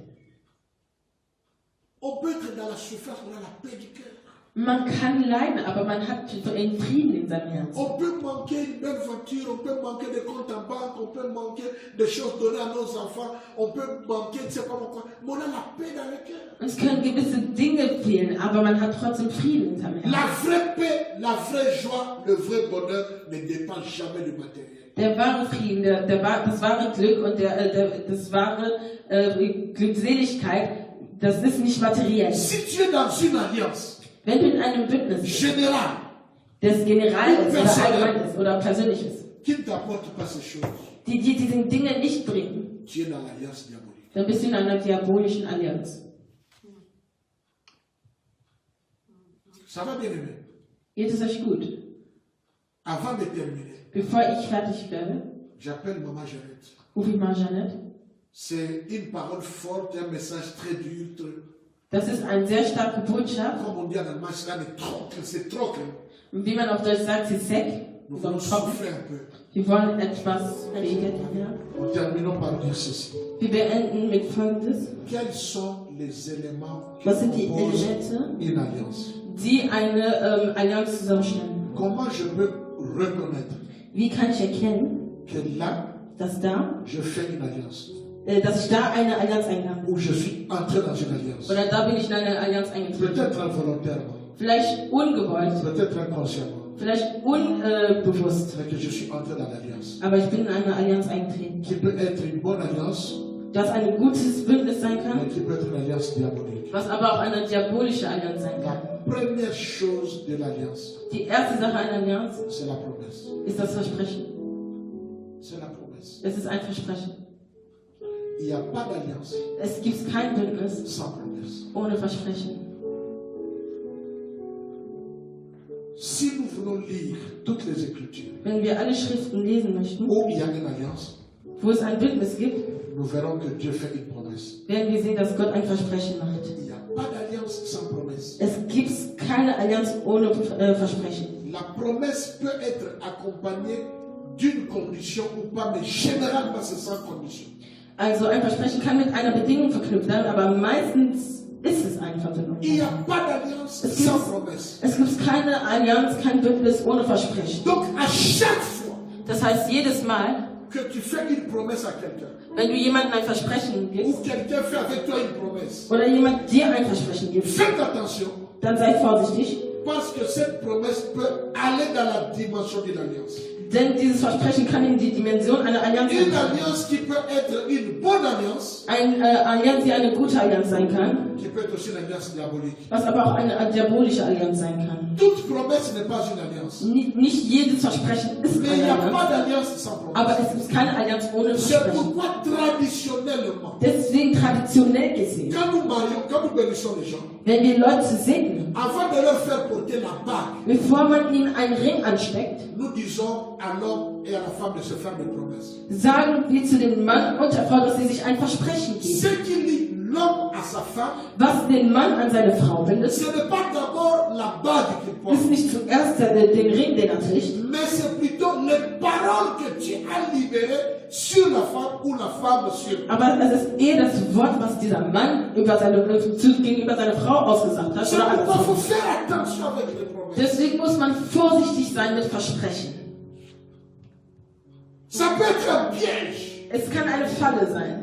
Speaker 1: On peut être dans la souffrance, on a la paix du cœur.
Speaker 2: Man kann leiden, aber man hat einen Frieden in seinem Herzen.
Speaker 1: On peut manquer une belle voiture, on peut manquer des comptes en banque, on peut manquer des choses données à nos enfants, on peut manquer, je ne sais pas pourquoi, mais on a la paix dans le cœur.
Speaker 2: Uns können gewisse Dinge fehlen, aber man hat trotzdem Frieden in seinem Herzen.
Speaker 1: La vraie paix, la vraie joie, le vrai bonheur ne dépend jamais du matériel.
Speaker 2: Der wahre Frieden, das wahre Glück und das wahre Glückseligkeit, das ist nicht materiell.
Speaker 1: Si tu es dans une alliance
Speaker 2: Wenn du in einem Bündnis bist,
Speaker 1: générale
Speaker 2: das general ist oder allgemein ist oder persönlich ist,
Speaker 1: qui ne t'apporte pas ces choses,
Speaker 2: die diese Dinge nicht bringen,
Speaker 1: tu es dans l'alliance diabolique.
Speaker 2: dann bist du in einer diabolischen Allianz.
Speaker 1: Ça va bien aimé.
Speaker 2: Geht es euch gut?
Speaker 1: Avant de terminer,
Speaker 2: Bevor ich fertig werde,
Speaker 1: j'appelle Maman Jeannette.
Speaker 2: rufe ich mal Jeannette.
Speaker 1: C'est une parole forte, un message très dur.
Speaker 2: Das ist eine sehr starke Botschaft.
Speaker 1: Comme on dit en allemand, c'est trocken.
Speaker 2: Und wie man auf Deutsch sagt, sie ist sec.
Speaker 1: Nous
Speaker 2: So
Speaker 1: allons
Speaker 2: trocken.
Speaker 1: souffler un peu.
Speaker 2: Wir wollen etwas vegetieren.
Speaker 1: Nous terminons par dire ceci.
Speaker 2: Wir beenden mit Folgendes.
Speaker 1: Quels sont les éléments qui
Speaker 2: Was sind die
Speaker 1: composent
Speaker 2: Elemente,
Speaker 1: une alliance?
Speaker 2: die eine Allianz zusammenstellen?
Speaker 1: Comment je peux reconnaître
Speaker 2: Wie kann ich erkennen,
Speaker 1: que là,
Speaker 2: dass
Speaker 1: je fais une alliance,
Speaker 2: dass ich da eine Allianz eingegangen bin?
Speaker 1: ou je suis entré dans une alliance?
Speaker 2: Oder da bin ich in eine Allianz eingetreten?
Speaker 1: Peut-être involontairement,
Speaker 2: Vielleicht ungewollt,
Speaker 1: peut-être inconsciemment,
Speaker 2: vielleicht unbewusst.
Speaker 1: mais que je suis entré dans l'alliance.
Speaker 2: Aber ich bin in eine Allianz eingetreten.
Speaker 1: Qui peut être une bonne alliance,
Speaker 2: Das ein gutes Bündnis sein kann,
Speaker 1: mais qui peut être une alliance diabolique.
Speaker 2: was aber auch eine diabolische Allianz sein
Speaker 1: La
Speaker 2: kann.
Speaker 1: première chose de l'alliance,
Speaker 2: Die erste Sache einer Allianz
Speaker 1: c'est la promesse.
Speaker 2: ist das Versprechen.
Speaker 1: C'est la promesse.
Speaker 2: Es ist ein Versprechen.
Speaker 1: Il n'y a pas d'alliance
Speaker 2: Es gibt kein Bündnis
Speaker 1: sans promesse.
Speaker 2: ohne Versprechen.
Speaker 1: Si nous voulons lire toutes les Écritures
Speaker 2: Wenn wir alle Schriften lesen möchten,
Speaker 1: où il y a une alliance,
Speaker 2: wo es ein Bündnis gibt,
Speaker 1: nous verrons que Dieu fait une promesse.
Speaker 2: werden wir sehen, dass Gott ein Versprechen macht.
Speaker 1: Il n'y a pas d'alliance sans promesse.
Speaker 2: Es gibt keine Allianz ohne Versprechen.
Speaker 1: La promesse peut être accompagnée d'une condition ou pas, mais généralement c'est sans condition.
Speaker 2: Also ein Versprechen kann mit einer Bedingung verknüpft werden, aber meistens ist es einfach Verbindung.
Speaker 1: Il n'y a pas d'alliance
Speaker 2: Es gibt-
Speaker 1: sans promesse.
Speaker 2: Es gibt keine Allianz, kein Bündnis ohne Versprechen.
Speaker 1: Donc à chaque fois
Speaker 2: Das heißt, jedes Mal,
Speaker 1: que tu fais une promesse à quelqu'un,
Speaker 2: wenn du jemandem ein Versprechen
Speaker 1: ou
Speaker 2: gibst
Speaker 1: quelqu'un fait avec toi une promesse,
Speaker 2: oder jemand dir ein Versprechen gibt,
Speaker 1: faites attention
Speaker 2: dann sei vorsichtig,
Speaker 1: parce que cette promesse peut aller dans la dimension d'une alliance.
Speaker 2: denn dieses Versprechen kann in die Dimension einer Allianz
Speaker 1: Une
Speaker 2: sein.
Speaker 1: alliance qui peut être une bonne alliance,
Speaker 2: Eine Allianz, die eine gute Allianz sein kann,
Speaker 1: qui peut être aussi une alliance diabolique.
Speaker 2: was aber auch eine diabolische Allianz sein kann.
Speaker 1: Toute promesse n'est pas une alliance.
Speaker 2: Nicht jedes Versprechen ist
Speaker 1: Mais il n'y
Speaker 2: eine
Speaker 1: a pas
Speaker 2: Allianz,
Speaker 1: d'alliance sans promesse.
Speaker 2: aber es gibt keine Allianz ohne
Speaker 1: C'est
Speaker 2: Versprechen.
Speaker 1: pourquoi traditionnellement,
Speaker 2: Deswegen traditionell gesehen,
Speaker 1: quand nous bénissons les gens,
Speaker 2: wenn wir Leute segnen,
Speaker 1: avant de leur faire porter la bague,
Speaker 2: bevor man ihnen einen Ring ansteckt,
Speaker 1: nous disons à l'homme et à la femme de se faire des promesses.
Speaker 2: sagen wir zu dem Mann und der Frau, dass sie sich ein Versprechen geben.
Speaker 1: Ce qui lie l'homme à sa femme,
Speaker 2: Was den Mann an seine Frau bindet,
Speaker 1: ce n'est pas d'abord la bague qu'il porte,
Speaker 2: ist nicht zuerst den Ring, den er trägt,
Speaker 1: mais c'est plutôt les paroles que tu as libérées sur la femme ou la femme sur lui.
Speaker 2: aber es ist eher das Wort, was dieser Mann gegenüber seiner Frau ausgesagt hat.
Speaker 1: C'est
Speaker 2: Oder
Speaker 1: pourquoi il faut
Speaker 2: andersrum.
Speaker 1: faire attention avec les promesses.
Speaker 2: Deswegen muss man vorsichtig sein mit Versprechen.
Speaker 1: Ça peut être un piège
Speaker 2: Es kann eine Falle sein.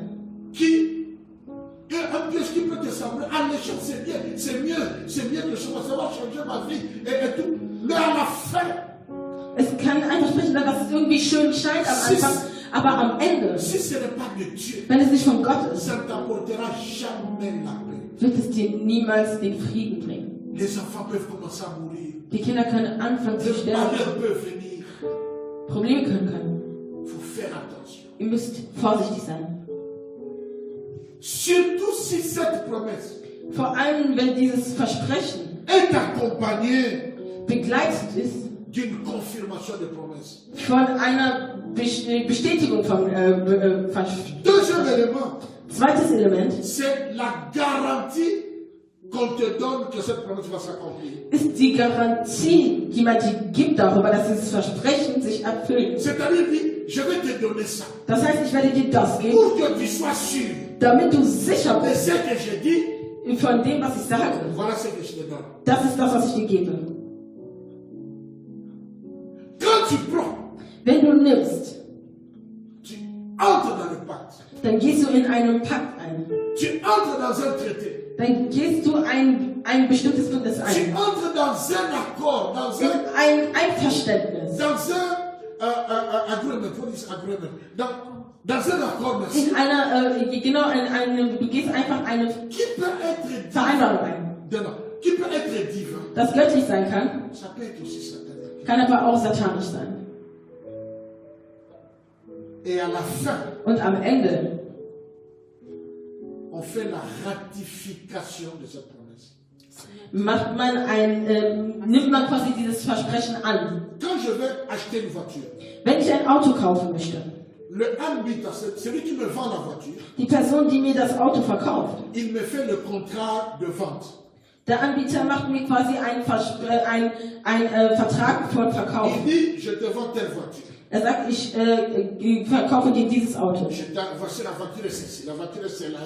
Speaker 1: Un piège qui peut te sembler alléchant, c'est bien, c'est mieux que ça va changer ma vie et tout. Mais à la fin,
Speaker 2: Es kann ein Versprechen sein, was irgendwie schön scheint am Anfang, aber am Ende,
Speaker 1: si ce n'est pas de Dieu,
Speaker 2: wenn es nicht von Gott ist,
Speaker 1: ça ne t'apportera jamais la paix.
Speaker 2: wird es dir niemals den Frieden bringen.
Speaker 1: Les enfants peuvent commencer à mourir.
Speaker 2: Die Kinder können anfangen zu
Speaker 1: Le
Speaker 2: sterben.
Speaker 1: malheur peut venir.
Speaker 2: Probleme können kommen.
Speaker 1: Il faut faire attention.
Speaker 2: Ihr müsst vorsichtig sein.
Speaker 1: Surtout si cette promesse
Speaker 2: Vor allem, wenn dieses Versprechen
Speaker 1: est accompagnée
Speaker 2: begleitet ist
Speaker 1: d'une confirmation de promesse.
Speaker 2: von einer Bestätigung von Versprechen.
Speaker 1: Deuxième élément,
Speaker 2: Zweites Element
Speaker 1: c'est la garantie qu'on te donne que cette promesse va s'accomplir.
Speaker 2: ist die Garantie, die man dir gibt darüber, dass dieses Versprechen sich erfüllt.
Speaker 1: C'est-à-dire, je vais te donner ça
Speaker 2: Das heißt, ich werde dir das geben,
Speaker 1: pour que tu sois sûr
Speaker 2: damit du sicher
Speaker 1: de
Speaker 2: bist
Speaker 1: ce que je dis.
Speaker 2: von dem, was ich sage.
Speaker 1: Voilà ce que je te donne.
Speaker 2: Das ist das, was ich dir gebe.
Speaker 1: Quand tu prends,
Speaker 2: Wenn du nimmst,
Speaker 1: tu entres dans le pacte.
Speaker 2: dann gehst du in einen Pakt ein.
Speaker 1: Tu entres dans un traité.
Speaker 2: Dann gehst du ein bestimmtes Bündnis
Speaker 1: Tu
Speaker 2: ein.
Speaker 1: entres dans un accord,
Speaker 2: In ein Einverständnis.
Speaker 1: dans un agreement. What is agreement? Dans un accord, merci.
Speaker 2: In einer, du gehst einfach eine
Speaker 1: Qui peut être divin.
Speaker 2: Vereinbarung ein.
Speaker 1: Non, qui peut être divin.
Speaker 2: Das göttlich sein kann,
Speaker 1: Ça peut être aussi satanique.
Speaker 2: kann aber auch satanisch sein.
Speaker 1: Et à la fin,
Speaker 2: Und am Ende
Speaker 1: on fait la ratification de cette promesse.
Speaker 2: nimmt man quasi dieses Versprechen an.
Speaker 1: Quand je vais acheter une voiture,
Speaker 2: Wenn ich ein Auto kaufen möchte,
Speaker 1: le habitant, celui qui me vend la voiture,
Speaker 2: die Person, die mir das Auto verkauft,
Speaker 1: il me fait le contrat de vente.
Speaker 2: der Anbieter macht mir quasi einen Vertrag von Verkauf.
Speaker 1: Il dit, je te vends telle voiture.
Speaker 2: Er sagt, ich verkaufe dir dieses Auto.
Speaker 1: Voici la voiture est celle-ci, la voiture est celle-là.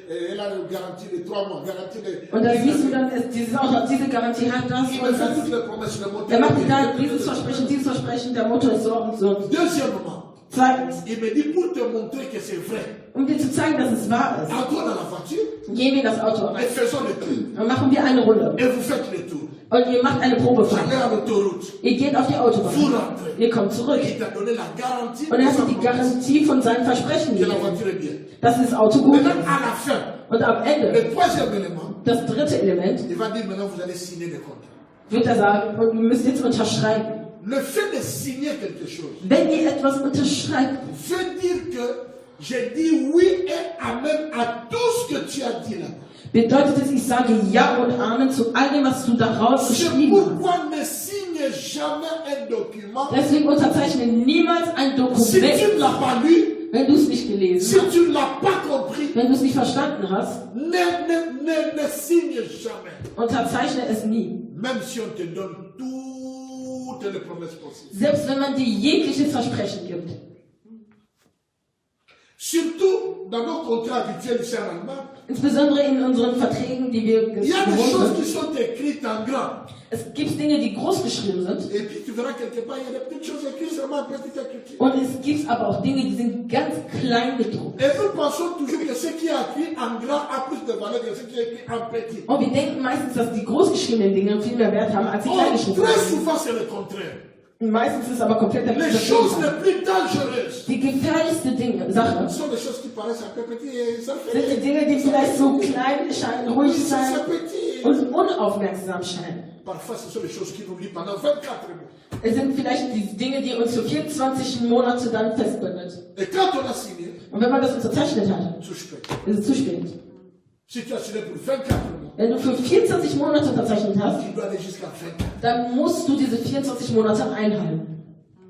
Speaker 1: Elle a une garantie de 3 mois, garantie de...
Speaker 2: Und da siehst du dann, dieses Auto hat diese Garantie, hat das
Speaker 1: Il me
Speaker 2: und
Speaker 1: fait
Speaker 2: das.
Speaker 1: toutes les promesses, le moteur.
Speaker 2: Er macht dir da dieses Versprechen, der Motor ist so und so.
Speaker 1: Deuxièmement,
Speaker 2: Zweitens,
Speaker 1: il me dit pour te montrer que c'est vrai.
Speaker 2: um dir zu zeigen, dass es wahr ist,
Speaker 1: Entrons dans la voiture
Speaker 2: gehen wir in das Auto
Speaker 1: et
Speaker 2: rein
Speaker 1: faisons le tour.
Speaker 2: und machen wir eine Runde.
Speaker 1: Et vous faites le tour.
Speaker 2: Und ihr macht eine
Speaker 1: Vous
Speaker 2: Probefahrt.
Speaker 1: allez à l'autoroute.
Speaker 2: Ihr geht auf die
Speaker 1: Vous
Speaker 2: Autobahn.
Speaker 1: rentrez.
Speaker 2: Ihr kommt zurück.
Speaker 1: Il t'a donné la garantie
Speaker 2: Und er hat
Speaker 1: de
Speaker 2: dir die
Speaker 1: sa promesse,
Speaker 2: Garantie von seinem Versprechen
Speaker 1: que la
Speaker 2: gegeben,
Speaker 1: voiture est bien.
Speaker 2: dass das Auto gut
Speaker 1: Maintenant,
Speaker 2: ist.
Speaker 1: à la fin,
Speaker 2: Und am Ende,
Speaker 1: le troisième élément,
Speaker 2: das dritte Element,
Speaker 1: il va dire maintenant vous allez signer le contrat.
Speaker 2: wird er sagen, und ihr müsst jetzt unterschreiben.
Speaker 1: Le fait de signer quelque chose
Speaker 2: Wenn ihr etwas unterschreibt,
Speaker 1: veut dire que j'ai dit oui et amen à tout ce que tu as dit là.
Speaker 2: Bedeutet es, ich sage Ja und Amen zu all dem, was du daraus
Speaker 1: C'est
Speaker 2: geschrieben hast.
Speaker 1: pourquoi ne signe jamais un document
Speaker 2: Deswegen unterzeichne niemals ein
Speaker 1: si tu ne
Speaker 2: Dokument,
Speaker 1: l'as pas lu,
Speaker 2: wenn du es nicht gelesen
Speaker 1: si
Speaker 2: hast,
Speaker 1: tu ne l'as pas compris.
Speaker 2: wenn du es nicht verstanden hast.
Speaker 1: Ne signe jamais.
Speaker 2: Unterzeichne es nie.
Speaker 1: Même si on te donne toutes les promesses possibles.
Speaker 2: Selbst wenn man dir jegliches Versprechen gibt.
Speaker 1: Surtout dans nos contrats habituels ici en Allemagne.
Speaker 2: Insbesondere in unseren Verträgen, die wir
Speaker 1: Il y a des choses
Speaker 2: gewohnt
Speaker 1: qui
Speaker 2: sind.
Speaker 1: sont écrites en grand.
Speaker 2: Es gibt Dinge, die groß geschrieben sind.
Speaker 1: Et puis tu verras quelque part, il y a des petites choses écrites seulement en petite écriture.
Speaker 2: Und es gibt aber auch Dinge, die sind ganz klein gedruckt.
Speaker 1: Et nous pensons toujours que ce qui est écrit en grand a plus de valeur que ce qui est écrit en petit.
Speaker 2: Und wir denken meistens, dass die großgeschriebenen Dinge viel mehr Wert haben als die
Speaker 1: Oh,
Speaker 2: kleingeschriebenen
Speaker 1: très
Speaker 2: Dinge.
Speaker 1: souvent c'est le contraire.
Speaker 2: Und meistens ist es aber komplett der
Speaker 1: Les
Speaker 2: Gegenteil.
Speaker 1: choses les plus dangereuses
Speaker 2: Die gefährlichste Sache
Speaker 1: sont des choses qui paraissent un peu petites et ça fait
Speaker 2: sind die Dinge, die vielleicht so klein scheinen, ruhig
Speaker 1: c'est
Speaker 2: sein
Speaker 1: petit.
Speaker 2: und unaufmerksam scheinen.
Speaker 1: Parfois ce sont des choses qui nous lient pendant 24 mois.
Speaker 2: Es sind vielleicht die Dinge, die uns für 24 Monate dann festbindet.
Speaker 1: Et quand on a signé,
Speaker 2: Und wenn man das unterzeichnet hat,
Speaker 1: tout spät.
Speaker 2: ist es zu spät.
Speaker 1: Si tu as signé pour 24 mois,
Speaker 2: Wenn du für 24 Monate unterzeichnet hast,
Speaker 1: tu dois aller jusqu'à 24.
Speaker 2: dann musst du diese 24 Monate einhalten.
Speaker 1: Il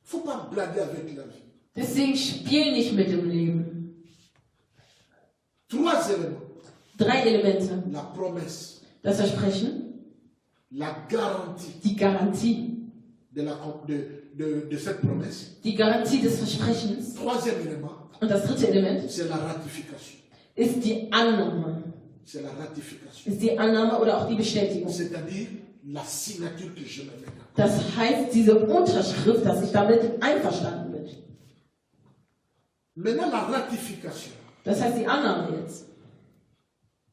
Speaker 1: ne faut pas blaguer avec la vie.
Speaker 2: Deswegen spiel nicht mit dem Leben.
Speaker 1: 3 éléments.
Speaker 2: 3 Elemente.
Speaker 1: La promesse,
Speaker 2: Das Versprechen,
Speaker 1: la garantie
Speaker 2: die Garantie,
Speaker 1: de cette promesse.
Speaker 2: die Garantie des Versprechens.
Speaker 1: 3e élément,
Speaker 2: Und das 3. Element
Speaker 1: c'est la ratification.
Speaker 2: ist die Annahme.
Speaker 1: C'est la ratification.
Speaker 2: Ist die Annahme oder auch die Bestätigung.
Speaker 1: C'est-à-dire la signature que je mets maintenant.
Speaker 2: Das heißt, diese Unterschrift, dass ich damit einverstanden bin.
Speaker 1: Maintenant, la ratification.
Speaker 2: Das heißt, die Annahme jetzt.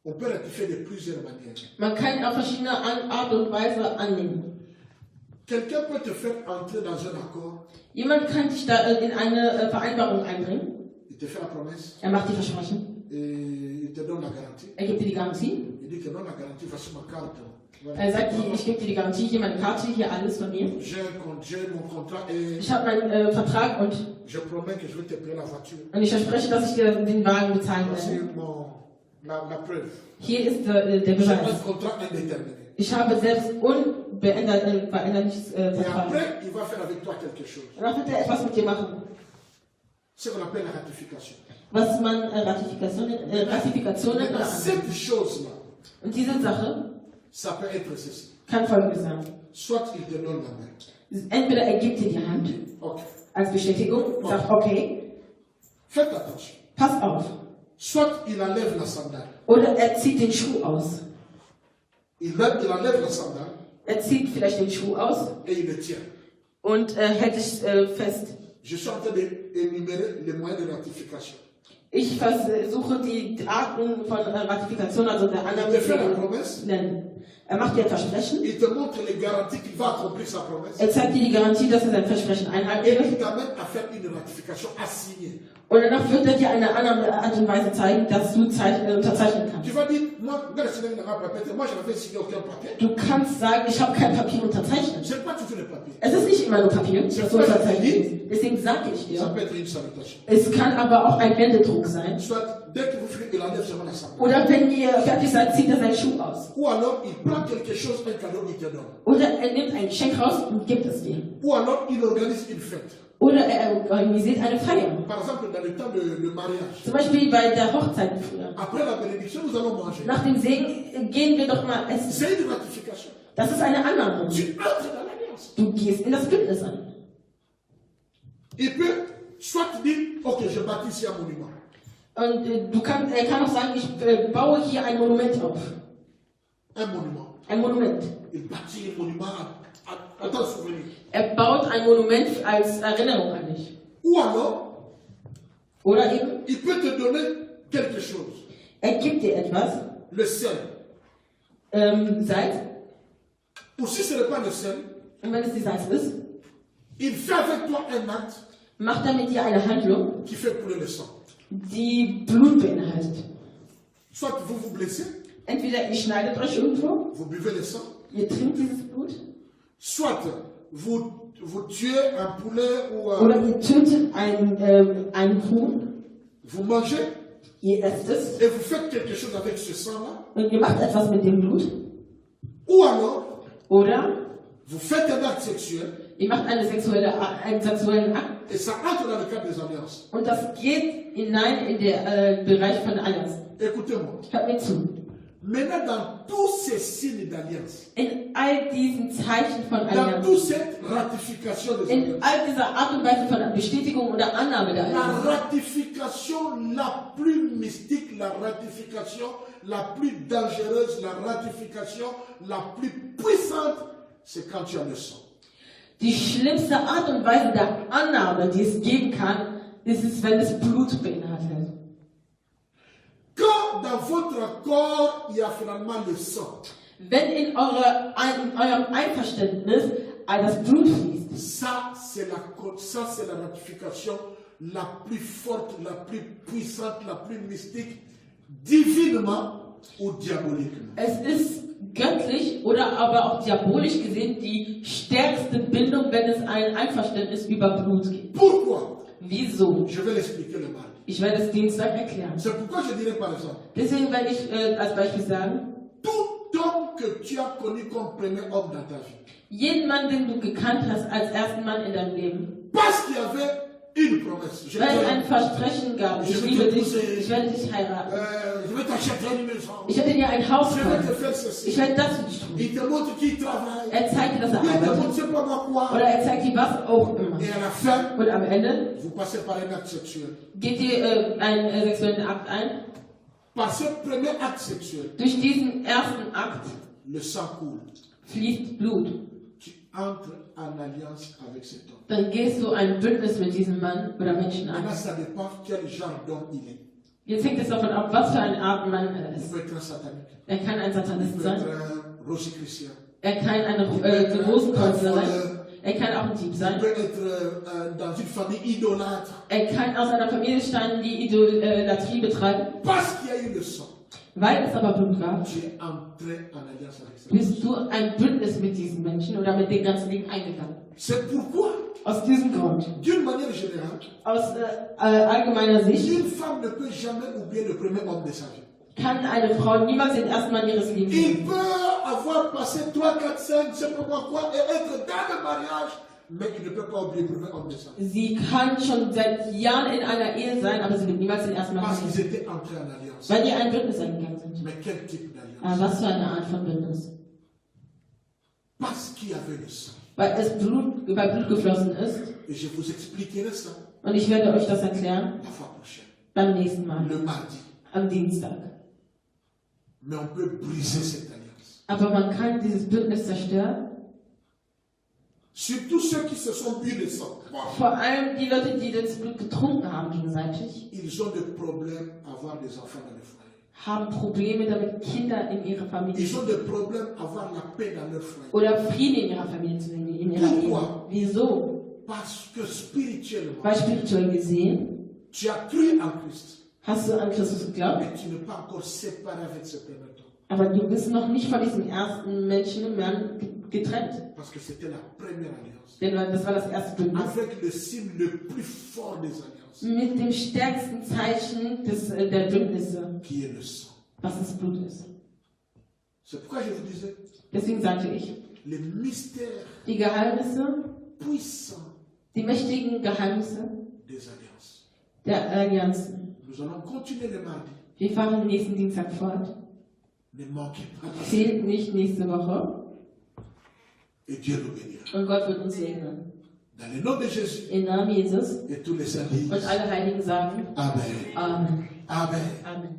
Speaker 1: On peut ratifier de plusieurs manières.
Speaker 2: Man kann auf verschiedene Art und Weise annehmen.
Speaker 1: Quelqu'un peut te faire entrer dans un accord.
Speaker 2: Jemand kann dich da in eine Vereinbarung einbringen.
Speaker 1: Il te fait la promesse
Speaker 2: Er macht die Versprechen.
Speaker 1: et il te donne la garantie.
Speaker 2: Er gibt dir die Garantie.
Speaker 1: Il dit que non, la garantie, voici ma carte. Voilà.
Speaker 2: Er sagt, ich gebe dir die Garantie, hier meine Karte, hier alles von mir.
Speaker 1: J'ai mon contrat et
Speaker 2: Ich habe meinen Vertrag und
Speaker 1: je promets que je vais te payer la voiture.
Speaker 2: ich verspreche, dass ich dir den Wagen bezahlen
Speaker 1: Voici
Speaker 2: werde.
Speaker 1: la preuve.
Speaker 2: Hier ist der
Speaker 1: J'ai
Speaker 2: Beweis.
Speaker 1: un contrat indéterminé.
Speaker 2: Ich habe selbst veränderliches
Speaker 1: Et
Speaker 2: Vertrag.
Speaker 1: après, il va faire avec toi quelque chose.
Speaker 2: Und dann wird er etwas mit dir machen,
Speaker 1: Ce qu'on appelle la ratification.
Speaker 2: was man Ratifikation nennt
Speaker 1: Maintenant,
Speaker 2: oder
Speaker 1: cette chose-là,
Speaker 2: Und diese Sache
Speaker 1: ça peut être ceci.
Speaker 2: kann folgendes sein.
Speaker 1: Soit il te donne la main.
Speaker 2: Entweder er gibt dir die Hand
Speaker 1: Ok.
Speaker 2: als Bestätigung, sagt, okay,
Speaker 1: Faites attention.
Speaker 2: pass auf.
Speaker 1: Soit il enlève la sandale.
Speaker 2: Oder er zieht den Schuh aus.
Speaker 1: Il enlève la sandale
Speaker 2: Er zieht vielleicht den Schuh aus
Speaker 1: et il le tient.
Speaker 2: und hält dich fest.
Speaker 1: Je suis en train d'énumérer les moyens de ratification.
Speaker 2: Ich versuche die Arten von Ratifikation, also der
Speaker 1: Il te fait la
Speaker 2: Annahme,
Speaker 1: promesse.
Speaker 2: zu nennen. Er macht dir ein Versprechen.
Speaker 1: Il te montre les garanties qu'il va accomplir sa promesse.
Speaker 2: Er zeigt dir die Garantie, dass er sein Versprechen einhalten
Speaker 1: Et
Speaker 2: wird.
Speaker 1: il t'amène à faire une ratification assignée.
Speaker 2: Und danach wird er dir eine andere Art und Weise zeigen, dass du unterzeichnen
Speaker 1: Tu
Speaker 2: kannst.
Speaker 1: vas dire, moi, je n'avais signé aucun papier.
Speaker 2: Du kannst sagen, ich habe kein Papier unterzeichnet.
Speaker 1: Ce n'est pas toujours le papier.
Speaker 2: Es ist nicht immer nur Papier, das du unterzeichnet ist. Deswegen sage ich
Speaker 1: Ça
Speaker 2: dir,
Speaker 1: peut être une salutation.
Speaker 2: es kann aber auch ein Händedruck sein.
Speaker 1: Soit, dès que vous finissez, il enlève seulement la sandale.
Speaker 2: Oder wenn ihr fertig seid, zieht er seinen Schuh aus.
Speaker 1: Ou alors, il prend quelque chose, un cadeau, il te donne.
Speaker 2: Oder er nimmt ein Geschenk raus und gibt es dir.
Speaker 1: Ou alors, il organise une fête.
Speaker 2: Oder er organisiert eine Feier.
Speaker 1: Par exemple, dans le temps de mariage.
Speaker 2: Zum Beispiel bei der Hochzeit früher.
Speaker 1: Après la bénédiction, nous allons manger.
Speaker 2: Nach dem Segen gehen wir doch mal essen.
Speaker 1: C'est une ratification.
Speaker 2: Das ist eine Annahme.
Speaker 1: Tu entres dans l'alliance.
Speaker 2: Du gehst in das Bündnis ein.
Speaker 1: Il peut soit dire, ok, je bâtis ici un monument.
Speaker 2: Und er kann auch sagen, ich baue hier ein Monument auf.
Speaker 1: Un monument.
Speaker 2: Ein Monument.
Speaker 1: Il bâtit un monument à ton souvenir.
Speaker 2: Er baut ein Monument als Erinnerung an dich.
Speaker 1: Ou alors,
Speaker 2: Oder eben,
Speaker 1: il peut te donner quelque chose.
Speaker 2: er gibt dir etwas,
Speaker 1: Le sel.
Speaker 2: Salz.
Speaker 1: Ou si ce n'est pas le sel,
Speaker 2: Und wenn es die Salz ist,
Speaker 1: il fait avec toi un acte
Speaker 2: macht er mit dir eine Handlung,
Speaker 1: qui fait couler le sang.
Speaker 2: die Blut beinhaltet.
Speaker 1: Soit vous vous blessez,
Speaker 2: Entweder ihr schneidet euch irgendwo,
Speaker 1: vous buvez le sang.
Speaker 2: ihr trinkt dieses Blut,
Speaker 1: Soit vous vous tuez un poulet ou
Speaker 2: Oder ihr tötet ein Huhn,
Speaker 1: vous mangez
Speaker 2: ihr esst es
Speaker 1: et vous faites quelque chose avec ce sang-là.
Speaker 2: und ihr macht etwas mit dem Blut.
Speaker 1: Ou alors,
Speaker 2: Oder
Speaker 1: vous faites un acte sexuel
Speaker 2: ihr macht einen sexuellen Akt
Speaker 1: et ça entre dans le cadre des alliances.
Speaker 2: und das geht hinein in den Bereich von Allianz.
Speaker 1: Écoutez-moi.
Speaker 2: Hört mir zu.
Speaker 1: Maintenant, dans tous ces signes d'alliance,
Speaker 2: In all diesen Zeichen von
Speaker 1: dans
Speaker 2: Allianz,
Speaker 1: toute cette ratification des
Speaker 2: in
Speaker 1: alliances,
Speaker 2: all dieser Art und Weise von Bestätigung oder Annahme der
Speaker 1: la
Speaker 2: Allianz,
Speaker 1: ratification la plus mystique, la ratification la plus dangereuse, la ratification la plus puissante, c'est quand tu as le sang.
Speaker 2: die schlimmste Art und Weise der Annahme, die es geben kann, ist es, wenn es Blut beinhaltet.
Speaker 1: Quand dans votre corps, il y a finalement le sang,
Speaker 2: Wenn in eurem Einverständnis das Blut fließt,
Speaker 1: ça c'est la ratification la plus forte, la plus puissante, la plus mystique, divinement ou diaboliquement.
Speaker 2: es ist göttlich oder aber auch diabolisch gesehen die stärkste Bindung, wenn es ein Einverständnis über Blut gibt.
Speaker 1: Pourquoi?
Speaker 2: Wieso?
Speaker 1: Je vais l'expliquer le mal.
Speaker 2: Ich werde es Dienstag erklären.
Speaker 1: C'est pourquoi je dirais par exemple,
Speaker 2: Deswegen werde ich als Beispiel sagen,
Speaker 1: tout homme que tu as connu comme premier homme dans ta vie,
Speaker 2: jeden Mann, den du gekannt hast als ersten Mann in deinem Leben,
Speaker 1: parce qu'il y avait une promesse. Je
Speaker 2: weil es
Speaker 1: vais
Speaker 2: ein Versprechen gab, ich liebe dich, ich werde dich heiraten,
Speaker 1: t'acheter une maison.
Speaker 2: ich werde dir ein Haus
Speaker 1: Je vais te
Speaker 2: kaufen,
Speaker 1: faire ceci.
Speaker 2: ich werde das für dich tun.
Speaker 1: Il te montre qu'il travaille.
Speaker 2: Er zeigt dir, dass er
Speaker 1: Il te
Speaker 2: arbeitet.
Speaker 1: montre c'est pas moi quoi.
Speaker 2: Oder er zeigt dir was auch immer.
Speaker 1: Et à la fin,
Speaker 2: Und am Ende
Speaker 1: vous passez par un acte sexuel.
Speaker 2: geht ihr einen sexuellen Akt ein.
Speaker 1: Par ce premier acte sexuel,
Speaker 2: Durch diesen ersten Akt
Speaker 1: le sang coule.
Speaker 2: fließt Blut.
Speaker 1: Tu entres en alliance avec cet homme.
Speaker 2: Dann gehst du ein Bündnis mit diesem Mann oder Menschen
Speaker 1: Maintenant,
Speaker 2: ein.
Speaker 1: ça dépend quel genre d'homme il est.
Speaker 2: Jetzt hängt es davon ab, was für eine Art Mann er
Speaker 1: Il
Speaker 2: ist.
Speaker 1: peut être un satanique.
Speaker 2: Er kann ein
Speaker 1: Il
Speaker 2: Satanist
Speaker 1: peut
Speaker 2: sein.
Speaker 1: être un Rosicrucien.
Speaker 2: Er kann eine Rosenkreuzler sein. Er kann auch ein Dieb
Speaker 1: Il
Speaker 2: sein.
Speaker 1: peut être dans une famille idolâtre.
Speaker 2: Er kann aus einer Familie stammen, die Idolatrie betreiben.
Speaker 1: Parce qu'il y a eu le sang,
Speaker 2: Weil es aber Blut gab,
Speaker 1: tu es entré en alliance avec cet homme.
Speaker 2: bist du ein Bündnis mit diesen Menschen oder mit den ganzen Dingen eingegangen.
Speaker 1: C'est pourquoi,
Speaker 2: Aus diesem Grund,
Speaker 1: d'une manière générale,
Speaker 2: aus allgemeiner Sicht,
Speaker 1: une femme ne peut jamais oublier le premier homme de sa vie.
Speaker 2: kann eine Frau niemals den ersten Mann ihres Lebens
Speaker 1: Il
Speaker 2: lieben.
Speaker 1: peut avoir passé 3, 4, 5, je sais pas moi quoi, et être dans le mariage, mais il ne peut pas oublier le premier homme de sa vie.
Speaker 2: Sie kann schon seit Jahren in einer Ehe sein, aber sie wird niemals den ersten Mann
Speaker 1: Parce qu'ils
Speaker 2: lieben.
Speaker 1: étaient entrés en alliance.
Speaker 2: Weil die ein Bündnis eingegangen sind.
Speaker 1: Mais quel type d'alliance?
Speaker 2: Aber was für eine Art von Bündnis?
Speaker 1: Parce qu'il y avait le sang.
Speaker 2: Weil Blut geflossen ist.
Speaker 1: Et je vous expliquerai ça
Speaker 2: Und ich werde euch das erklären
Speaker 1: la fois prochaine,
Speaker 2: beim nächsten Mal,
Speaker 1: le mardi.
Speaker 2: am Dienstag.
Speaker 1: Mais on peut briser cette alliance.
Speaker 2: Aber man kann dieses Bündnis zerstören.
Speaker 1: Surtout ceux qui se sont bu le sang.
Speaker 2: Vor allem die Leute, die das Blut getrunken haben gegenseitig,
Speaker 1: Ils ont des problèmes à avoir des enfants dans le foyer.
Speaker 2: haben Probleme damit, Kinder in ihrer Familie
Speaker 1: Ils ont des problèmes à avoir la paix dans leur foyer.
Speaker 2: oder Frieden in ihrer Familie zu nehmen, in ihrer Ehe. Wieso?
Speaker 1: Parce que spirituellement,
Speaker 2: Weil spirituell gesehen
Speaker 1: tu as cru en Christ,
Speaker 2: hast du an Christus geglaubt,
Speaker 1: mais tu n'es pas encore séparé avec ce premier homme.
Speaker 2: aber du bist noch nicht von diesem ersten Menschen im Mann getrennt.
Speaker 1: Parce que c'était la première alliance.
Speaker 2: Denn das war das erste Bündnis.
Speaker 1: Avec le signe le plus fort des alliances,
Speaker 2: Mit dem stärksten Zeichen der Bündnisse,
Speaker 1: qui est le sang.
Speaker 2: was das Blut ist.
Speaker 1: C'est pourquoi je vous disais,
Speaker 2: Deswegen sagte ich,
Speaker 1: les mystères
Speaker 2: die Geheimnisse,
Speaker 1: puissants
Speaker 2: die mächtigen Geheimnisse
Speaker 1: des alliances.
Speaker 2: der Allianzen.
Speaker 1: Nous allons continuer le mardi.
Speaker 2: Wir fahren nächsten Dienstag fort.
Speaker 1: Ne manquez pas de ça.
Speaker 2: Fehlt nicht nächste Woche.
Speaker 1: Et Dieu nous bénira.
Speaker 2: Und Gott wird uns segnen.
Speaker 1: Dans le nom de Jésus
Speaker 2: Im Namen Jesus
Speaker 1: et tous les saints disent
Speaker 2: und alle Heiligen sagen
Speaker 1: Amen.
Speaker 2: Amen.
Speaker 1: Amen.
Speaker 2: Amen.